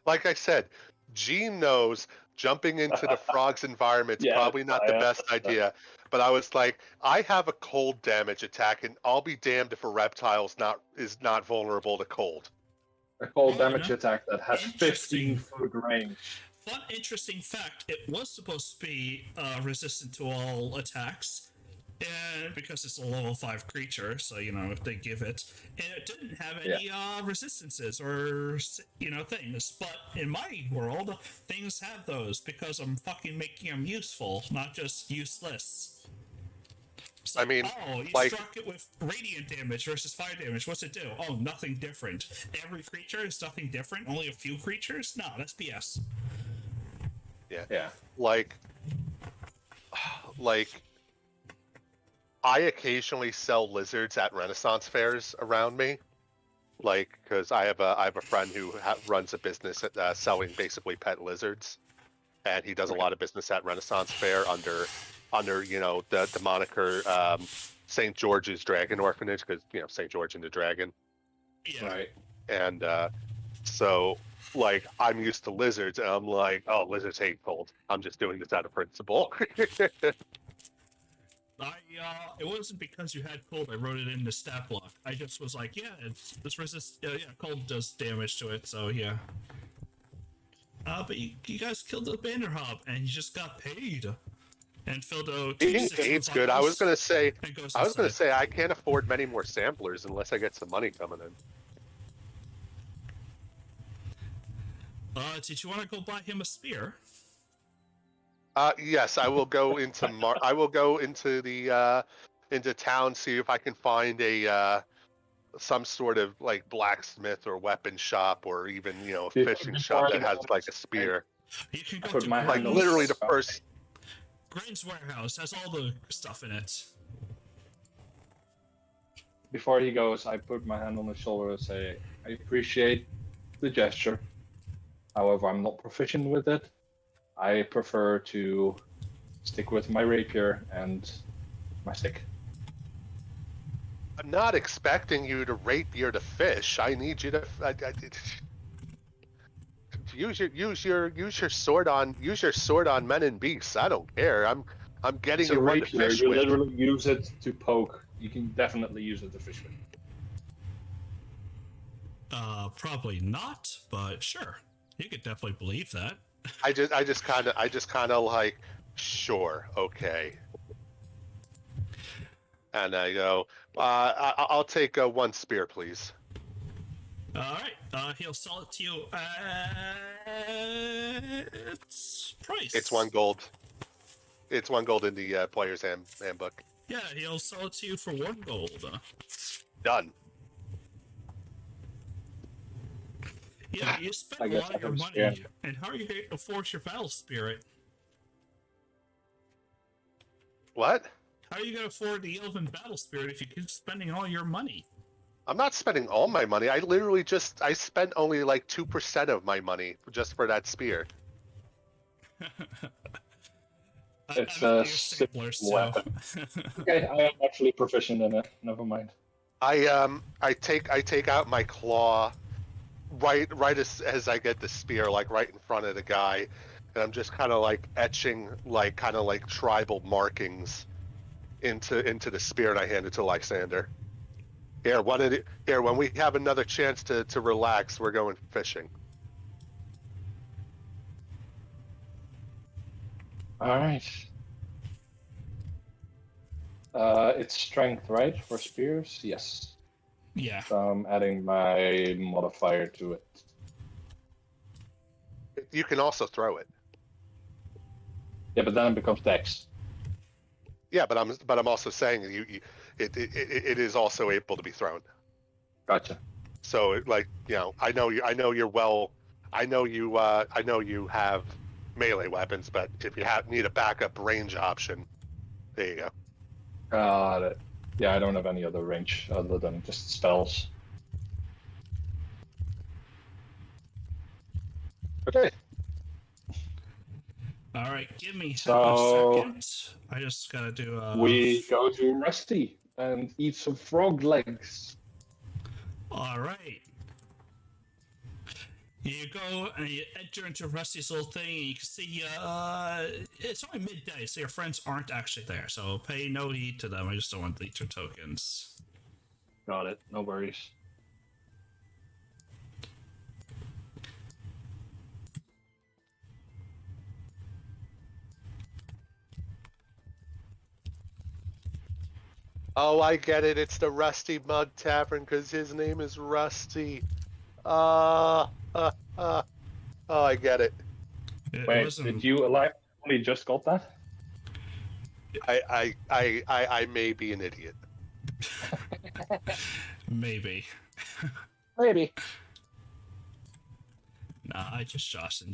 Like I said, Gene knows jumping into the frog's environment's Yes, probably not I the best understand. idea. But I was like, I have a cold damage attack, and I'll be damned if a reptile's is not vulnerable to cold. A cold Oh, damage no. attack that has Interesting. 15-foot range. Fun, interesting fact: it was supposed to be resistant to all attacks, and because it's a level 5 creature, so if they give it, and it didn't have any resistances or things. But in my world, things have those because I'm fucking making them useful, not just useless. It's like, I mean, oh, you like- struck it with radiant damage versus fire damage. What's it do? Oh, nothing different. Every creature is nothing different. Only a few creatures? No, that's BS. Yeah. Like I occasionally sell lizards at Renaissance fairs around me, because I have a friend who runs a business at selling basically pet lizards, and he does a lot of business at Renaissance fair under the moniker St. George's Dragon Orphanage, because St. George and the Dragon, Yeah. Right. and so I'm used to lizards, and I'm like, oh, lizards hate cold. I'm just doing this out of principle. It wasn't because you had cold I wrote it in the stat block. I just was like, yeah, this resist. Yeah, cold does damage to it, so yeah. But you guys killed the Bannerhob, and you just got paid. And Phildo. Being paid's good. I was gonna say I can't afford many more samplers unless I get some money coming in. Did you want to go buy him a spear? Yes, I will go into I will go into the into town, see if I can find a some sort of blacksmith or weapon shop, or even a fishing shop that has a spear. You can go Put to my hand Grain's, on Literally the first. Grain's warehouse has all the stuff in it. Before he goes, I put my hand on his shoulder and say, I appreciate the gesture. However, I'm not proficient with it. I prefer to stick with my rapier and my stick. I'm not expecting you to rapier to fish. I need you to use your sword on men and beasts. I don't care. I'm getting It's a you one to rapier. fish You with. literally use it to poke. You can definitely use it to fish with. Probably not, but sure. You could definitely believe that. I just kind of like, sure, okay. And I go, I'll take 1 spear, please. All right. He'll sell it to you at price. It's 1 gold. It's 1 gold in the player's handbook. Yeah, he'll sell it to you for 1 gold. Done. Yeah, you spend I a guess lot of I your can money, stand. and how are you going to afford your battle spirit? What? How are you going to afford the Elven battle spirit if you keep spending all your money? I'm not spending all my money. I spent only 2% of my money just for that spear. It's I'm a a sampler, so. weapon. Okay, I am actually proficient in it. Never mind. I take out my claw right as I get the spear, right in front of the guy, and I'm just kind of etching tribal markings into the spear, and I hand it to Lysander. Here, when we have another chance to relax, we're going fishing. All right. It's strength, right, for spears? Yes. Yeah. So I'm adding my modifier to it. You can also throw it. Yeah, but then it becomes dex. Yeah, but I'm also saying it is also able to be thrown. Gotcha. So like, I know you. I know you're well. I know you. I know you have melee weapons, but if you need a backup range option, there you go. Got it. Yeah, I don't have any other range other than just spells. Okay. All right, give me So- a second. I just gotta do. We go to Rusty and eat some frog legs. All right. You go and you enter into Rusty's little thing, and you can see it's only midday, so your friends aren't actually there. So pay no heed to them. I just don't want to delete your tokens. Got it. No worries. Oh, I get it. It's the Rusty Mug Tavern because his name is Rusty. Oh, I get it. It Wait, wasn't- did you only just got that? I may be an idiot. Maybe. Maybe. Nah, I just joshing.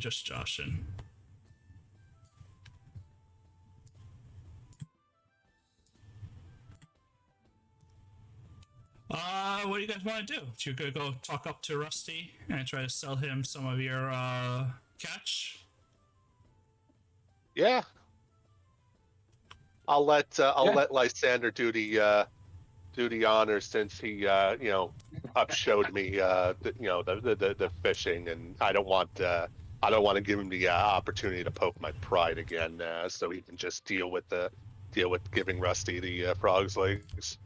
What do you guys want to do? Do you gonna go talk up to Rusty and try to sell him some of your catch? Yeah. I'll let Lysander do the honors since he upshowed me the fishing, and I don't want to give him the opportunity to poke my pride again, so he can just deal with giving Rusty the frog's legs.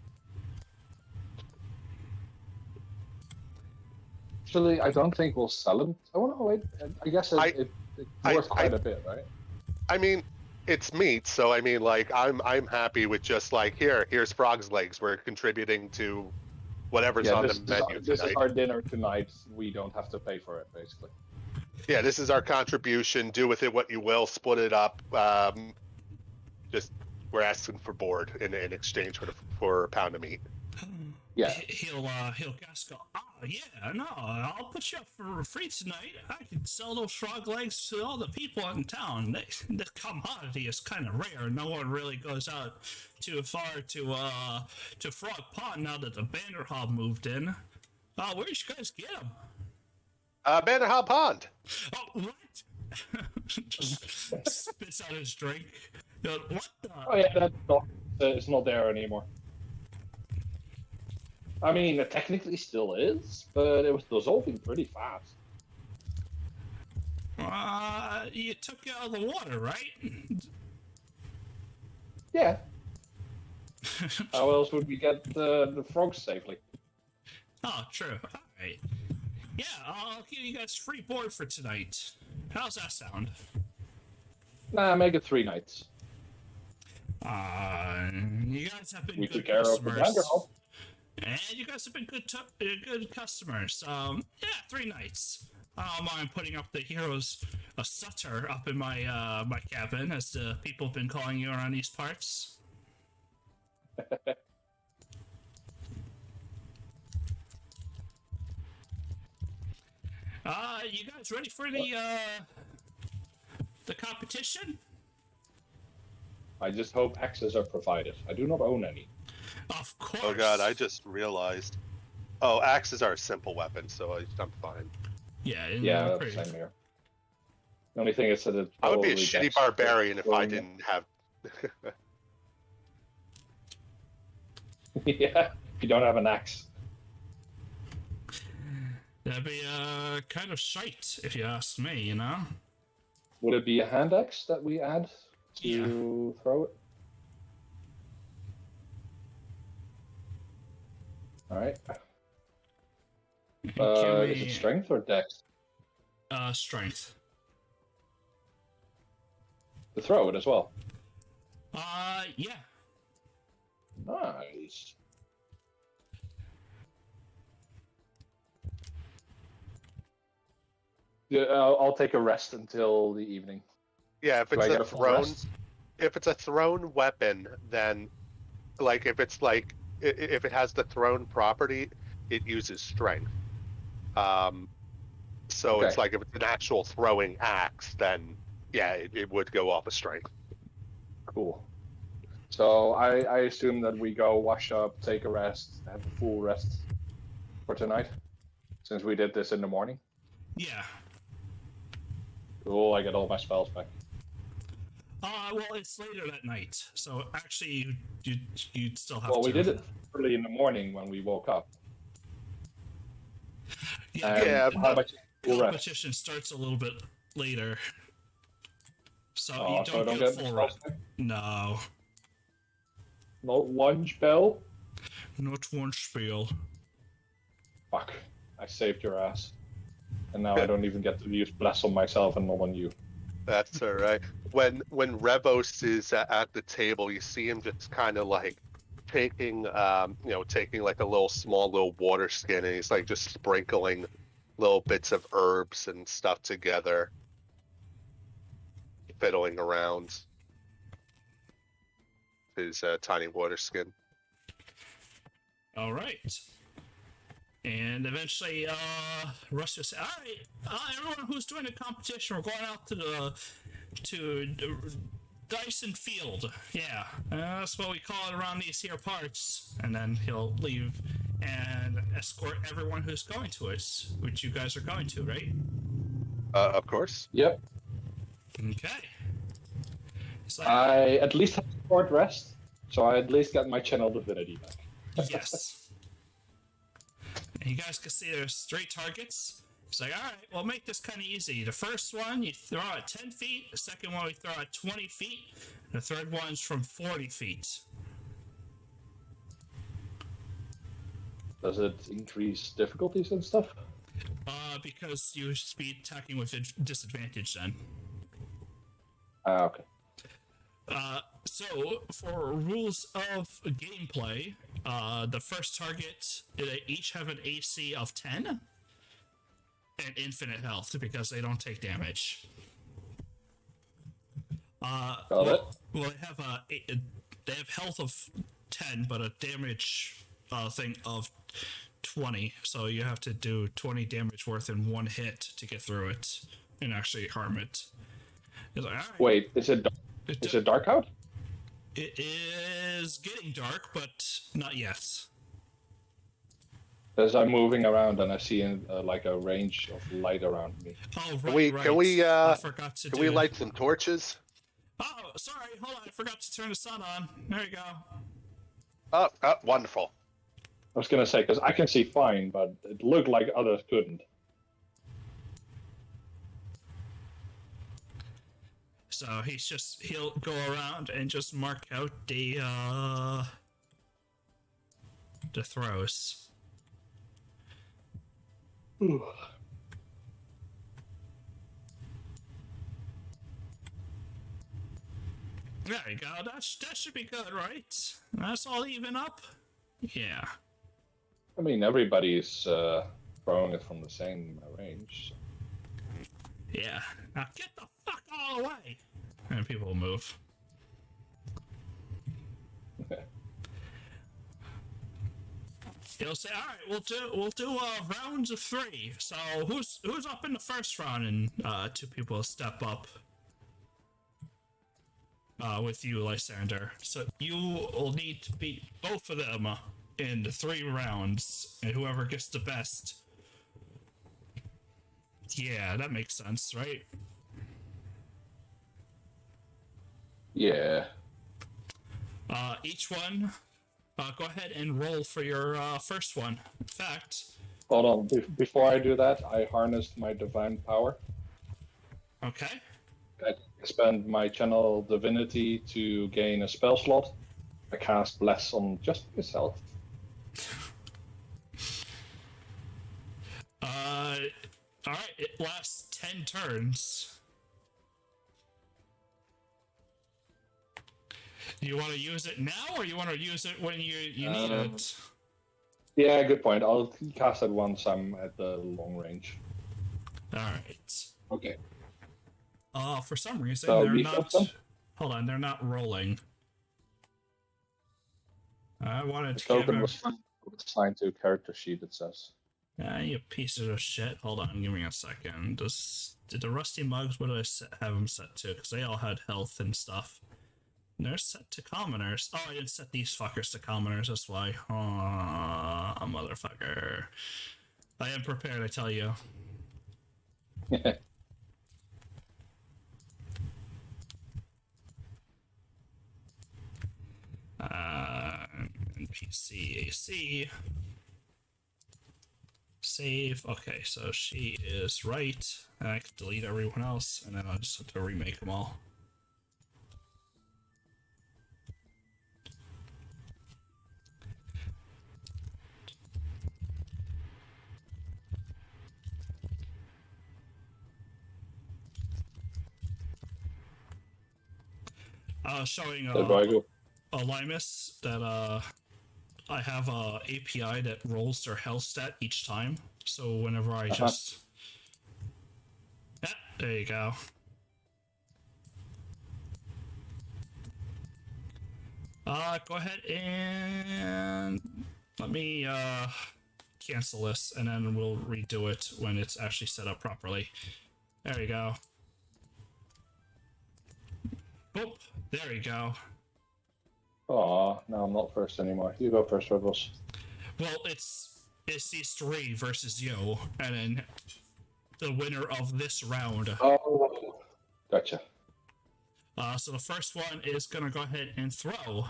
Actually, I don't think we'll sell them. Oh no, wait. I guess it's worth quite a bit, right? I mean, it's meat, so I mean, like, I'm happy with just like here's frog's legs. We're contributing to whatever's on the menu This tonight. is our dinner tonight. We don't have to pay for it, basically. Yeah, this is our contribution. Do with it what you will. Split it up. Just we're asking for board in exchange for a pound of meat. Yeah. He'll gasp. Yeah, no, I'll put you up for free tonight. I can sell those frog legs to all the people in town. The commodity is kind of rare. No one really goes out too far to Frog Pond now that the Bannerhob moved in. Where'd you guys get them? Bannerhob Pond. Oh, what? Just spits out his drink. What the? Oh yeah, it's not there anymore. I mean, it technically still is, but it was dissolving pretty fast. You took it out of the water, right? Yeah. How else would we get the frogs safely? Oh, true. All right. Yeah, I'll give you guys free board for tonight. How's that sound? Nah, make it 3 nights. You guys have been We good took care of the customers. Vanderholt. And you guys have been good customers. Yeah, 3 nights. I don't mind putting up the heroes, a sutter, up in my my cabin, as the people have been calling you around these parts. You guys ready for the competition? I just hope axes are provided. I do not own any. Of course. Oh god, I just realized. Oh, axes are a simple weapon, so I'm fine. Yeah, Yeah, pretty- same here. The only thing is that it I would be a probably shitty gets- barbarian if I didn't have. Yeah, if you don't have an axe. That'd be kind of shite, if you ask me, you know? Would it be a hand axe that we add to Yeah. throw it? Alright. Give Is me, it strength or dex? strength. To throw it as well. Yeah. Nice. Yeah, I'll take a rest until the evening. Yeah, if Do I it's get a a full thrown, rest? if it's a thrown weapon, then, like, if it's like, if it has the thrown property, it uses strength. So it's Okay. like if it's an actual throwing axe, then yeah, it would go off a strength. Cool. So I assume that we go wash up, take a rest, have a full rest for tonight, since we did this in the morning. Yeah. Cool. I get all my spells back. Well, it's later that night, so actually, you'd still have Well, to. we did it early in the morning when we woke up. Yeah, Yeah, the How much full rest? competition starts a little bit later, so Oh, you so I don't don't get a get full spells rest. back? No, Not one spell? not one spiel. Fuck. I saved your ass. And now I don't even get to use bless on myself and not on you. that's all right. When Revos is at the table, you see him just kind of like taking taking like a small little water skin, and he's like just sprinkling little bits of herbs and stuff together, fiddling around his tiny water skin. All right. And eventually, Russ will say, "All right, everyone who's doing the competition, we're going out to Dyson Field. Yeah, that's what we call it around these here parts." And then he'll leave and escort everyone who's going to it, which you guys are going to, right? Of course. Yep. Okay. It's like, I at least have a short rest, so I at least get my channel divinity back. yes. And you guys can see there's 3 targets. It's like, all right, we'll make this kind of easy. The first one, you throw at 10 feet. The second one, we throw at 20 feet. The third one's from 40 feet. Does it increase difficulties and stuff? Because you should be attacking with a disadvantage then. Okay. So, for rules of gameplay, the first target, they each have an AC of 10 and infinite health because they don't take damage. Got well, it. Well, they have health of 10, but a damage thing of 20. So you have to do 20 damage worth in one hit to get through it and actually harm it. It's like, all right, Wait, is it dark out? it is getting dark, but not yet. As I'm moving around and I see like a range of light around me. Oh, Can right, we I forgot to can do we it. light some torches? Oh, sorry, hold on, I forgot to turn the sun on. There you go. Oh, wonderful. I was gonna say because I can see fine, but it looked like others couldn't. So he'll go around and just mark out the throws. Ooh. There you go. That should be good, right? That's all even up. Yeah. I mean, everybody's throwing it from the same range. Yeah. Now get the fuck all away. And people will move. He'll say, "All right, we'll do rounds of 3. So who's up in the first round?" And 2 people step up with you, Lysander. So you will need to beat both of them in the 3 rounds, and whoever gets the best. Yeah, that makes sense, right? Yeah. Each one, go ahead and roll for your first one. In fact, Hold on. Before I do that, I harnessed my divine power. okay. I expend my channel divinity to gain a spell slot. I cast bless on just myself. Alright, it lasts 10 turns. Do you want to use it now, or you want to use it when you need it? Yeah, good point. I'll cast it once I'm at the long range. Alright. Okay. For some reason, So they're we not... flip them? Hold on, they're not rolling. I wanted The to give token them... was assigned to a character sheet, it says. Yeah, you pieces of shit. Hold on, give me a second. Did the rusty mugs, what did I have them set to? Because they all had health and stuff. They're set to commoners. Oh, I didn't set these fuckers to commoners, that's why. Aw, motherfucker. I am prepared, I tell you. NPC AC. Save. Okay, so she is right. I can delete everyone else, and then I'll just have to remake them all. Showing Limus that I have a API that rolls their health stat each time. So whenever I just there you go. Go ahead and let me cancel this, and then we'll redo it when it's actually set up properly. There you go. Boop. There you go. Aw, no, I'm not first anymore. You go first, Rebels. Well, it's these three versus you, and then the winner of this round. Oh, gotcha. So the first one is gonna go ahead and throw,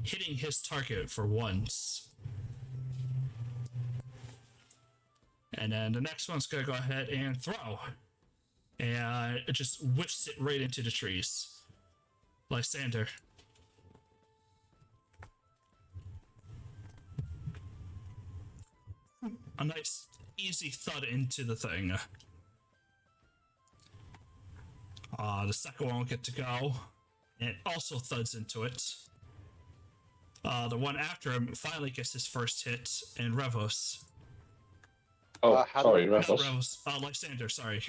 hitting his target for once. And then the next one's gonna go ahead and throw. And it just whiffs it right into the trees. Lysander. A nice, easy thud into the thing. The second one will get to go. And it also thuds into it. The one after him finally gets his first hit, and Revos. Oh, sorry, Not Rebels. Revos. Lysander, sorry.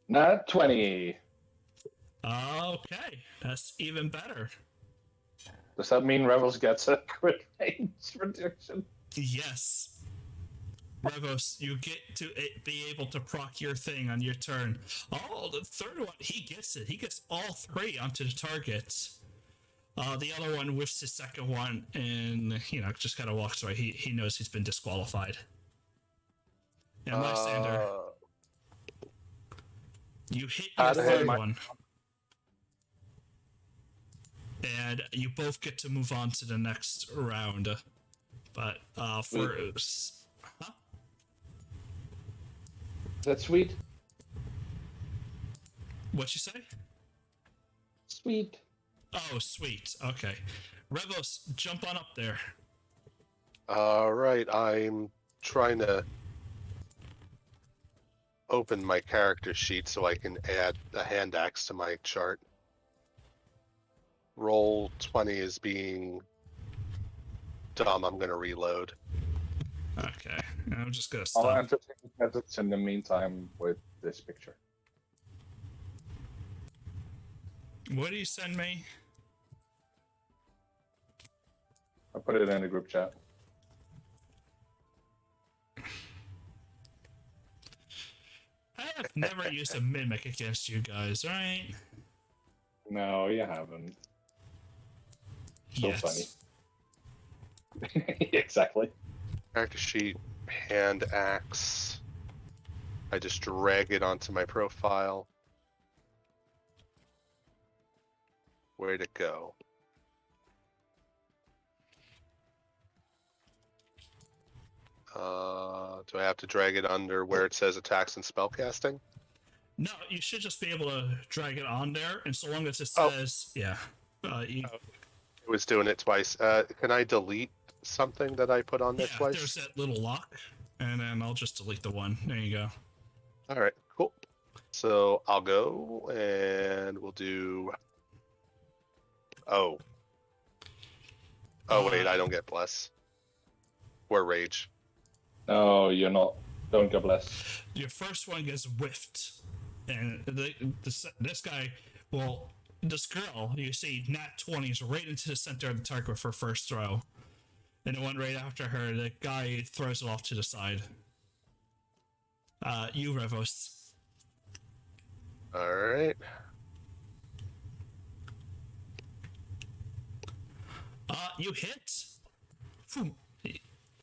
Nat 20. Okay, that's even better. Does that mean Rebels gets a crit range reduction? Yes. Revos, you get to be able to proc your thing on your turn. Oh, the third one, he gets it. He gets all three onto the target. The other one whiffs his second one and, just kind of walks away. He knows he's been disqualified. And Lysander, you hit your third one. And you both get to move on to the next round. But That's sweet. What'd you say? Sweet. Oh, sweet. Okay. Revos, jump on up there. Alright, I'm trying to open my character sheet so I can add a hand axe to my chart. Roll 20 is being dumb. I'm going to reload. Okay. I'm just going to I'll stop. entertain edits in the meantime with this picture. What do you send me? I put it in the group chat. I have never used a mimic against you guys, right? No, you haven't. So Yes. funny. Exactly. Character sheet, hand axe. I just drag it onto my profile. Where'd it go? Do I have to drag it under where it says attacks and spellcasting? No, you should just be able to drag it on there, and so long as it Oh. says, yeah. It was doing it twice. Can I delete something that I put on there Yeah, twice? there's that little lock, and then I'll just delete the one. There you go. All right, cool. So I'll go and we'll do. Oh. Oh wait, I don't get bless. Or rage. No, you're not. Don't get blessed. Your first one gets whiffed, and this guy, well, this girl, you see, nat 20s right into the center of the target for first throw, And the one right after her, the guy throws it off to the side. You, Revos. All right. You hit. Boom.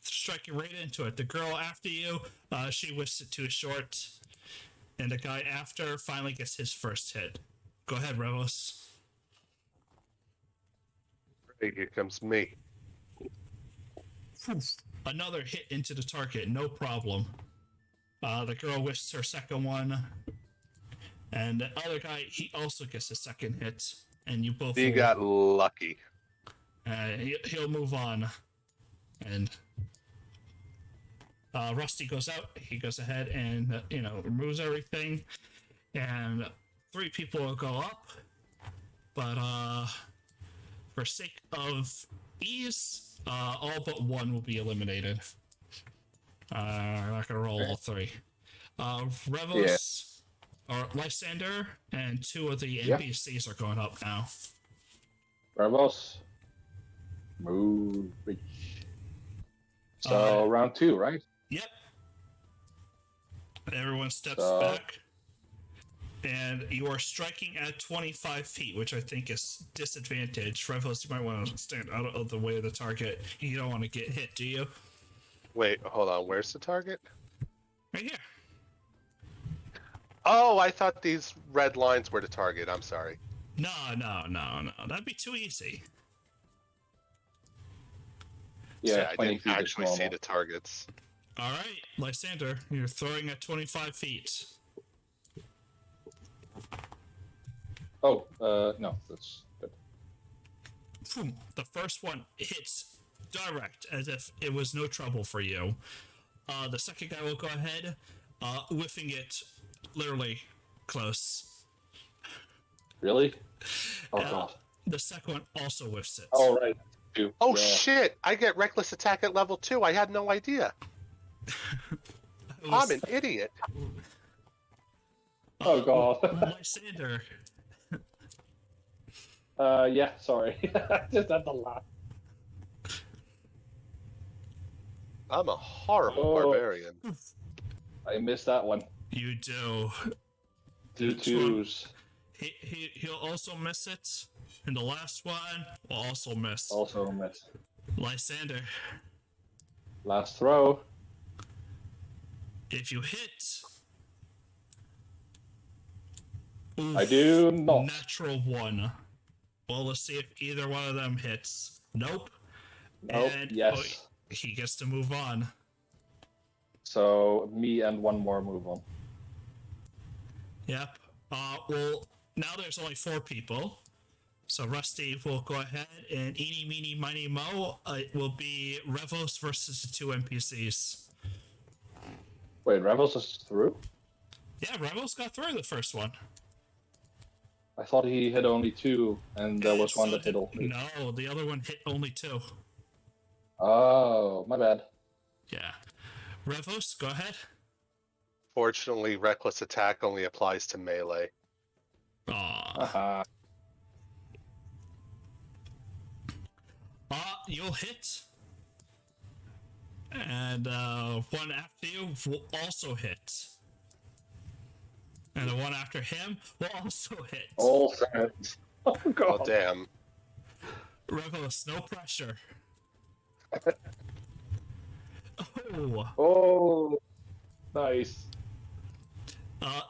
Striking right into it. The girl after you, she whiffs it too short. And the guy after finally gets his first hit. Go ahead, Revos. Hey, here comes me. Another hit into the target, no problem. The girl whiffs her second one. And the other guy, he also gets a second hit. And you both He got lucky. he'll move on. And Rusty goes out. He goes ahead and, removes everything. And 3 people will go up. But for sake of ease, all but 1 will be eliminated. I'm not going to roll all 3. Revos, or Lysander, and 2 of the NPCs are going up now. Revos. Move. So round 2, right? Yep. Everyone steps So- back. And you are striking at 25 feet, which I think is disadvantage. Revos, you might want to stand out of the way of the target. You don't want to get hit, do you? Wait, hold on. Where's the target? Right here. Oh, I thought these red lines were the target. I'm sorry. No. That'd be too easy. Yeah, I 20 didn't feet is actually see normal. the targets. All right, Lysander, you're throwing at 25 feet. Oh, no, that's good. Boom. The first one hits direct, as if it was no trouble for you. The second guy will go ahead, whiffing it literally close. Really? Oh, God. The second one also whiffs it. Oh, right. Two. Oh Yeah. shit! I get reckless attack at level 2. I had no idea. It was- I'm an idiot. Oh, God. Lysander. Yeah, sorry. I just had to laugh. I'm a horrible Oh. barbarian. I missed that one. You do. 2 twos. He'll also miss it. And the last one will also miss. Also missed. Lysander, Last throw. if you hit. I do not. Natural 1. Well, let's see if either one of them hits. Nope. Nope. And Yes. he gets to move on. So me and one more move on. Yep. Well, now there's only 4 people. So Rusty will go ahead and eeny, meeny, miny, mo. It will be Revos versus the 2 NPCs. Wait, Revels is through? Yeah, Revos got through the first one. I thought he hit only 2, and there was one So that hit all 3. No, the other one hit only 2. Oh, my bad. Yeah. Revos, go ahead. Fortunately, reckless attack only applies to melee. Aw. Haha. You'll hit. And one after you will also hit. And the one after him will also hit. All set. Oh, Oh God. damn! Revos, no pressure. Oh. Oh, nice.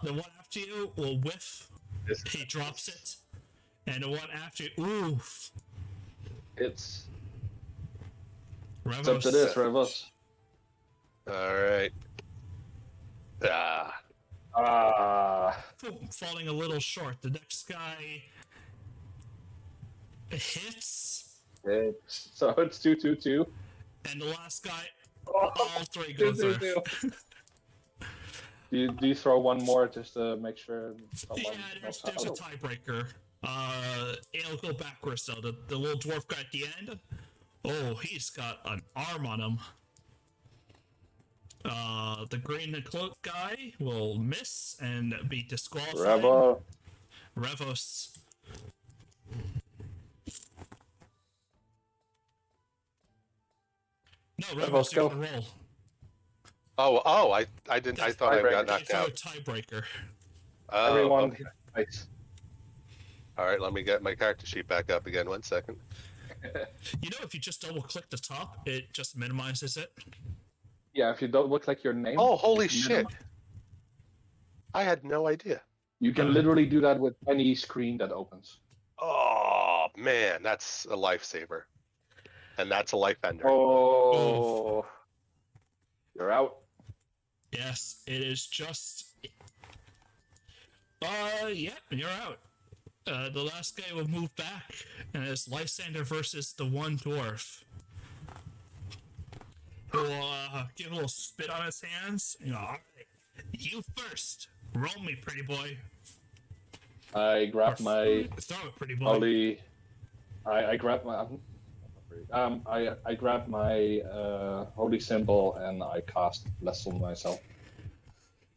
The one after you will whiff. He drops it. And the one after you, oof. It's Revos, up to this, Revels. All right. Ah, Ah. falling a little short. The next guy hits. So it's 2-2-2. And the last guy, Oh, all 3 go through. 2-2-2. Do you throw one more just to make sure someone Yeah, knows there's a how- tiebreaker. It'll go backwards though. The little dwarf guy at the end. Oh, he's got an arm on him. The green cloak guy will miss and be disqualified. Rebel. Revos. No, Let's Rebels, you go. gotta roll. I didn't. I That's thought I got tiebreaker. knocked For a out. tiebreaker. Oh, Everyone, okay. nice. All right. Let me get my character sheet back up again. 1 second. You know, if you just double click the top, it just minimizes it. Yeah, if you don't look like your name. Oh, holy you can shit! minimize- I had no idea. You can literally do that with any screen that opens. Oh man, that's a lifesaver, and that's a life ender. Oh, you're out. Yes, it is just. Yeah, you're out. The last guy will move back, and it's Lysander versus the one dwarf. He'll give a little spit on his hands. You know, all right, you first. Roll me, pretty boy. I grab Or my throw it, pretty boy. holy. I grab my. I grab my holy symbol and I cast Bless on myself.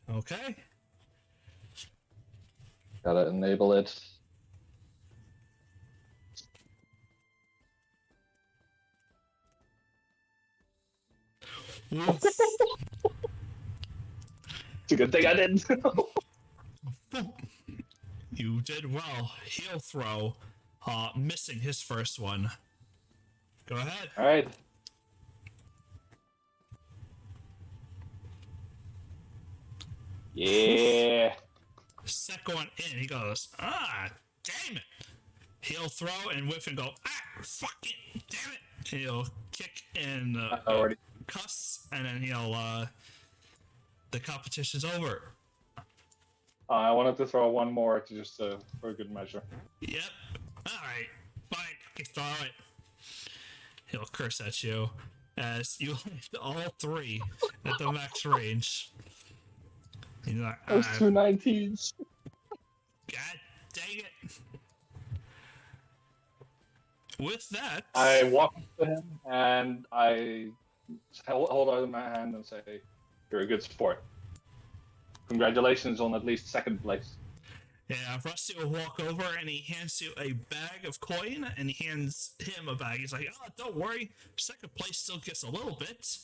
Okay. Gotta enable it. Oof. It's a good thing I didn't. You did well. He'll throw. Missing his first one. Go ahead. All right. Yeah. Second one in, he goes, damn it. He'll throw and whiff and go, fuck it, damn it. He'll kick and Already. cuss, and then he'll, the competition's over. I wanted to throw one more to just for good measure. Yep. Alright, fine, you throw it. He'll curse at you as you hit all three at the max range. He's like, Those two 19s. God dang it. With that, I walk up to him and I hold out my hand and say, "You're a good sport. Congratulations on at least second place." yeah, Rusty will walk over and he hands you a bag of coin and he hands him a bag. He's like, oh, don't worry. Second place still gets a little bit.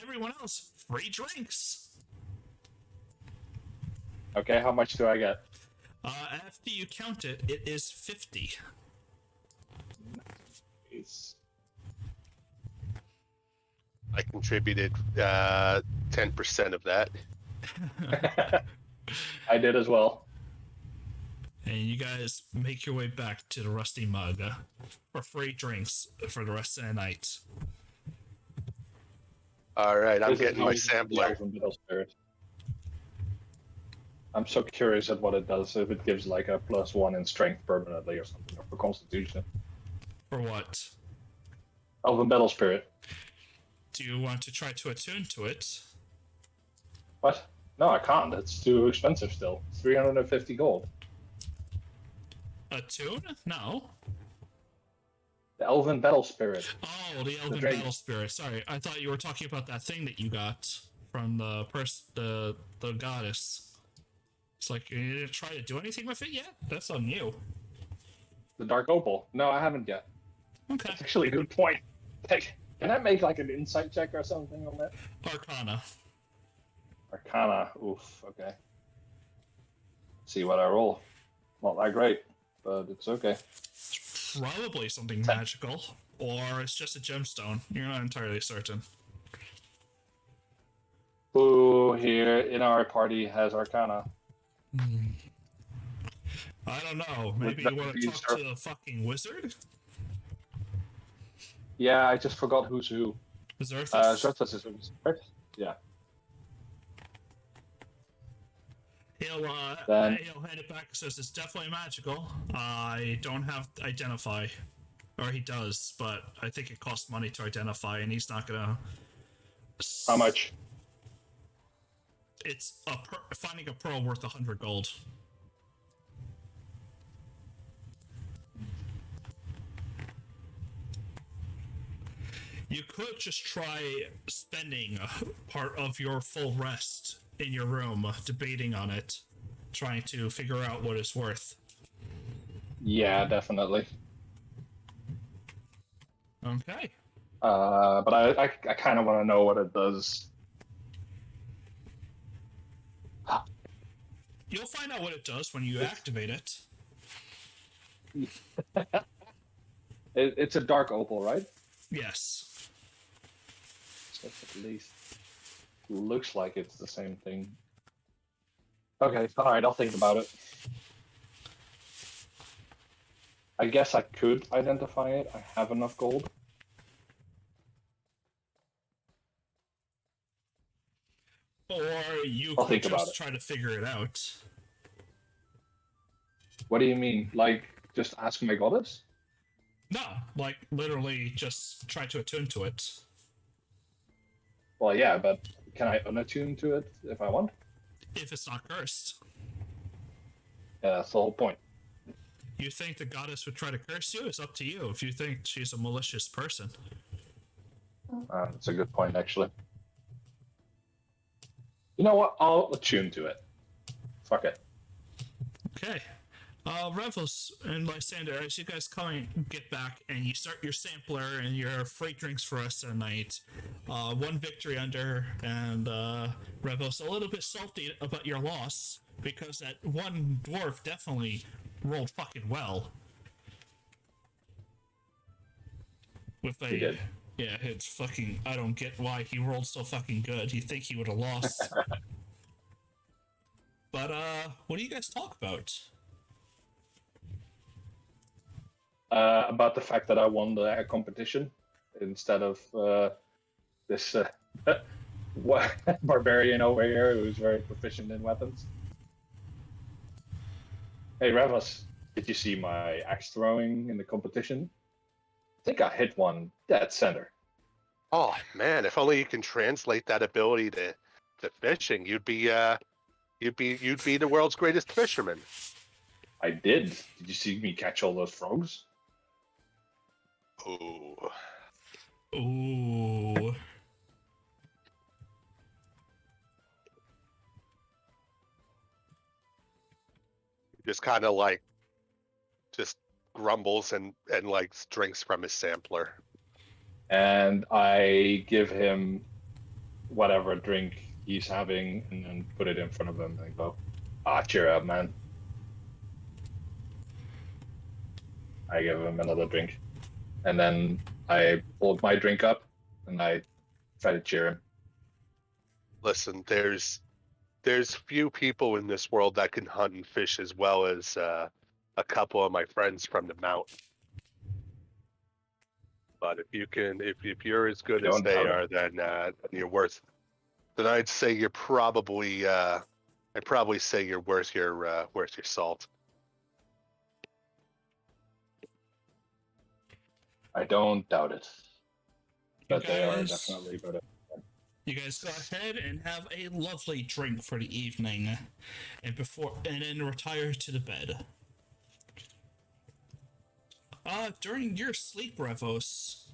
Everyone else, free drinks. Okay, how much do I get? After you count it, it is 50. It's... I contributed 10% of that. I did as well. And you guys make your way back to the Rusty Mug for free drinks for the rest of the night. All right, I'm This is getting my the sampler. Elven Middle Spirit. I'm so curious at what it does. If it gives like a +1 in strength permanently or something, or for Constitution. For what? Elven Battle Spirit. Do you want to try to attune to it? What? No, I can't. It's too expensive still. It's 350 gold. Attune? No. The Elven Battle Spirit. Oh, the Elven dragon. Battle Spirit. Sorry, I thought you were talking about that thing that you got from the goddess. It's like, you didn't try to do anything with it yet? That's on you. The Dark Opal. No, I haven't yet. Okay. That's actually a good point. Like, can I make like an insight check or something on that? Arcana. Arcana. Oof. Okay. See what I roll. Not that great, but it's okay. Probably something magical. Or it's just a gemstone. You're not entirely certain. Who here in our party has Arcana? I don't know. Maybe that you want be to talk start- to the fucking wizard? Yeah, I just forgot who's who. Zerthus? Zerthus is who's right? Yeah. He'll Then- he'll hand it back and says it's definitely magical. I don't have to identify. Or he does, but I think it costs money to identify and he's not gonna How much? It's finding a pearl worth 100 gold. You could just try spending part of your full rest in your room debating on it, trying to figure out what it's worth. Yeah, definitely. Okay. But I kind of want to know what it does. You'll find out what it does when you activate it. It's a dark opal, right? Yes. So at least looks like it's the same thing. Okay, all right, I'll think about it. I guess I could identify it. I have enough gold. Or you I'll could think about just it. try to figure it out. What do you mean? Like, just ask my goddess? No, like literally just try to attune to it. Well, yeah, but can I unattune to it if I want? If it's not cursed. Yeah, that's the whole point. You think the goddess would try to curse you? It's up to you if you think she's a malicious person. That's a good point, actually. You know what? I'll attune to it. Fuck it. Okay. Revels and Lysander, as you guys get back and you start your sampler and your free drinks for us tonight, one victory under, and Revos a little bit salty about your loss because that one dwarf definitely rolled fucking well. With He did. yeah, it's fucking. I don't get why he rolled so fucking good. You think he would have lost? But what do you guys talk about? About the fact that I won the competition instead of this barbarian over here who's very proficient in weapons. Hey, Revos, did you see my axe throwing in the competition? I think I hit one dead center. Oh man, if only you can translate that ability to fishing, you'd be the world's greatest fisherman. I did. Did you see me catch all those frogs? Ooh. Ooh. Just kind of like just grumbles and like drinks from his sampler. And I give him whatever drink he's having and then put it in front of him and go, cheer up, man. I give him another drink. And then I pulled my drink up and I try to cheer him. Listen, there's few people in this world that can hunt and fish as well as a couple of my friends from the mountain. But if you're as good as they are, then you're worth. Then I'd say you're probably I'd probably say you're worth your salt. I don't doubt it. But You they are guys- definitely better. You guys go ahead and have a lovely drink for the evening, and then retire to the bed. During your sleep, Revos,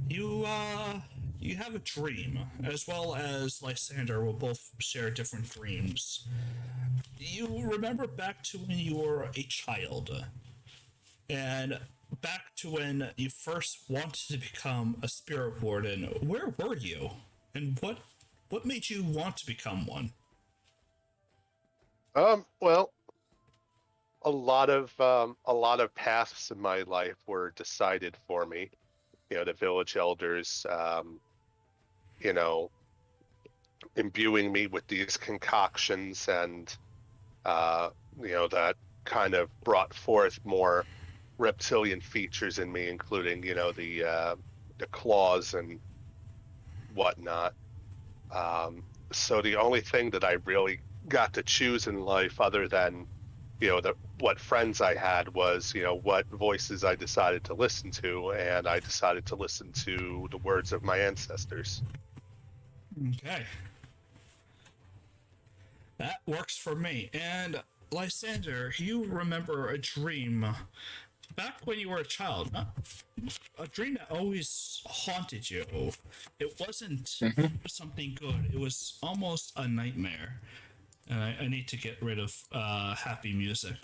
you have a dream, as well as Lysander will both share different dreams. You remember back to when you were a child, and back to when you first wanted to become a spirit warden. Where were you? And what made you want to become one? Well, a lot of paths in my life were decided for me. You know, the village elders, you know, imbuing me with these concoctions, and you know, that kind of brought forth more reptilian features in me, including, you know, the claws and whatnot. So the only thing that I really got to choose in life, other than, you know, what friends I had, was, you know, what voices I decided to listen to, and I decided to listen to the words of my ancestors. Okay. That works for me. And Lysander, you remember a dream back when you were a child, a dream that always haunted you. It wasn't something good. It was almost a nightmare. And I need to get rid of happy music.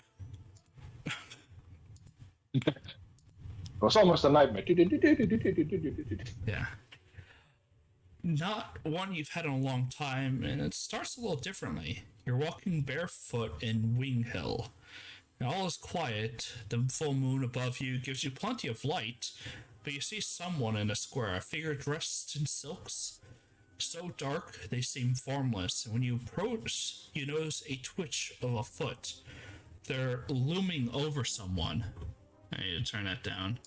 was almost a nightmare. Yeah. Not one you've had in a long time, and it starts a little differently. You're walking barefoot in Wing Hill. And all is quiet. The full moon above you gives you plenty of light, but you see someone in a square, a figure dressed in silks. So dark, they seem formless, and when you approach, you notice a twitch of a foot. They're looming over someone. I need to turn that down.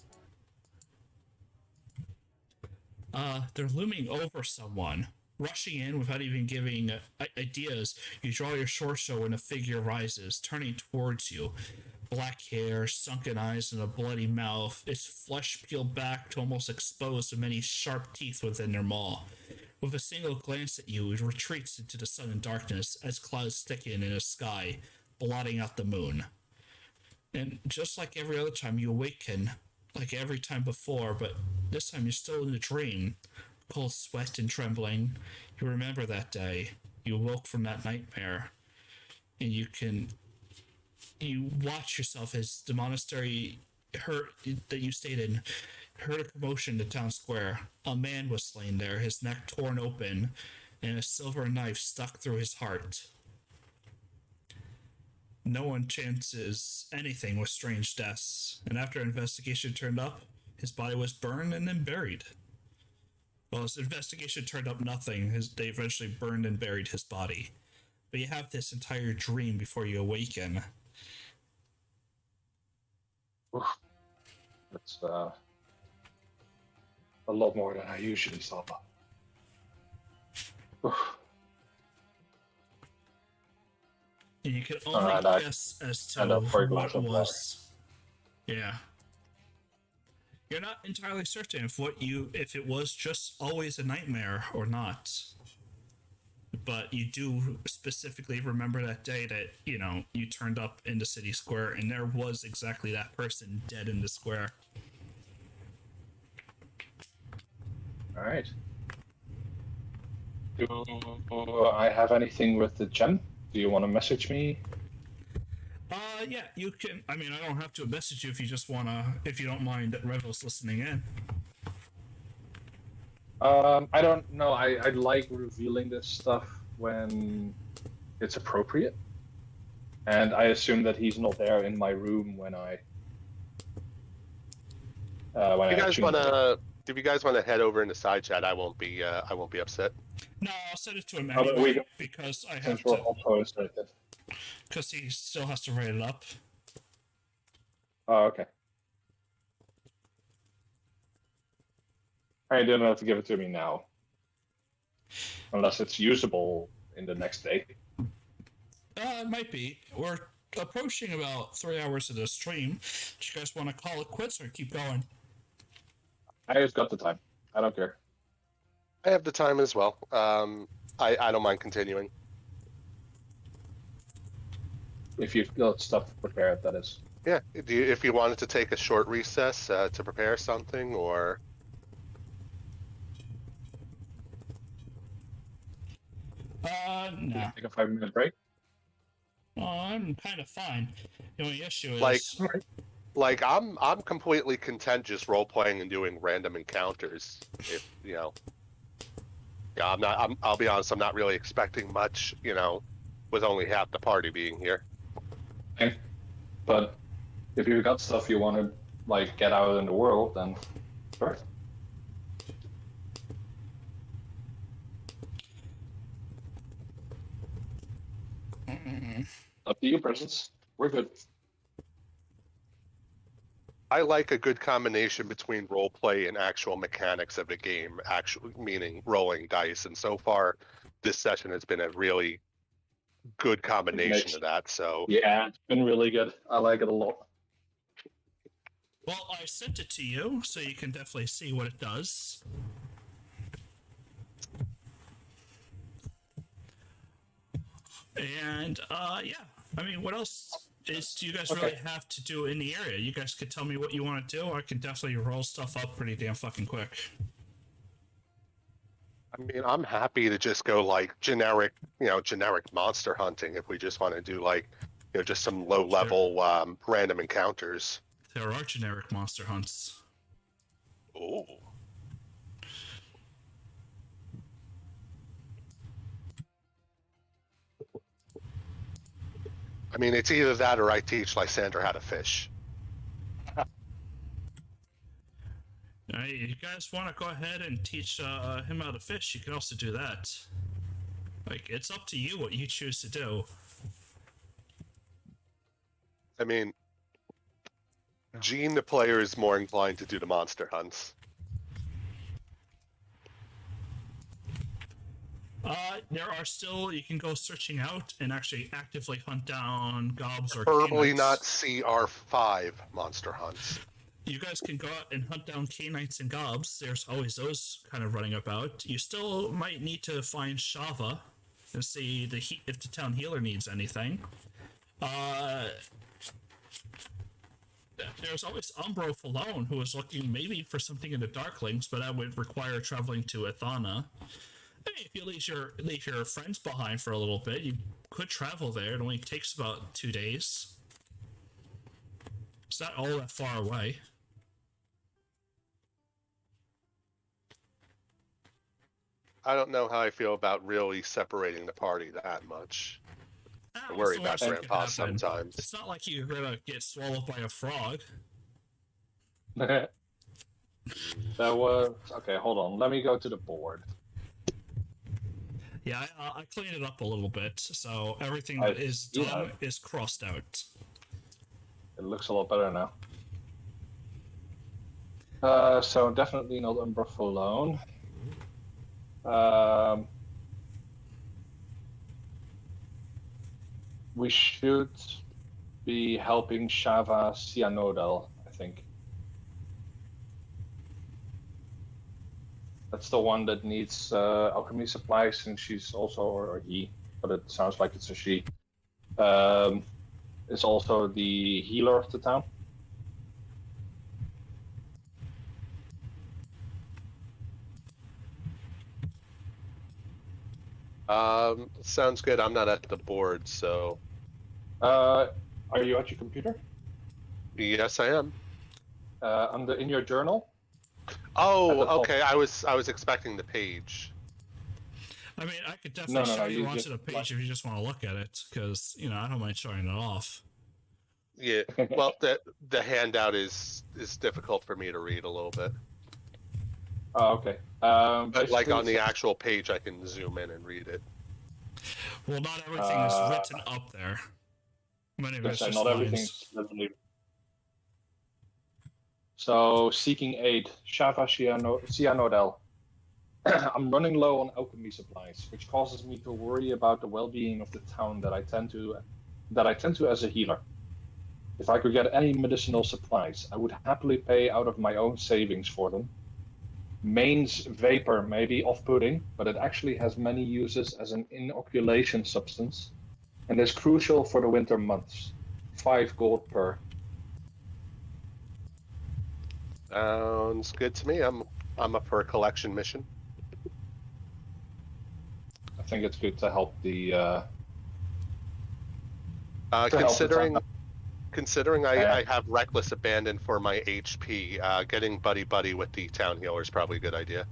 They're looming over someone. Rushing in without even giving ideas, you draw your short sword when a figure rises, turning towards you. Black hair, sunken eyes, and a bloody mouth, its flesh peeled back to almost expose the many sharp teeth within their maw. With a single glance at you, it retreats into the sudden darkness as clouds thicken in the sky, blotting out the moon. And just like every other time, you awaken, like every time before, but this time you're still in a dream. Cold sweat and trembling. You remember that day. You awoke from that nightmare. And you watch yourself as the monastery that you stayed in heard a commotion in the town square. A man was slain there, his neck torn open, and a silver knife stuck through his heart. No one chances anything with strange deaths, and after investigation turned up, his body was burned and then buried. Well, his investigation turned up nothing. They eventually burned and buried his body. But you have this entire dream before you awaken. That's a lot more than I usually saw. And you can only guess as to what it was. Yeah. You're not entirely certain if it was just always a nightmare or not. But you do specifically remember that day that, you turned up in the city square and there was exactly that person dead in the square. Alright. Do I have anything with the gem? Do you want to message me? Yeah, you can. I mean, I don't have to message you if you don't mind that Revel's listening in. I don't know. I like revealing this stuff when it's appropriate. And I assume that he's not there in my room when I. If you guys wanna head over into side chat, I won't be upset. No, I'll send it to him anyway because I have to. Because he still has to write it up. Oh, okay. I don't have to give it to me now. Unless it's usable in the next day. It might be. We're approaching about 3 hours of the stream. Do you guys want to call it quits or keep going? I just got the time. I don't care. I have the time as well. I don't mind continuing. If you've got stuff prepared, that is. Yeah, if you wanted to take a short recess to prepare something, or... No. Take a 5-minute break? Oh, I'm kind of fine. The only issue is... I'm completely content just role-playing and doing random encounters, if, Yeah, I'll be honest, I'm not really expecting much, with only half the party being here. Okay. But if you've got stuff you want to get out in the world, then sure. Up to you, Presence. We're good. I like a good combination between roleplay and actual mechanics of the game, meaning rolling dice. And so far, this session has been a really good combination of that. So yeah, it's been really good. I like it a lot. Well, I sent it to you, so you can definitely see what it does. And yeah, I mean, what else do you guys really have to do in the area? You guys could tell me what you want to do. I can definitely roll stuff up pretty damn fucking quick. I mean, I'm happy to just go generic monster hunting if we just want to do just some low level random encounters. There are generic monster hunts. Oh. I mean, it's either that or I teach Lysander how to fish. You guys want to go ahead and teach him how to fish? You can also do that. Like, it's up to you what you choose to do. I mean, Gene, the player, is more inclined to do the monster hunts. There are still, you can go searching out and actually actively hunt down gobs or Preferably canites. not CR5 monster hunts. You guys can go out and hunt down canites and gobs. There's always those kind of running about. You still might need to find Shava and see if the town healer needs anything. There's always Umbro Falone, who is looking maybe for something in the Darklings, but that would require traveling to Ethana. Hey, if you leave your friends behind for a little bit, you could travel there. It only takes about 2 days. It's not all that far away. I don't know how I feel about really separating the party that much. I worry So about much that could Grandpa happen. sometimes. It's not like you're gonna get swallowed by a frog. That was okay. Hold on. Let me go to the board. Yeah, I cleaned it up a little bit, so everything I that is see done that. is crossed out. It looks a lot better now. So definitely not Umbra Falone. We should be helping Shava Cyanodel, I think. That's the one that needs alchemy supplies, and she's also, or he, but it sounds like it's a she. Is also the healer of the town. Sounds good. I'm not at the board, so Are you at your computer? yes, I am. In your journal? Oh, At the top. okay. I was expecting the page. I mean, I could definitely No, show you you onto just, the page like- if you just want to look at it, because I don't mind showing it off. Yeah. Well, the handout is difficult for me to read a little bit. Oh, okay. But like on the basically, actual page, I can zoom in and read it. Well, not everything is written up there. Many of it's so just not lines. everything's literally. So seeking aid, Shava Cyanodel. I'm running low on alchemy supplies, which causes me to worry about the well-being of the town that I tend to as a healer. If I could get any medicinal supplies, I would happily pay out of my own savings for them. Maine's vapor may be off-putting, but it actually has many uses as an inoculation substance, and is crucial for the winter months. 5 gold per. Sounds good to me. I'm up for a collection mission. I think it's good to help the. Considering I have reckless abandon for my HP, getting buddy with the town healer is probably a good idea.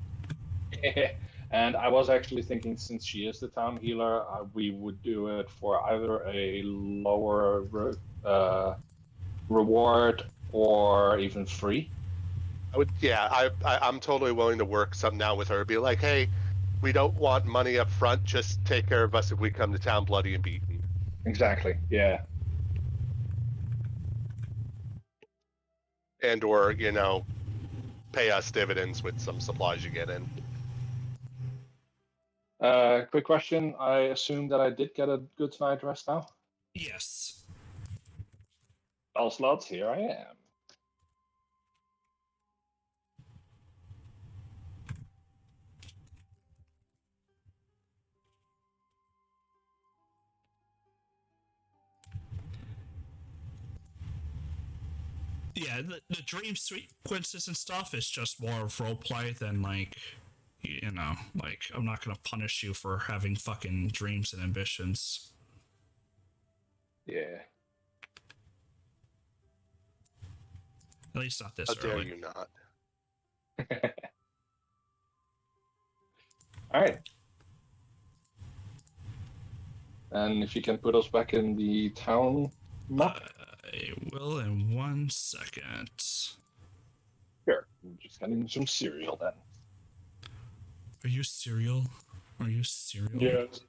And I was actually thinking, since she is the town healer, we would do it for either a lower reward or even free. I'm totally willing to work something out with her. Be like, hey, we don't want money up front. Just take care of us if we come to town bloody and beaten. Exactly. Yeah. And or pay us dividends with some supplies you get in. Quick question. I assume that I did get a good night's rest now. Yes. Well, slots, here I am. Yeah, the dream sequences and stuff is just more of roleplay than like I'm not gonna punish you for having fucking dreams and ambitions. Yeah. At least not this How dare early. you not? All right. And if you can put us back in the town map. I will in 1 second. Here, I'm just getting some cereal then. Are you cereal? Are you cereal? Yes.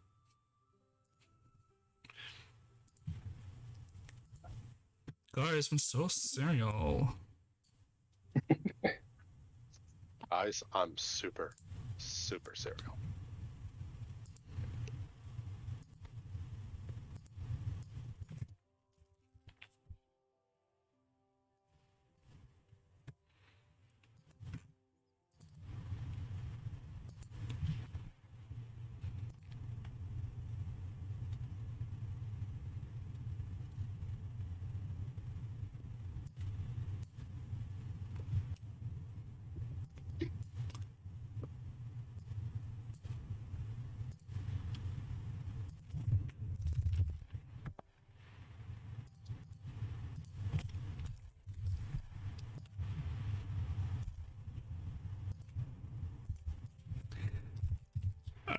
Guys, I'm so cereal. Guys, I'm super cereal.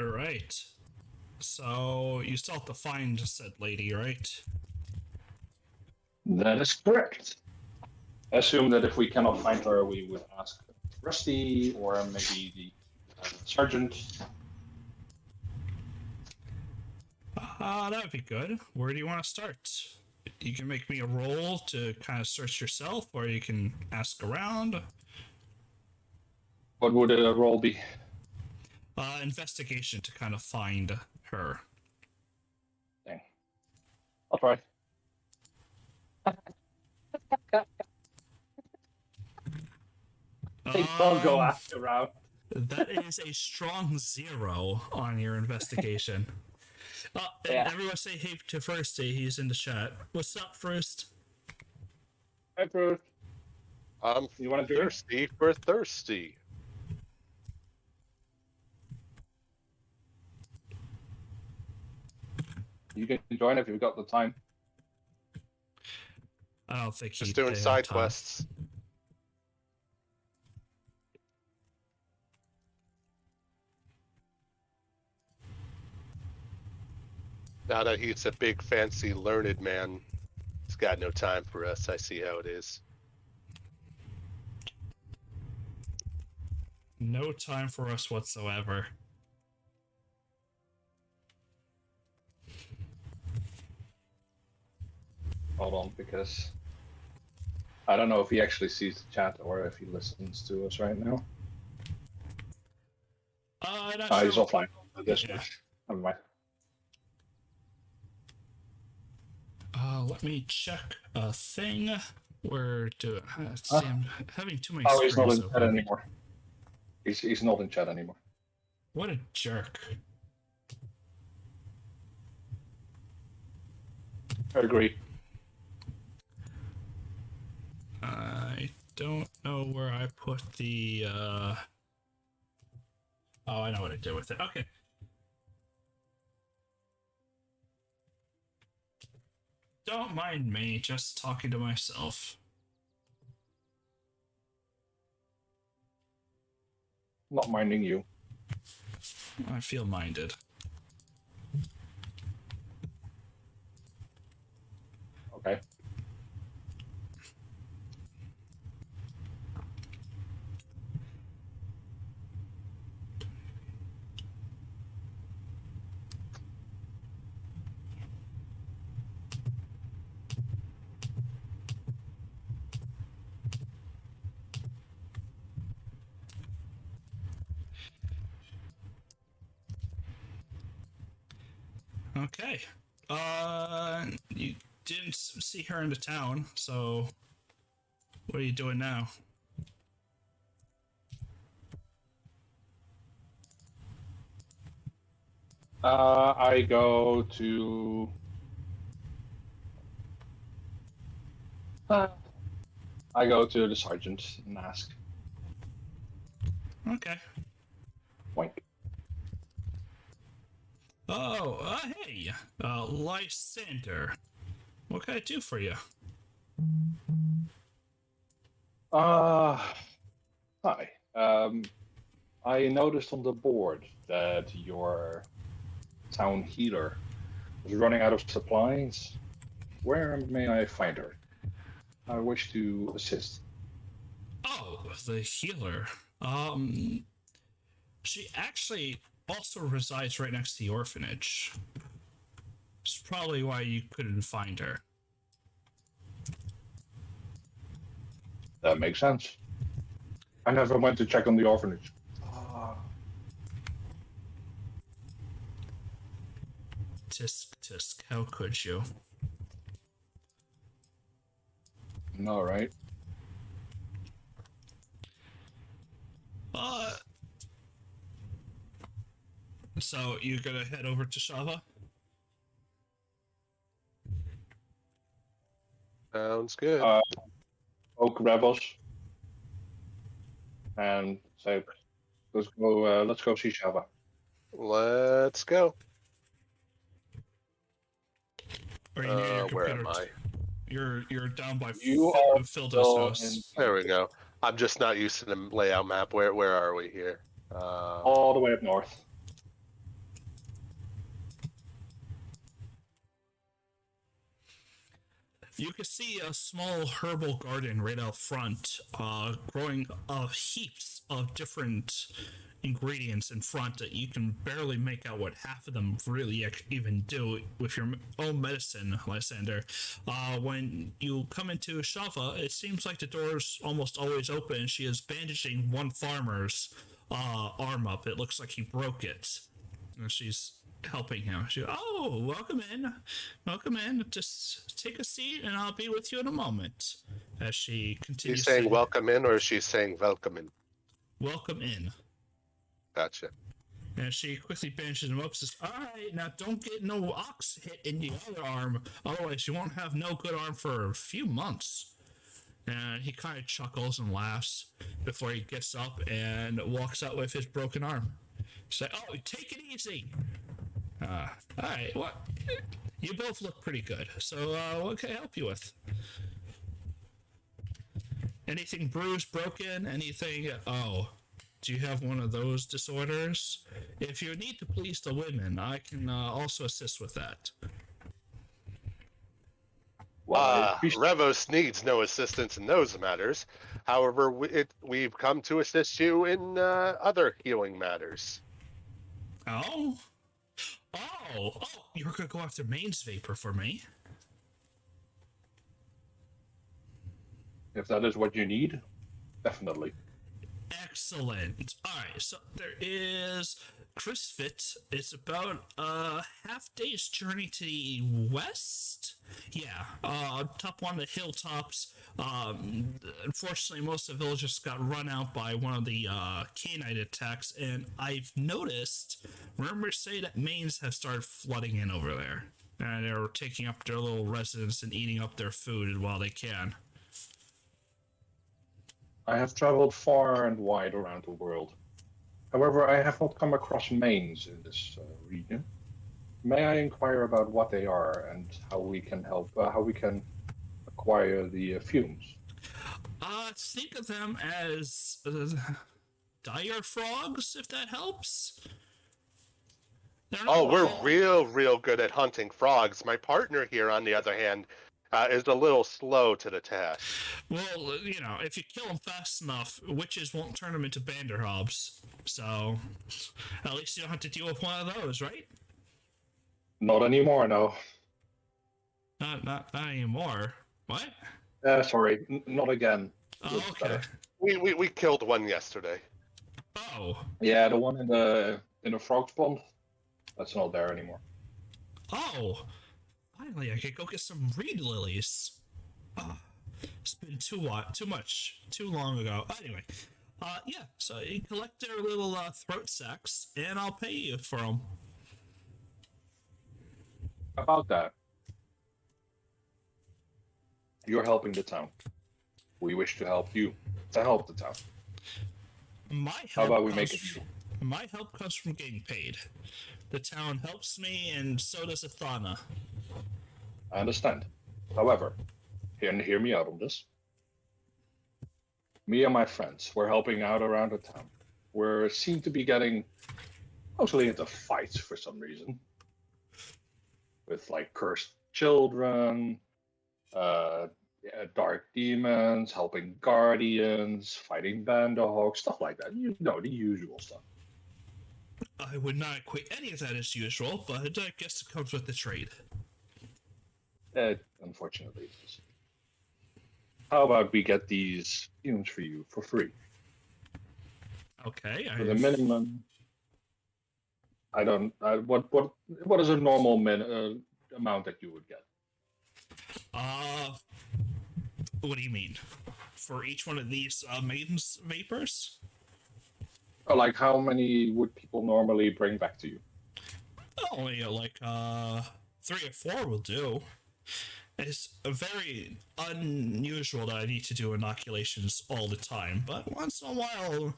All right. So you still have to find said lady, right? That is correct. I assume that if we cannot find her, we would ask Rusty or maybe the sergeant. That would be good. Where do you want to start? You can make me a roll to kind of search yourself, or you can ask around. What would a roll be? Investigation to kind of find her. Dang. I'll try. I'll go ask around. That is a strong 0 on your investigation. Yeah. Everyone say hey to Firsty. He's in the chat. What's up, First? Hi, Bruce. I'm You want to do it? thirsty for thirsty. You can join if you've got the time. I don't think he's Just doing side quests. Now that he's a big, fancy, learned man, he's got no time for us. I see how it is. No time for us whatsoever. Hold on, because I don't know if he actually sees the chat or if he listens to us right now. Not He's sure. offline. This Yeah. Never mind. Let me check a thing. Where do see, I'm having too many Oh, he's not in screens chat open. anymore. He's not in chat anymore. What a jerk. I agree. I don't know where I put the Oh, I know what I did with it. Okay. Don't mind me, just talking to myself. Not minding you. I feel minded. Okay. Okay. You didn't see her in the town, so what are you doing now? I go to. I go to the sergeant and ask. Okay. Wink. Oh, hey, Lysander. What can I do for you? Hi. I noticed on the board that your town healer is running out of supplies. Where may I find her? I wish to assist. Oh, the healer. She actually also resides right next to the orphanage. It's probably why you couldn't find her. That makes sense. I never went to check on the orphanage. Tisk, how could you? No, right? So you're gonna head over to Shava? Sounds good. Oak rebels. And say, let's go see Shava. Let's go. Or you need your Where computer? am I? You're down by You are Phil's still house. There we go. I'm just not used to the layout map. Where are we here? all the way up north. You can see a small herbal garden right out front, growing heaps of different ingredients in front that you can barely make out what half of them really even do with your own medicine, Lysander. When you come into Shava, it seems like the door's almost always open. She is bandaging one farmer's arm up. It looks like he broke it. And she's helping him. Oh, welcome in. Just take a seat and I'll be with you in a moment. As she continues She's saying to, welcome in, or is she saying welcome in? welcome in. Gotcha. And she quickly bandages him up, says, alright, now don't get no ox hit in the other arm, otherwise you won't have no good arm for a few months. And he kind of chuckles and laughs before he gets up and walks out with his broken arm. She's like, oh, take it easy. Alright, what? You both look pretty good, so what can I help you with? Anything bruised, broken, anything? Oh, do you have one of those disorders? If you need to please the women, I can also assist with that. Revos needs no assistance in those matters. However, we've come to assist you in other healing matters. Oh, you're gonna go after Maine's Vapor for me? If that is what you need, definitely. Excellent. Alright, so there is Chrisfit. It's about a half day's journey to the west. Yeah, top one of the hilltops. Unfortunately, most of the villagers got run out by one of the canine attacks, and I've noticed rumors say that Maines have started flooding in over there. And they're taking up their little residence and eating up their food while they can. I have traveled far and wide around the world. However, I have not come across mains in this region. May I inquire about what they are and how we can help? How we can acquire the fumes? Think of them as dire frogs, if that helps. We're real good at hunting frogs. My partner here, on the other hand, is a little slow to the task. Well, you know, if you kill them fast enough, witches won't turn them into banderhobs. So, at least you don't have to deal with one of those, right? Not anymore, no. Not anymore. What? Sorry, not again. Oh, okay. We killed one yesterday. Oh. Yeah, the one in the frog's pond. That's not there anymore. Oh. Finally, I could go get some reed lilies. It's been too long ago. Anyway, yeah. So you collect their little throat sacks, and I'll pay you for them. About that, you're helping the town. We wish to help you to help the town. How about we make it deal? My help comes from getting paid. The town helps me, and so does Athana. I understand. However, hear me out on this. me and my friends were helping out around the town. We seem to be getting mostly into fights for some reason, with like cursed children, yeah, dark demons, helping guardians, fighting Bandohawks, stuff like that. You know, the usual stuff. I would not equate any of that as usual, but I guess it comes with the trade. Unfortunately, it is. How about we get these fumes for you for free? Okay, For the minimum, I don't. What is a normal amount that you would get? What do you mean? For each one of these maiden's vapors? Or like, how many would people normally bring back to you? Only like 3 or 4 will do. It's very unusual that I need to do inoculations all the time, but once in a while,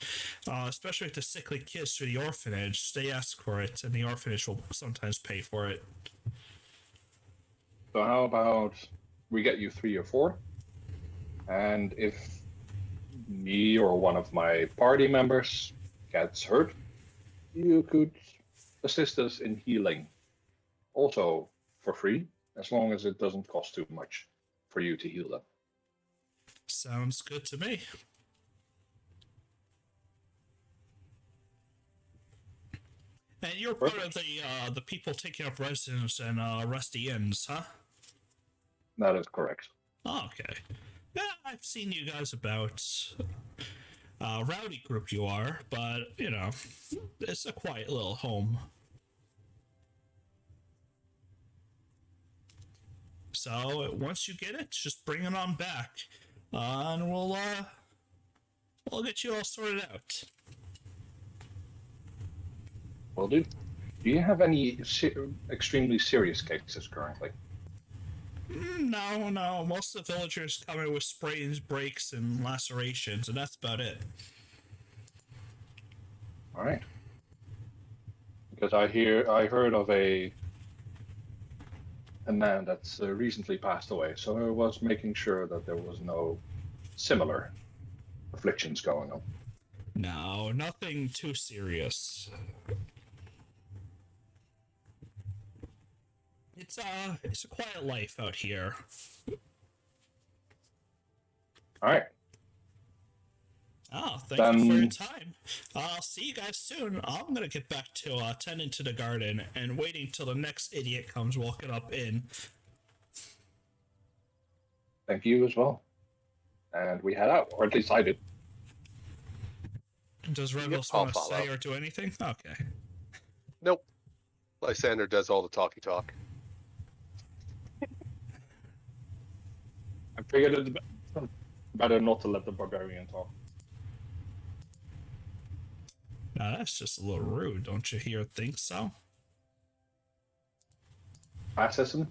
especially with the sickly kids through the orphanage, they ask for it, and the orphanage will sometimes pay for it. So how about we get you 3 or 4, and if me or one of my party members gets hurt, you could assist us in healing, also for free, as long as it doesn't cost too much for you to heal them. Sounds good to me. And you're part of the people taking up residence in Rusty Inns, huh? That is correct. Oh, okay. Yeah, I've seen you guys about. Rowdy group you are, but, you know, it's a quiet little home. So, once you get it, just bring it on back, and we'll get you all sorted out. Will do. Do you have any extremely serious cases currently? No. Most of the villagers come in with sprains, breaks, and lacerations, and that's about it. All right. Because I heard of a man that's recently passed away, so I was making sure that there was no similar afflictions going on. No, nothing too serious. It's a quiet life out here. All right. Oh, thank you for your time. I'll see you guys soon. I'm gonna get back to tending to the garden and waiting till the next idiot comes walking up in. Thank you as well. And we head out, or at least I did. Does Revels I'll want to follow. say or do anything? Okay. Nope. Lysander does all the talky talk. I figured it's better not to let the barbarian talk. Now that's just a little rude, don't you hear? Think so? Classism?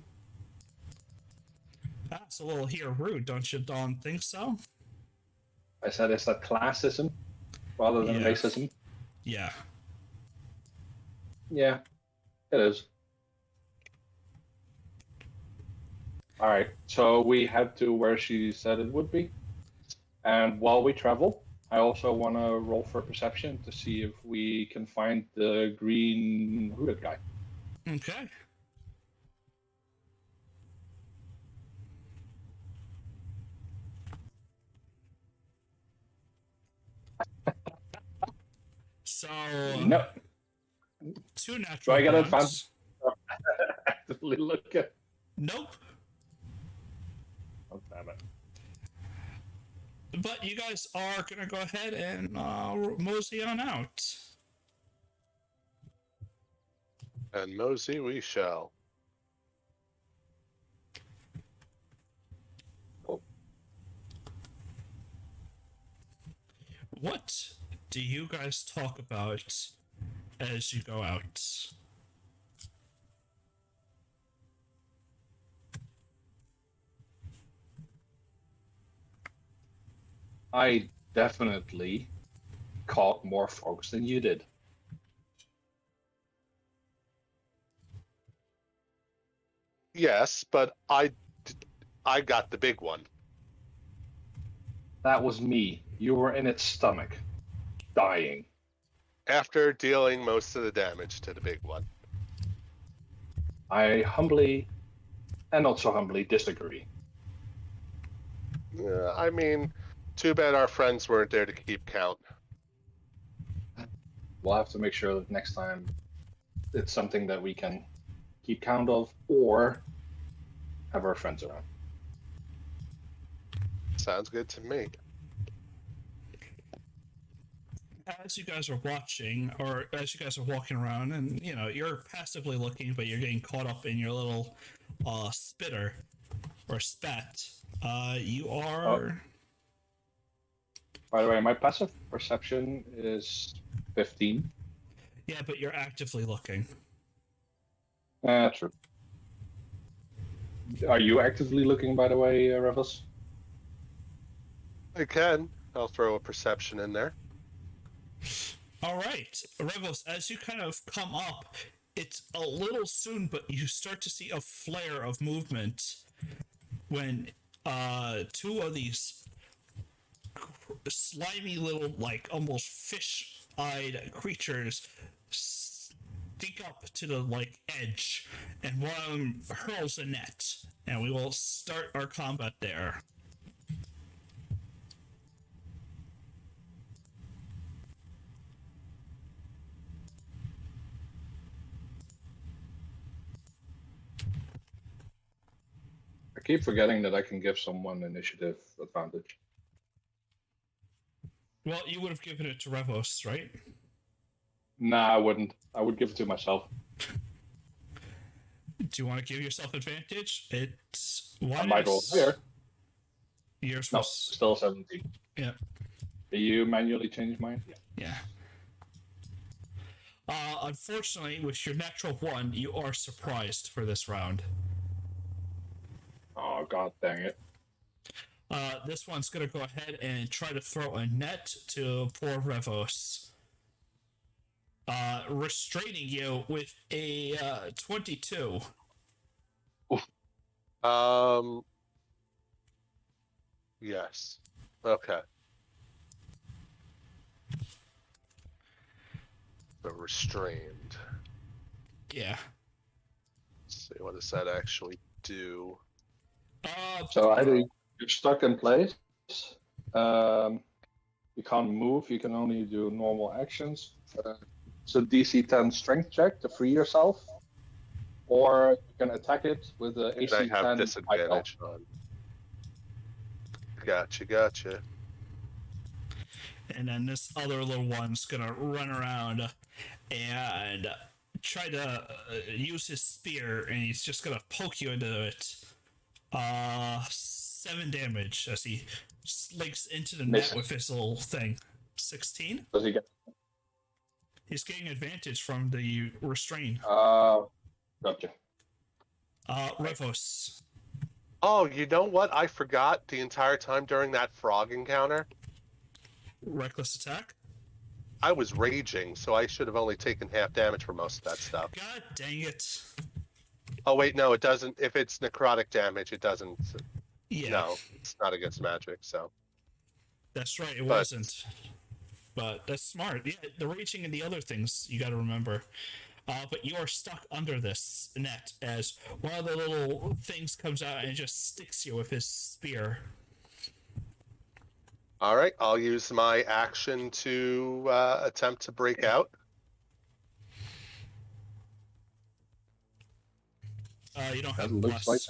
That's a little here rude, don't you, Don? Think so? I said, is that classism rather than Yeah. racism? Yeah. Yeah, it is. All right, so we head to where she said it would be. And while we travel, I also want to roll for perception to see if we can find the green hooded guy. Okay. So No. 2 natural. Do I get ones. advantage? Actively look at. Nope. Oh, damn it. But you guys are gonna go ahead and mosey on out. And mosey we shall. What do you guys talk about as you go out? I definitely caught more frogs than you did. Yes, but I got the big one. That was me. You were in its stomach, dying. After dealing most of the damage to the big one. I humbly, and not so humbly, disagree. I mean, too bad our friends weren't there to keep count. We'll have to make sure that next time it's something that we can keep count of, or have our friends around. Sounds good to me. As you guys are watching, or as you guys are walking around, and you know you're passively looking, but you're getting caught up in your little spitter or spat. You are. By the way, my passive perception is 15. Yeah, but you're actively looking. True. Are you actively looking, by the way, Revels? I can. I'll throw a perception in there. All right, Revos, as you kind of come up, it's a little soon, but you start to see a flare of movement when two of these slimy little, like almost fish-eyed creatures sneak up to the like edge, and one of them hurls a net, and we will start our combat there. I keep forgetting that I can give someone initiative advantage. Well, you would have given it to Revos, right? Nah, I wouldn't. I would give it to myself. Do you want to give yourself advantage? It's I might roll higher. Yours No, was still 17. yeah. You manually change mine? Yeah. Unfortunately, with your natural one, you are surprised for this round. Oh, god dang it. This one's gonna go ahead and try to throw a net to poor Revos. Restraining you with a 22. Yes. Okay. So restrained. Yeah. Let's see, what does that actually do? So either you're stuck in place, you can't move, you can only do normal actions. It's a DC 10 strength check to free yourself, or you can attack it with the And AC I 10 have high disadvantage on. Gotcha. And then this other little one's gonna run around and try to use his spear, and he's just gonna poke you into it. 7 damage as he slinks into the net with his little thing. 16? Does he get? He's getting advantage from the restrain. Gotcha. Revos. Oh, you know what? I forgot the entire time during that frog encounter. Reckless attack? I was raging, so I should have only taken half damage for most of that stuff. God dang it. Oh wait, no, it doesn't. If it's necrotic damage, it doesn't. Yeah. No, it's not against magic. So That's right, it wasn't. But that's smart. Yeah, the raging and the other things you gotta remember. But you are stuck under this net as one of the little things comes out and just sticks you with his spear. all right, I'll use my action to attempt to break out. You don't That have looks plus.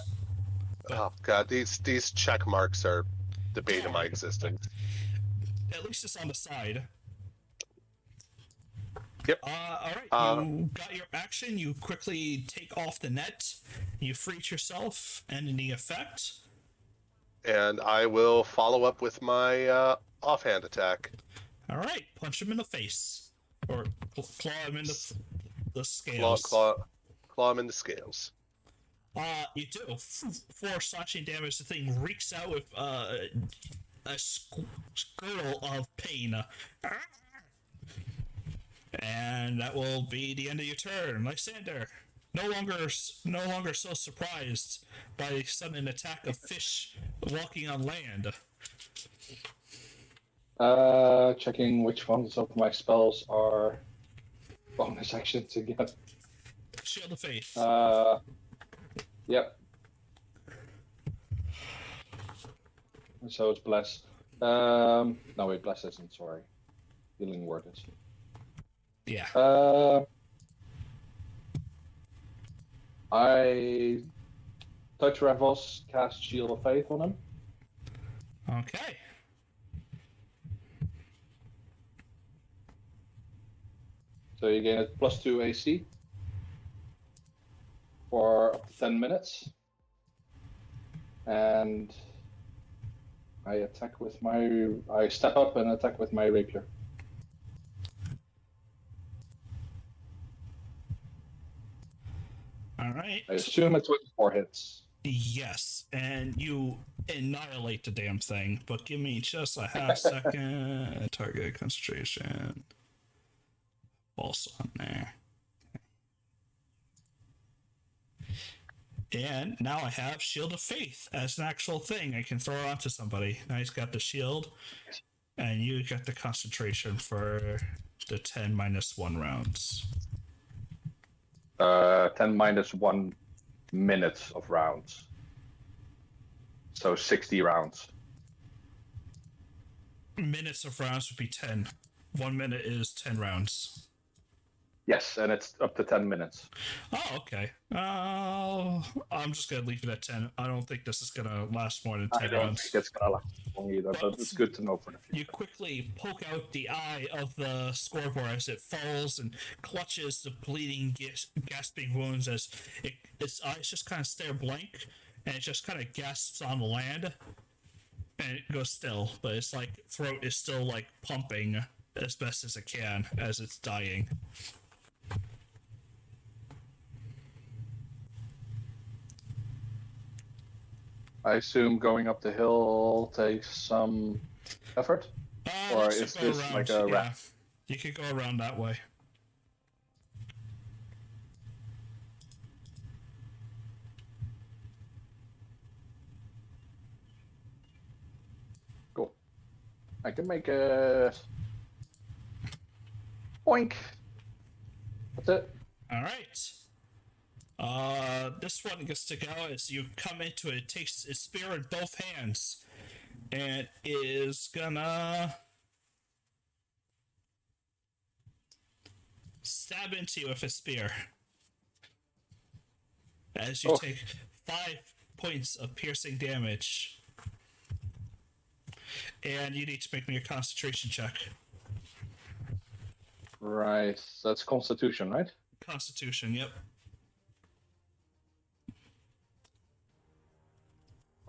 Oh god, these check marks are debating my existence. At least it's on the side. Yep. Alright, you got your action, you quickly take off the net, you freeze yourself, ending the effect. And I will follow up with my offhand attack. Alright, punch him in the face. Or claw him in the scales. Claw him in the scales. You do. 4 slashing damage. The thing reeks out with a skirtle of pain. And that will be the end of your turn. Lysander, no longer so surprised by the sudden attack of fish walking on land. Checking which ones of my spells are bonus actions again. Shield of Faith. Yep. So it's bless. No wait, bless isn't. Sorry, healing word is. Yeah. I touch Ravos, cast Shield of Faith on him. Okay. So you gain a +2 AC for up to 10 minutes. And I step up and attack with my rapier. All right. I assume it's with 4 hits. Yes, and you annihilate the damn thing, but give me just a half second. Target concentration. Also on there. And now I have Shield of Faith as an actual thing I can throw onto somebody. Now he's got the shield, and you get the concentration for the 10 minus 1 rounds. 10 minus 1 minutes of rounds. So 60 rounds. Minutes of rounds would be 10. 1 minute is 10 rounds. Yes, and it's up to 10 minutes. Oh, okay. I'm just going to leave it at 10. I don't think this is going to last more than 10 I don't rounds. think it's gonna last long either, but it's good to know for the future. You quickly poke out the eye of the scoreboard as it falls and clutches the bleeding, gasping wounds as its eyes just kind of stare blank, and it just kind of gasps on the land, and it goes still, but its like throat is still like pumping as best as it can as it's dying. I assume going up the hill takes some effort? Or Let's is go this around, like a yeah. wrap? You could go around that way. Cool. I can make a boink. That's it. All right. This one gets to go as you come into it. It takes its spear in both hands, and is gonna stab into you with a spear. As you take 5 points of piercing damage, and you need to make me a concentration check. Right. That's Constitution, right? Constitution, yep.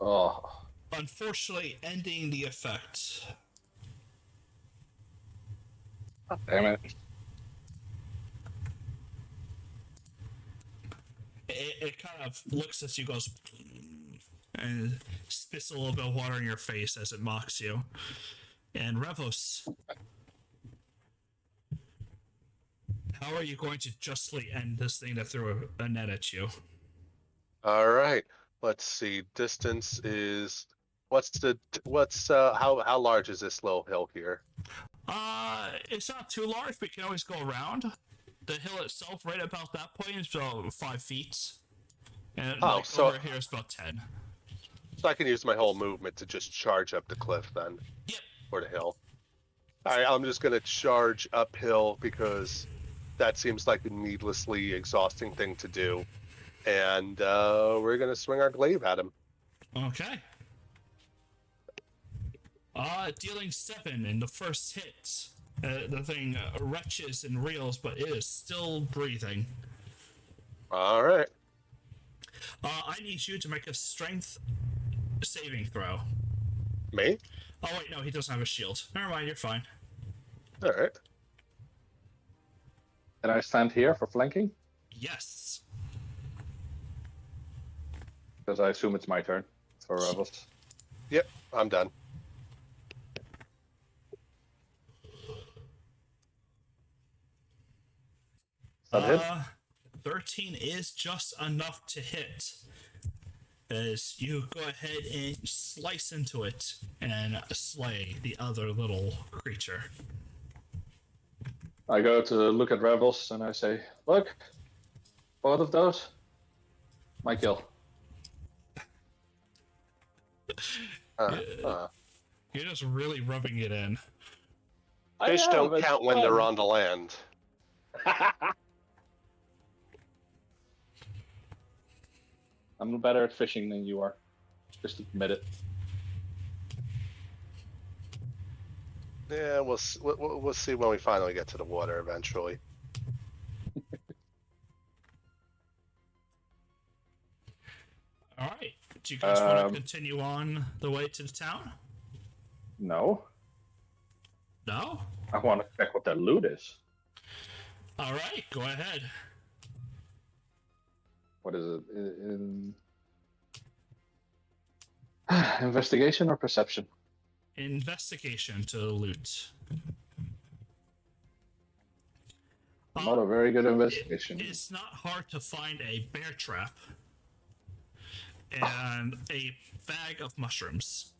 Oh. Unfortunately, ending the effect. Damn it. It kind of looks at you, goes, and spits a little bit of water in your face as it mocks you. And Revos, how are you going to justly end this thing that threw a net at you? All right. Let's see. Distance is how large is this little hill here? It's not too large, but you can always go around. The hill itself, right about that point, is about 5 feet. And so over here is about 10. So I can use my whole movement to just charge up the cliff then. Yep. Or the hill. Alright, I'm just gonna charge uphill because that seems like a needlessly exhausting thing to do. And we're gonna swing our glaive at him. Okay. Dealing 7 in the first hit. The thing retches and reels, but it is still breathing. Alright. I need you to make a strength saving throw. Me? Oh, wait, no, he doesn't have a shield. Never mind, you're fine. Alright. Can I stand here for flanking? Yes. Because I assume it's my turn for Rebels. Yep, I'm done. That hit? 13 is just enough to hit. as you go ahead and slice into it and slay the other little creature. I go to look at rebels and I say, "Look, both of those, my kill." You're just really rubbing it in. Fish don't count when they're on the land. I'm better at fishing than you are. Just admit it. Yeah, we'll see when we finally get to the water eventually. All right. Do you guys want to continue on the way to the town? No, No? I want to check what their loot is. All right, go ahead. What is it? Investigation or perception? Investigation to loot. Not a very good investigation. It's not hard to find a bear trap and a bag of mushrooms.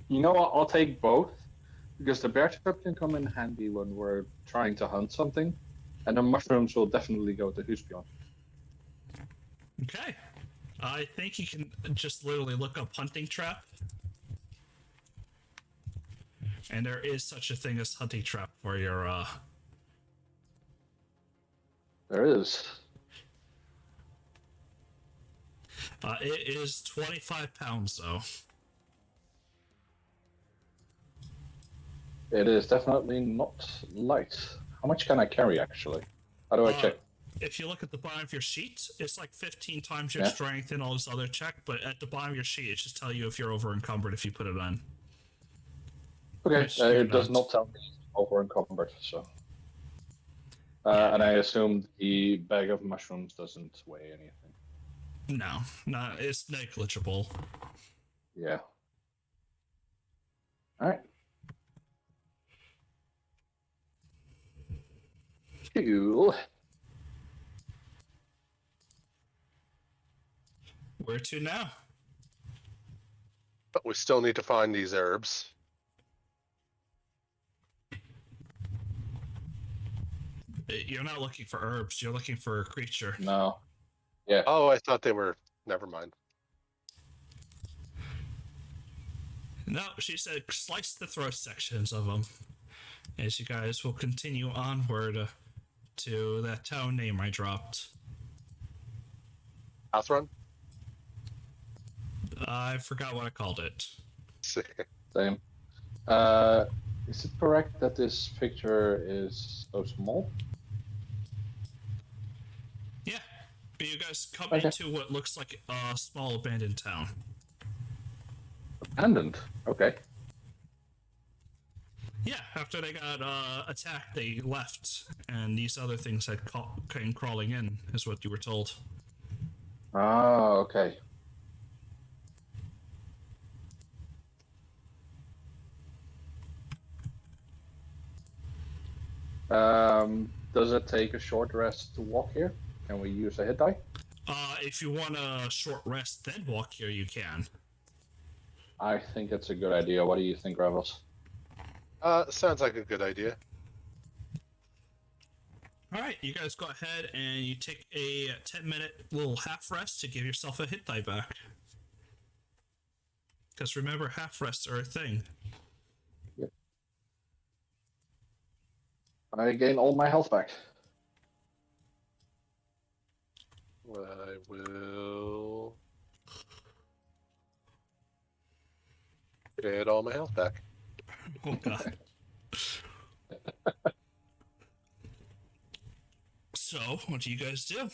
You know what? I'll take both because the bear trap can come in handy when we're trying to hunt something, and the mushrooms will definitely go to Husbjorn. Okay. I think you can just literally look up hunting trap. And there is such a thing as hunting trap for your, There is. it is 25 pounds, though. It is definitely not light. How much can I carry, actually? How do I check? If you look at the bottom of your sheet, it's like 15 times your strength and all this other check, but at the bottom of your sheet, it just tell you if you're over encumbered if you put it on. Okay, Which you're it does not. not tell me over encumbered, so. And I assume the bag of mushrooms doesn't weigh anything. No, it's negligible. Yeah. Alright. Cool. Where to now? But we still need to find these herbs. You're not looking for herbs, you're looking for a creature. No. Yeah. Oh, I thought they were. Never mind. No, she said slice the throat sections of them. As you guys will continue onward to that town name I dropped. Outrun? I forgot what I called it. Same. Is it correct that this picture is so small? Yeah, but you guys come Okay. into what looks like a small abandoned town. Abandoned. Okay. Yeah, after they got attacked, they left, and these other things had came crawling in, is what you were told. Ah, okay. Does it take a short rest to walk here? Can we use a hit die? If you want a short rest, then walk here, you can. I think it's a good idea. What do you think, Rebels? Sounds like a good idea. Alright, you guys go ahead and you take a 10-minute little half rest to give yourself a hit die back. Because remember, half rests are a thing. Yep. I gain all my health back. I will get all my health back. Oh god. So, what do you guys do?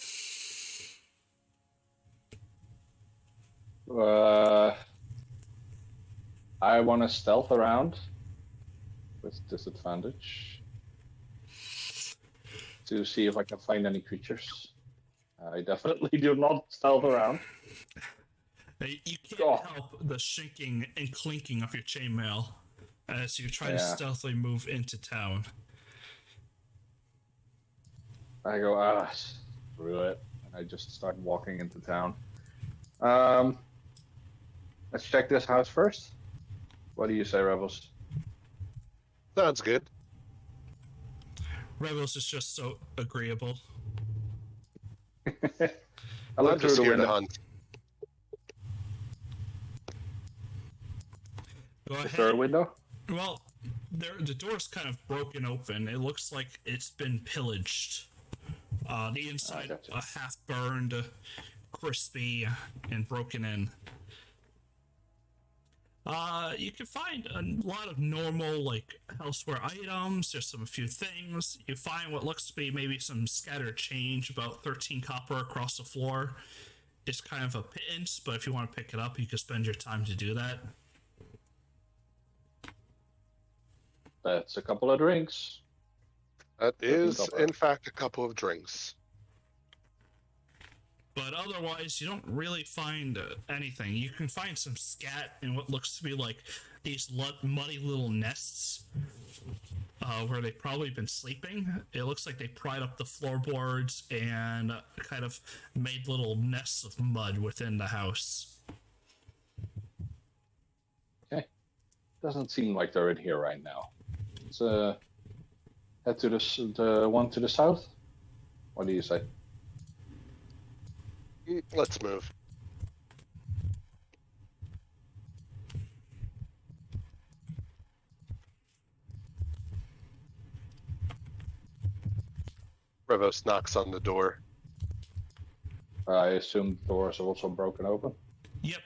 I want to stealth around with disadvantage to see if I can find any creatures. I definitely do not stealth around. You can't help the shinking and clinking of your chainmail as you try to stealthily move into town. I go, through it, and I just start walking into town. Let's check this house first. What do you say, Rebels? Sounds good. Rebels is just so agreeable. I I'm look through just the here to window. hunt. Go Is there a ahead. window? Well, the door's kind of broken open. It looks like it's been pillaged. The inside gotcha. half burned, crispy, and broken in. You can find a lot of normal, like, houseware items. There's a few things. You find what looks to be maybe some scattered change, about 13 copper across the floor. It's kind of a pittance, but if you want to pick it up, you can spend your time to do that. That's a couple of drinks. That is, copper. in fact, a couple of drinks. But otherwise, you don't really find anything. You can find some scat in what looks to be like these muddy little nests where they've probably been sleeping. It looks like they pried up the floorboards and kind of made little nests of mud within the house. Okay. Doesn't seem like they're in here right now. Let's head to the one to the south. What do you say? Let's move. Revos knocks on the door. I assume the doors are also broken open. Yep.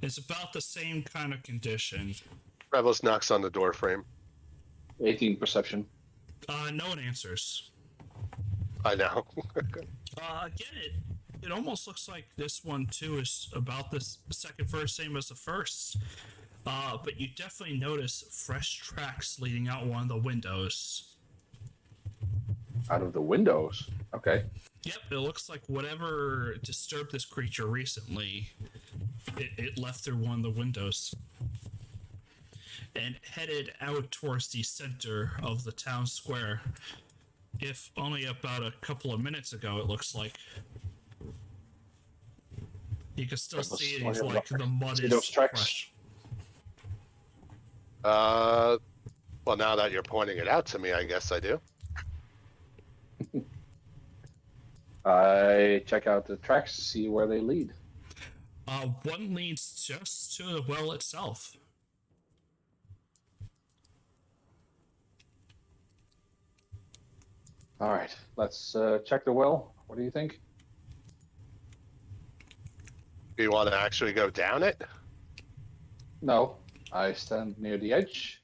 It's about the same kind of condition. Revos knocks on the door frame. 18 perception. No one answers. I know. Again, it almost looks like this one too is about the second verse, same as the first. But you definitely notice fresh tracks leading out one of the windows. Out of the windows. Okay. Yep, it looks like whatever disturbed this creature recently, it left through one of the windows. And headed out towards the center of the town square. If only about a couple of minutes ago, it looks like. You can still see it's like the mud See is those tracks? fresh. Well, now that you're pointing it out to me, I guess I do. I check out the tracks to see where they lead. One leads just to the well itself. All right, let's check the well. What do you think? Do you want to actually go down it? No, I stand near the edge.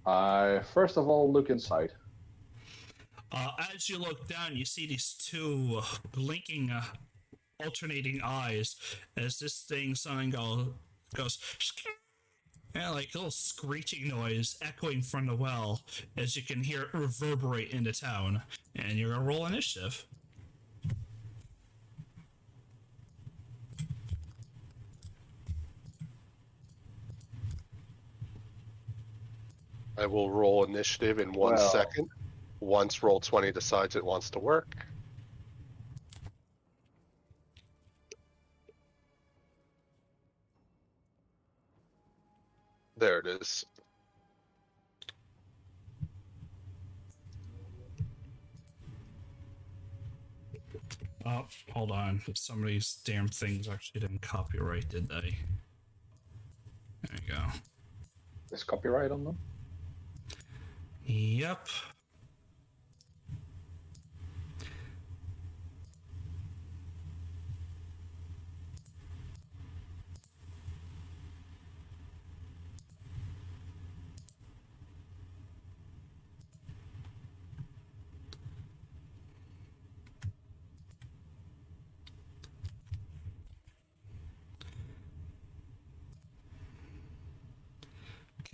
I first of all look inside. As you look down, you see these two blinking, alternating eyes as this thing suddenly goes, yeah, like a little screeching noise echoing from the well as you can hear it reverberate into town. And you're gonna roll initiative. I will roll initiative in 1 Well. second. Once Roll20 decides it wants to work. There it is. Oh, hold on. Some of these damn things actually didn't copyright, did they? There you go. There's copyright on them. Yep.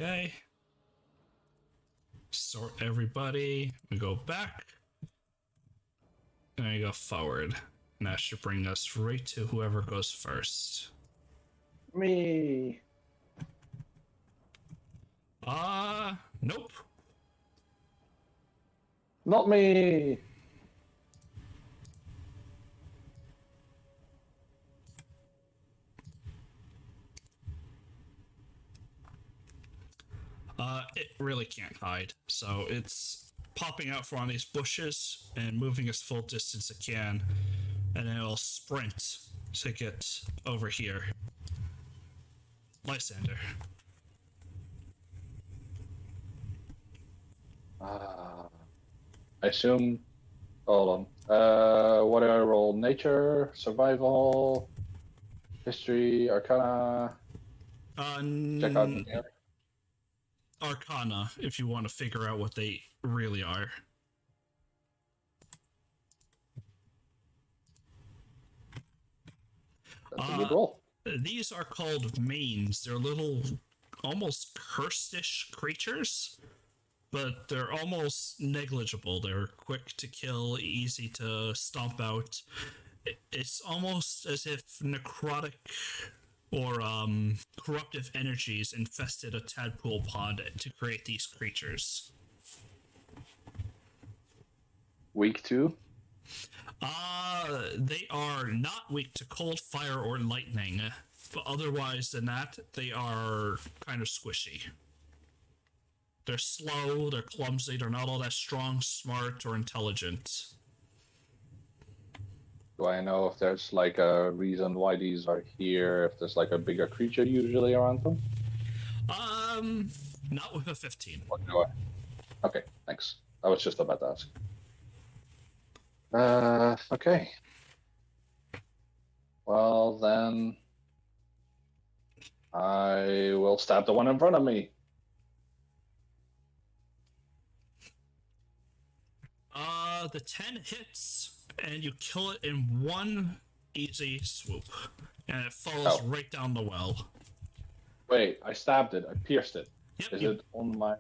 Okay. Sort everybody. We go back. And we go forward. And that should bring us right to whoever goes first. Me. Nope. Not me! It really can't hide, so it's popping out from these bushes and moving as full distance it can, and then it'll sprint to get over here. Lysander. I assume. Hold on. What do I roll? Nature, survival, history, arcana. Check out the area. Arcana, if you want to figure out what they really are. That's a good roll. These are called manes. They're little, almost cursed-ish creatures, but they're almost negligible. They're quick to kill, easy to stomp out. It's almost as if necrotic or corruptive energies infested a tadpole pond to create these creatures. Week 2. They are not weak to cold, fire, or lightning, but otherwise than that, they are kind of squishy. They're slow, they're clumsy, they're not all that strong, smart, or intelligent. Do I know if there's like a reason why these are here? If there's like a bigger creature usually around them? Not with a 15. What do I? Okay, thanks. I was just about to ask. Okay. Well, then I will stab the one in front of me. The 10 hits, and you kill it in one easy swoop, and it falls right down the well. Wait, I stabbed it. I pierced it. Yep, Is it on my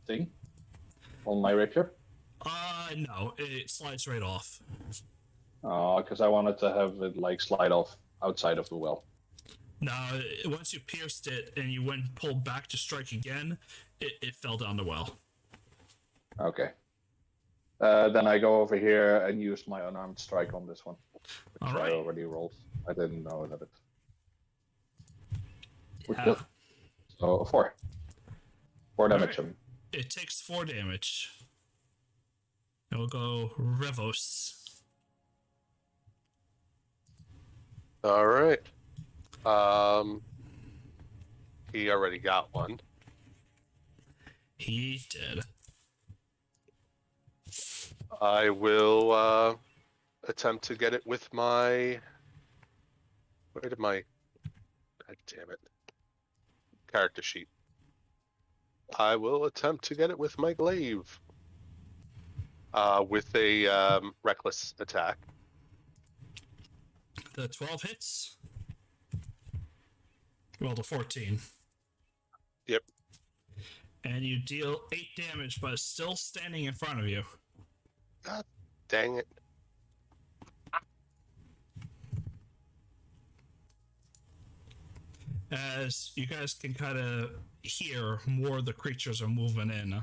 thing? On my rapier? No, it slides right off. Oh, because I wanted to have it like slide off outside of the well. No, once you pierced it and you went pulled back to strike again, it fell down the well. Okay. Then I go over here and use my unarmed strike on this one, which All right. I already rolled. I didn't know that it would Yeah. kill. So 4. 4 damage. Alright. It takes 4 damage. And we'll go Revos. All right. He already got one. He did. I will attempt to get it with my. Where did my? God damn it! Character sheet. I will attempt to get it with my glaive. With a reckless attack. The 12 hits. Well, the 14. Yep. And you deal 8 damage, but it's still standing in front of you. God dang it! As you guys can kind of hear, more of the creatures are moving in.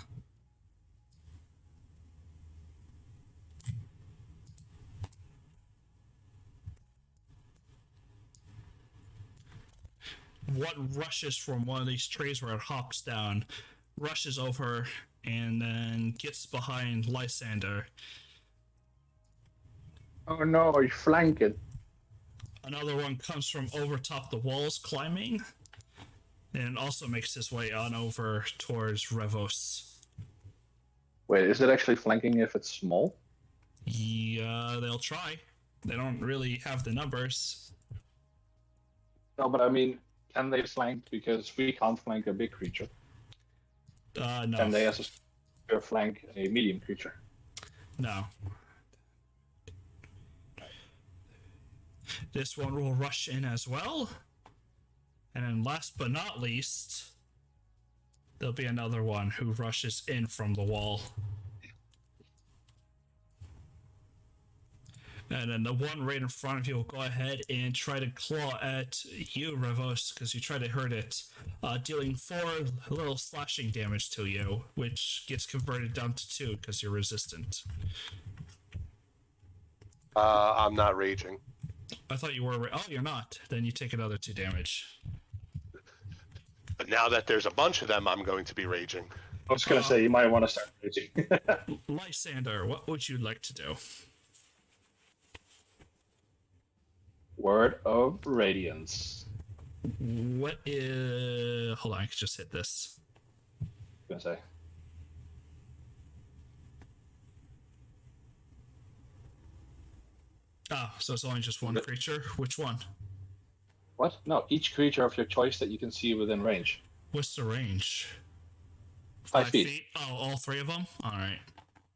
What rushes from one of these trees where it hops down, rushes over, and then gets behind Lysander. Oh no, I flank it. Another one comes from over top the walls, climbing, and also makes his way on over towards Revos. Wait, is it actually flanking if it's small? Yeah, they'll try. They don't really have the numbers. No, but I mean, can they flank? Because we can't flank a big creature. No. Can they as a flank a medium creature? No. This one will rush in as well. And then last but not least, there'll be another one who rushes in from the wall. And then the one right in front of you will go ahead and try to claw at you, Revos, because you try to hurt it, dealing 4 little slashing damage to you, which gets converted down to 2 because you're resistant. I'm not raging. I thought you were. Oh, you're not. Then you take another 2 damage. But now that there's a bunch of them, I'm going to be raging. I was going to say, you might want to start raging. Lysander, what would you like to do? Word of Radiance. What is... Hold on, I can just hit this. I was going to say. Oh, so it's only just one creature? Which one? What? No, each creature of your choice that you can see within range. What's the range? 5 feet. Oh, all 3 of them? Alright.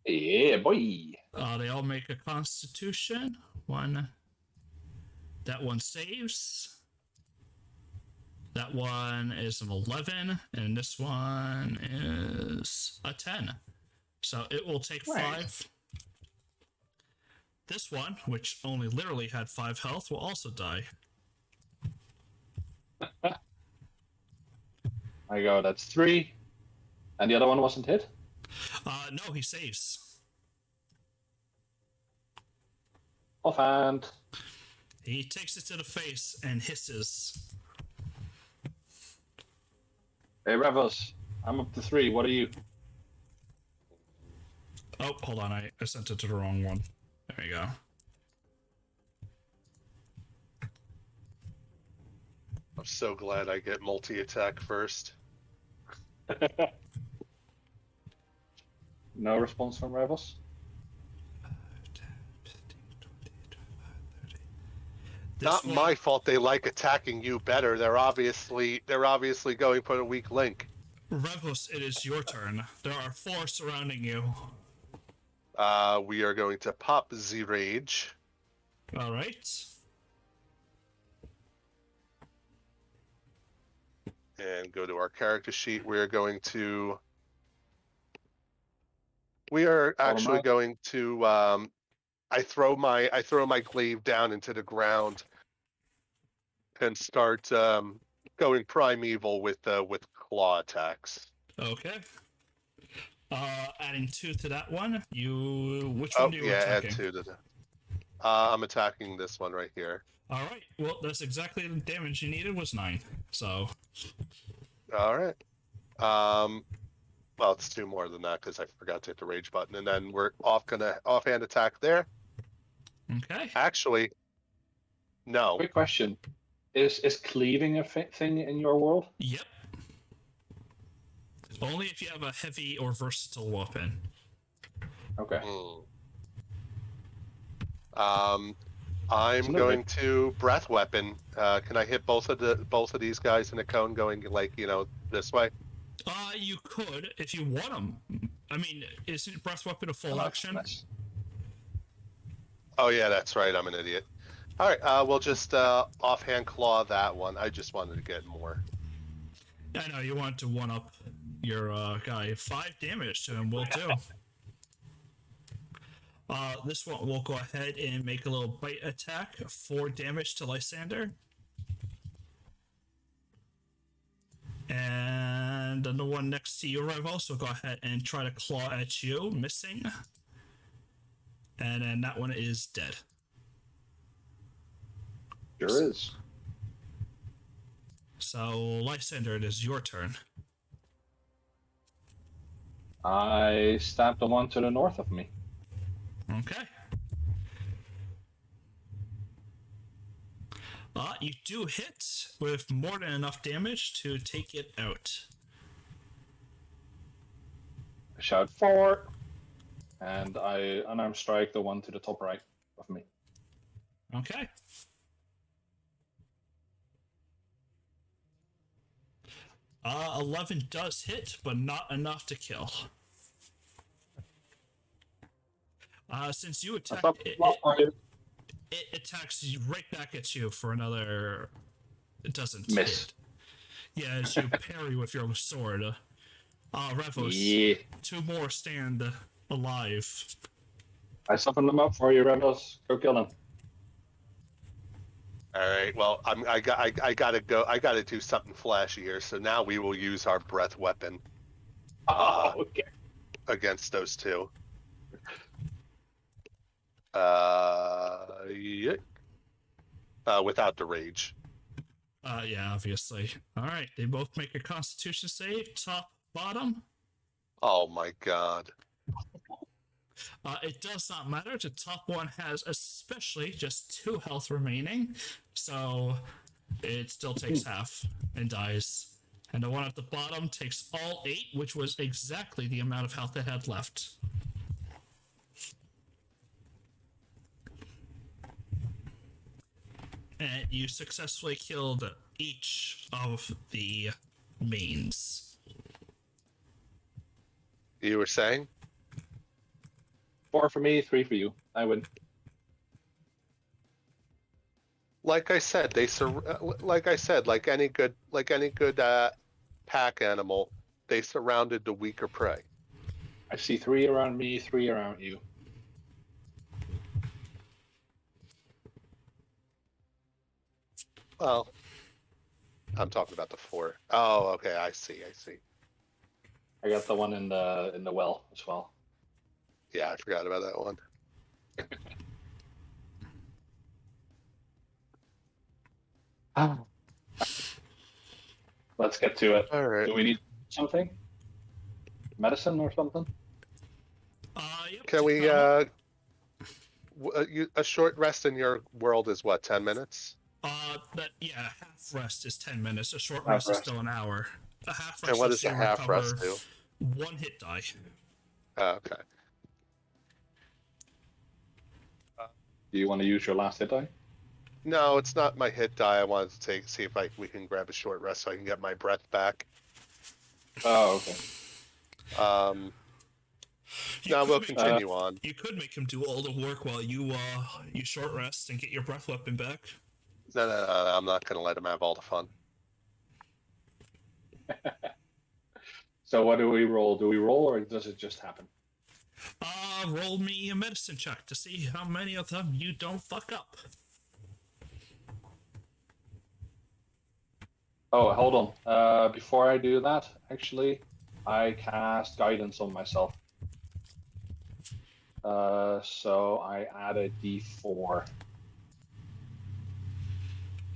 Yeah, boy. They all make a constitution. One. That one saves. That one is an 11. And this one is a 10. So it will take 5. This one, which only literally had 5 health, will also die. There you go, that's 3. And the other one wasn't hit? No, he saves. Offhand. He takes it to the face and hisses. Hey, Revos, I'm up to 3. What are you? Oh, hold on, I sent it to the wrong one. There you go. I'm so glad I get multi-attack first. No response from Revos? Not my fault they like attacking you better. They're obviously going for a weak link. Revos, it is your turn. There are 4 surrounding you. We are going to pop the rage. Alright. And go to our character sheet. We are actually going to I throw my glaive down into the ground and start going primeval with claw attacks. Okay. Adding 2 to that one. Which one do you attacking? Add 2 to that. I'm attacking this one right here. Alright, well, that's exactly the damage you needed was 9. So. Alright. Well, it's 2 more than that because I forgot to hit the rage button, and then we're offhand attack there. Okay. Actually, no. Quick question. Is cleaving a thing in your world? Yep. Only if you have a heavy or versatile weapon. Okay. I'm going to breath weapon. Can I hit both of these guys in a cone going this way? You could if you want them. I mean, isn't breath weapon a full action? Nice. Oh yeah, that's right. I'm an idiot. All right, we'll just offhand claw that one. I just wanted to get more. I know you want to one up your guy. 5 damage to him will do. This one will go ahead and make a little bite attack. 4 damage to Lysander. And then the one next to you, Revos, will go ahead and try to claw at you, missing. And then that one is dead. Sure is. So, Lysander, it is your turn. I stabbed the one to the north of me. Okay. You do hit with more than enough damage to take it out. I shout 4, and I unarmed strike the one to the top right of me. Okay. Uh, 11 does hit, but not enough to kill. Since you attack, it attacks you right back at you for another. It doesn't miss. Hit. Yeah, as you parry with your sword. Revos, Yeah. 2 more stand alive. I softened them up for you, rebels. Go kill them. All right. Well, I gotta go. I gotta do something flashy here. So now we will use our breath weapon Oh, okay. against those two. Yeah. Without the rage. Yeah, obviously. All right, they both make a Constitution save. Top, bottom. Oh my god. It does not matter. The top one has especially just 2 health remaining, so it still takes half and dies. And the one at the bottom takes all 8, which was exactly the amount of health it had left. And you successfully killed each of the mains. You were saying? 4 for me, 3 for you. I win. Like I said, like any good pack animal, they surrounded the weaker prey. I see 3 around me, 3 around you. Well, I'm talking about the 4. Oh, okay. I see. I got the one in the well as well. Yeah, I forgot about that one. Let's get to it. All right. Do we need something? Medicine or something? Yep, Can we a short rest in your world is what, 10 minutes? Half rest is 10 minutes. A short Half rest is rest. still an hour. A half rest And what lets does a you half rest recover do? 1 hit die. Okay. Do you want to use your last hit die? No, it's not my hit die. I wanted to see if we can grab a short rest so I can get my breath back. Oh, okay. Now we'll continue on. You could make him do all the work while you short rest and get your breath weapon back. No, I'm not going to let him have all the fun. So what do we roll? Do we roll or does it just happen? Roll me a medicine check to see how many of them you don't fuck up. Oh, hold on. Before I do that, actually, I cast guidance on myself. So I add a d4.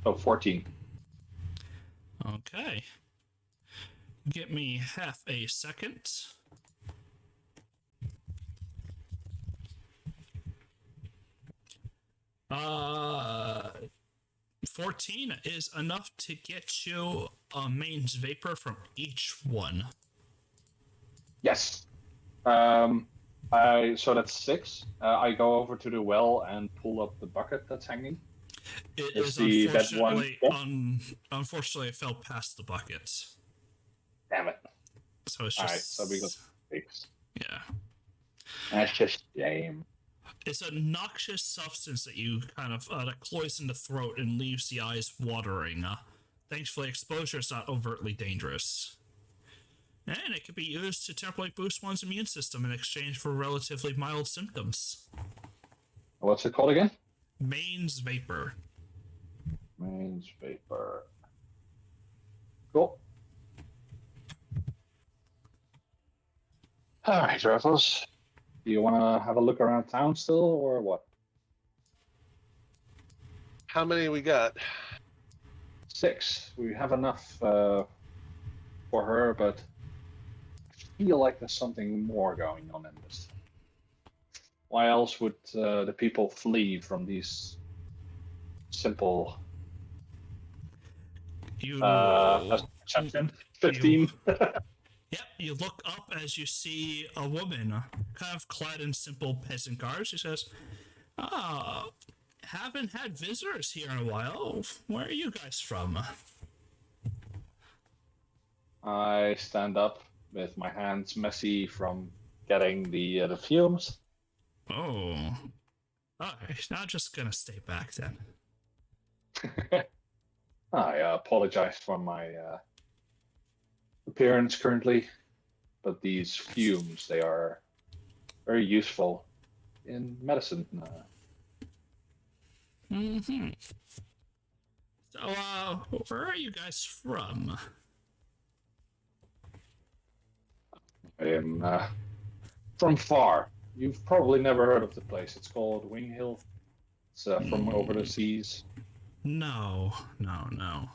So 14. Okay. Give me half a second. Uh, 14 is enough to get you a mains vapor from each one. Yes. So that's 6. I go over to the well and pull up the bucket that's hanging. It Is is that one? unfortunately it fell past the bucket. Damn it. So it's All right, just so we got 6. yeah. That's just shame. It's a noxious substance that you kind of that cloys in the throat and leaves the eyes watering. Thankfully, exposure is not overtly dangerous. And it can be used to temporarily boost one's immune system in exchange for relatively mild symptoms. What's it called again? Mains vapor. Mains vapor. Cool. All right, Raffles. Do you want to have a look around town still, or what? How many we got? 6. We have enough for her, but I feel like there's something more going on in this. Why else would the people flee from these simple perception? 15. Yep, you look up as you see a woman, kind of clad in simple peasant garb. She says, haven't had visitors here in a while. Where are you guys from? I stand up with my hands messy from getting the fumes. Oh. Okay, I'm just gonna stay back then. I apologize for my appearance currently, but these fumes, they are very useful in medicine. Mm-hmm. So, where are you guys from? I am from far. You've probably never heard of the place. It's called Wing Hill. It's from over the seas. No, no, no.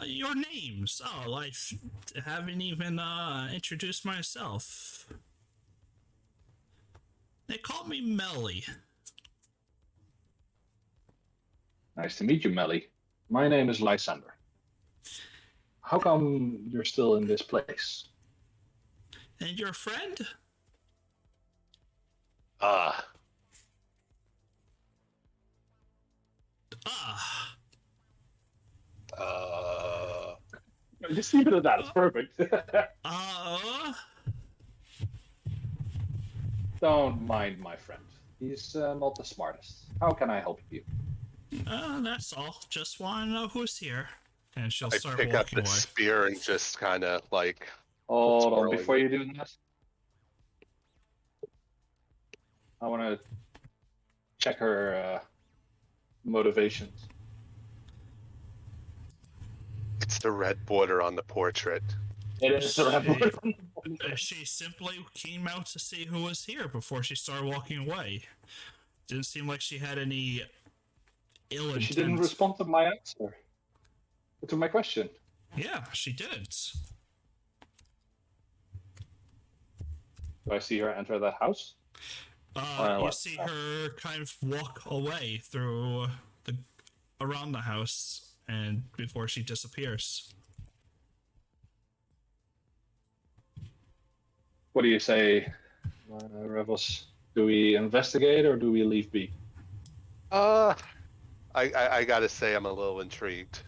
Your names. Oh, haven't even introduced myself. They call me Melly. Nice to meet you, Melly. My name is Lysander. How come you're still in this place? And your friend? Ah, Ah, Just leave it at that. It's perfect. uh, Don't mind my friend. He's not the smartest. How can I help you? that's all. Just want to know who's here. And she'll I start pick up walking the away. spear and just kind of like Hold on, Swirling. before you do that, I want to check her motivations. it's the red border on the portrait. It is the red She simply came out to see who was here before she started walking away. Didn't seem like she had any ill intent. She didn't respond to my answer. To my question. Yeah, she didn't. Do I see her enter that house? You what? see her kind of walk away through around the house, and before she disappears. What do you say, Revels? Do we investigate or do we leave be? I gotta say I'm a little intrigued.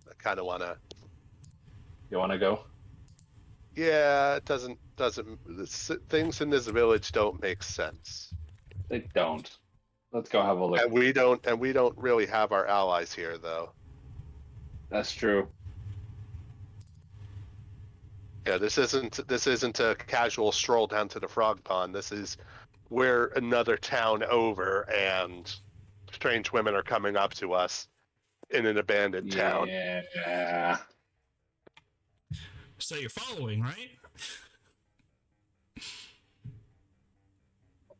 I kind of wanna. You want to go? Yeah, it doesn't. Things in this village don't make sense, They don't. Let's go have a look. and we don't really have our allies here, though. That's true. Yeah, this isn't a casual stroll down to the frog pond. We're another town over, and strange women are coming up to us in an abandoned town. Yeah. So you're following, right?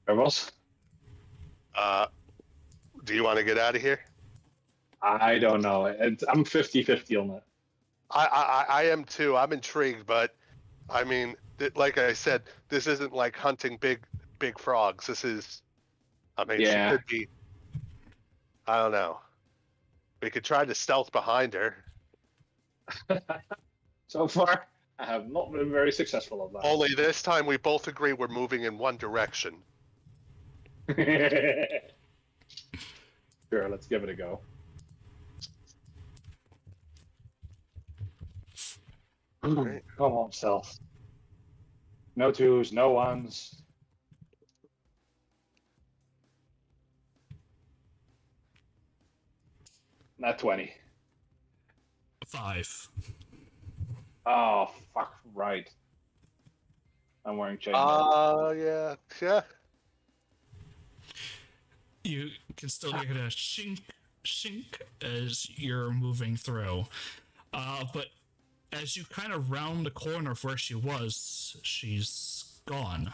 Revels? Do you want to get out of here? I don't know. I'm 50-50 on that. I am too. I'm intrigued, but I mean, like I said, this isn't like hunting big frogs. This is, I mean, Yeah. she could be. I don't know. We could try to stealth behind her. So far, I have not been very successful on that. Only this time we both agree we're moving in one direction. Sure, let's give it a go. Right. Come on, self. No twos, no ones. Not 20. 5. Oh, fuck, right. I'm wearing chainmail. Yeah. You can still hear the shink, shink as you're moving through. But as you kind of round the corner of where she was, she's gone.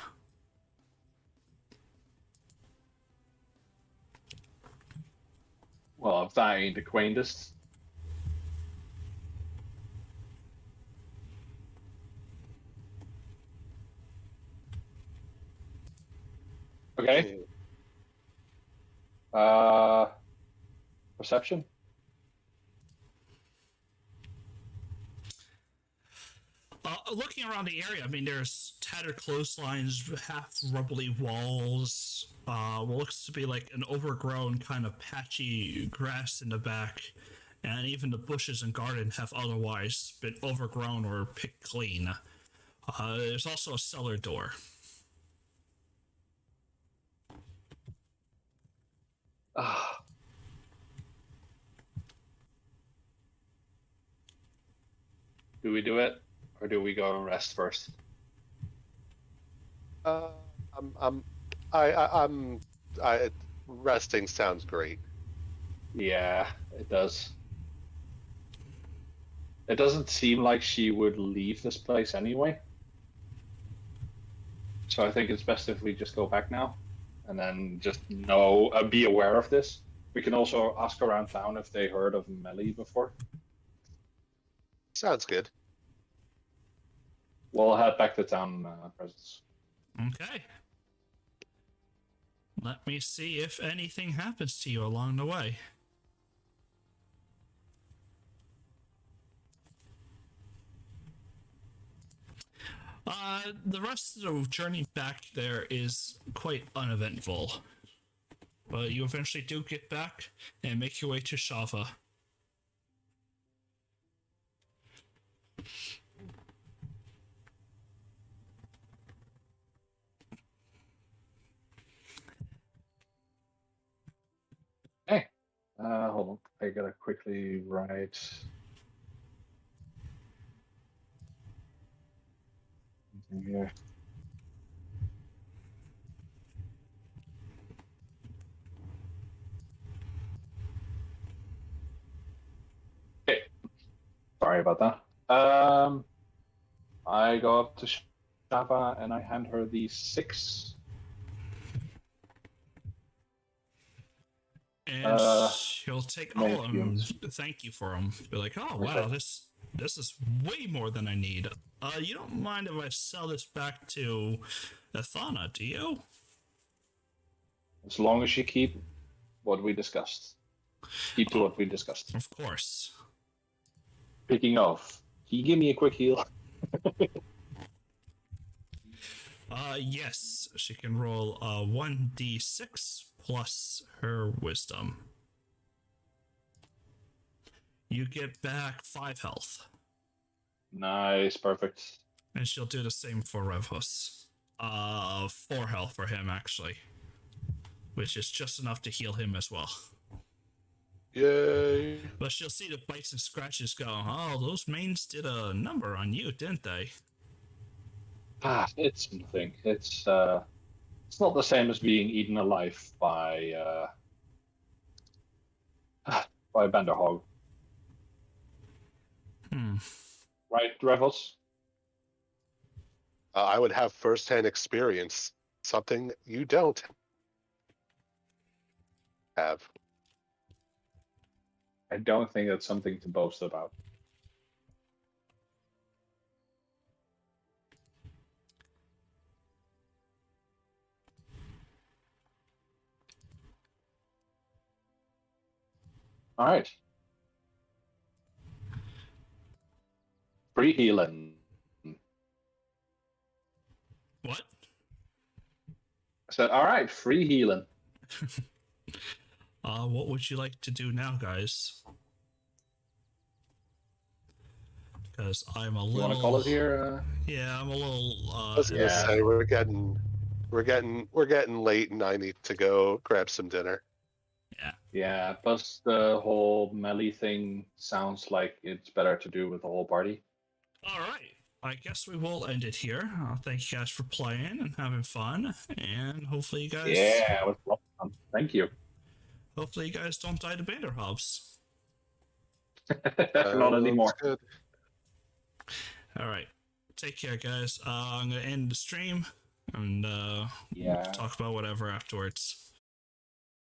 Well, if that ain't the quaintest. Okay. Perception? Looking around the area, I mean, there's tattered clotheslines, half rubbly walls, what looks to be like an overgrown kind of patchy grass in the back, and even the bushes and garden have otherwise been overgrown or picked clean. There's also a cellar door. Do we do it? or do we go and rest first? Uh, I'm, resting sounds great. Yeah, it does. It doesn't seem like she would leave this place anyway. So I think it's best if we just go back now, and then just be aware of this. We can also ask around town if they heard of Melly before. Sounds good. We'll head back to town, presents. Okay. Let me see if anything happens to you along the way. The rest of the journey back there is quite uneventful. But you eventually do get back and make your way to Shava. Hey, hold on. I gotta quickly write. Something here. Okay. Sorry about that. I go up to Shava and I hand her the 6. And she'll take all of them. fumes. Thank you for them. Be like, oh wow, this is way more than I need. You don't mind if I sell this back to Athana, do you? As long as you keep what we discussed. Keep to what we discussed. Of course. Speaking of, can you give me a quick heal? Yes, she can roll 1d6 plus her wisdom. You get back 5 health. Nice, perfect. And she'll do the same for Revhus. 4 health for him, actually. Which is just enough to heal him as well. Yay! But she'll see the bites and scratches go, oh, those mains did a number on you, didn't they? It's something. It's not the same as being eaten alive by Banderhog. Right, Revels? I would have firsthand experience, something you don't have. I don't think that's something to boast about. All right. Free healing. What? I said, all right, free healing. What would you like to do now, guys? Because I'm a You little. want to call it here? Yeah, I'm a little. I was gonna Yeah. say we're getting late, and I need to go grab some dinner. Yeah. Plus, the whole melee thing sounds like it's better to do with the whole party. All right. I guess we will end it here. Thank you guys for playing and having fun, and hopefully you guys. Yeah, it was a lot of fun. Thank you. Hopefully you guys don't die to Banderhobs. Not anymore. Good. All right. Take care, guys. I'm gonna end the stream and Yeah. talk about whatever afterwards.